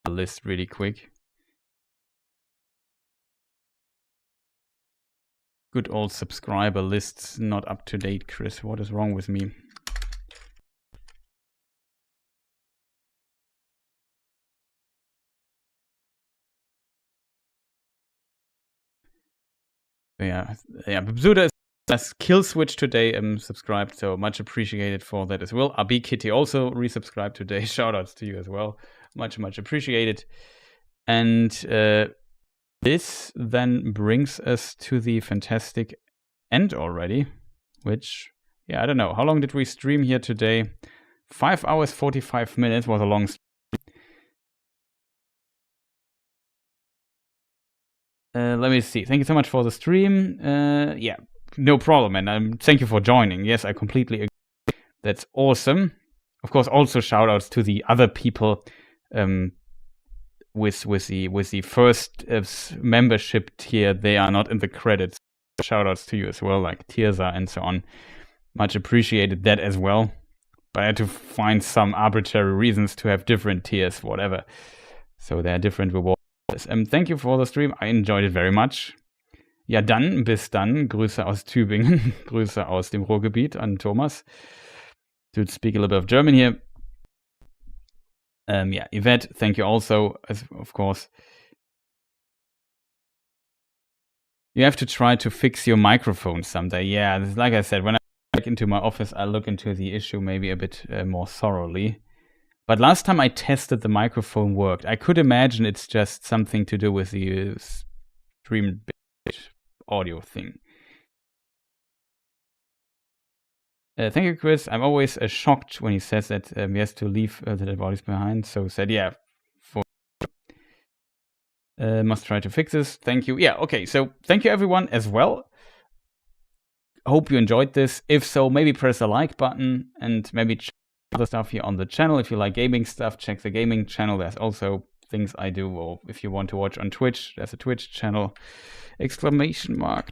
list really quick. Good old subscriber lists, not up to date, Chris. What is wrong with me? Yeah, Bibzuda is kill switch today, subscribed, so much appreciated for that as well. RB Kitty also resubscribed today. Shoutouts to you as well. Much, much appreciated. And this then brings us to the fantastic end already, which, yeah, I don't know. How long did we stream here today? 5 hours, 45 minutes was a long stream. Let me see. Thank you so much for the stream. Yeah, no problem. And thank you for joining. Yes, I completely agree. That's awesome. Of course, also shout outs to the other people with the first membership tier. They are not in the credits. shoutouts to you as well, like Tirza and so on. Much appreciated that as well. But I had to find some arbitrary reasons to have different tiers, whatever. So there are different rewards. Thank you for the stream. I enjoyed it very much. Ja, dann, bis dann. Grüße aus Tübingen. Grüße aus dem Ruhrgebiet an Thomas. To speak a little bit of German here. Yeah, Yvette, thank you also, of course. You have to try to fix your microphone someday. Yeah, like I said, when I go back into my office, I'll look into the issue maybe a bit more thoroughly. But last time I tested, the microphone worked. I could imagine it's just something to do with the stream audio thing. Thank you, Chris. I'm always shocked when he says that he has to leave the dead bodies behind. So said, yeah, must try to fix this. Thank you. Yeah, okay. So thank you everyone as well. Hope you enjoyed this. If so, maybe press the like button and maybe check other stuff here on the channel. If you like gaming stuff, check the gaming channel. There's also things I do. Or if you want to watch on Twitch, there's a Twitch channel. !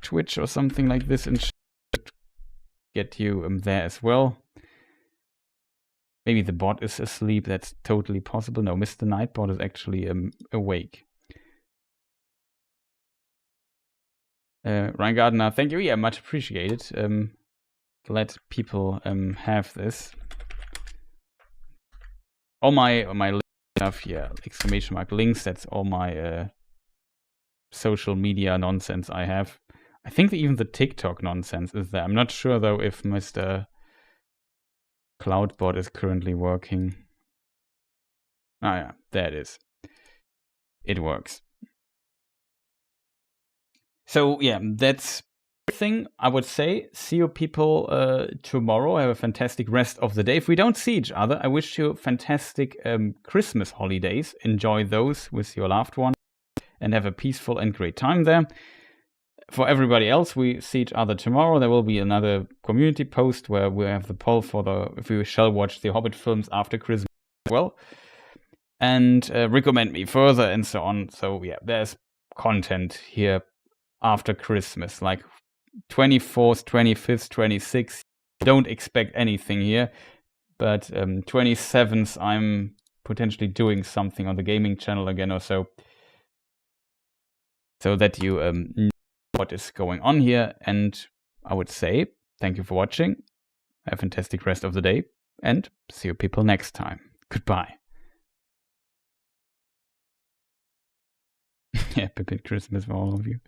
Twitch or something like this, and get you there as well. Maybe the bot is asleep. That's totally possible. No, Mr. Nightbot is actually awake. Ryan Gardner, thank you. Yeah, much appreciated. Glad people have this. All my stuff, yeah, ! Links. That's all my social media nonsense I have. I think that even the TikTok nonsense is there. I'm not sure though if Mr. Cloudbot is currently working. Ah yeah, there it is. It works. So yeah, that's everything I would say. See you people tomorrow. Have a fantastic rest of the day. If we don't see each other, I wish you fantastic Christmas holidays. Enjoy those with your loved one and have a peaceful and great time there. For everybody else, we see each other tomorrow. There will be another community post where we have the poll for if we shall watch the Hobbit films after Christmas as well. And recommend me further and so on. So yeah, there's content here after Christmas, like 24th, 25th, 26th. Don't expect anything here. But 27th, I'm potentially doing something on the gaming channel again or so. So that you know what is going on here. And I would say thank you for watching. Have a fantastic rest of the day. And see you people next time. Goodbye. Happy Christmas for all of you.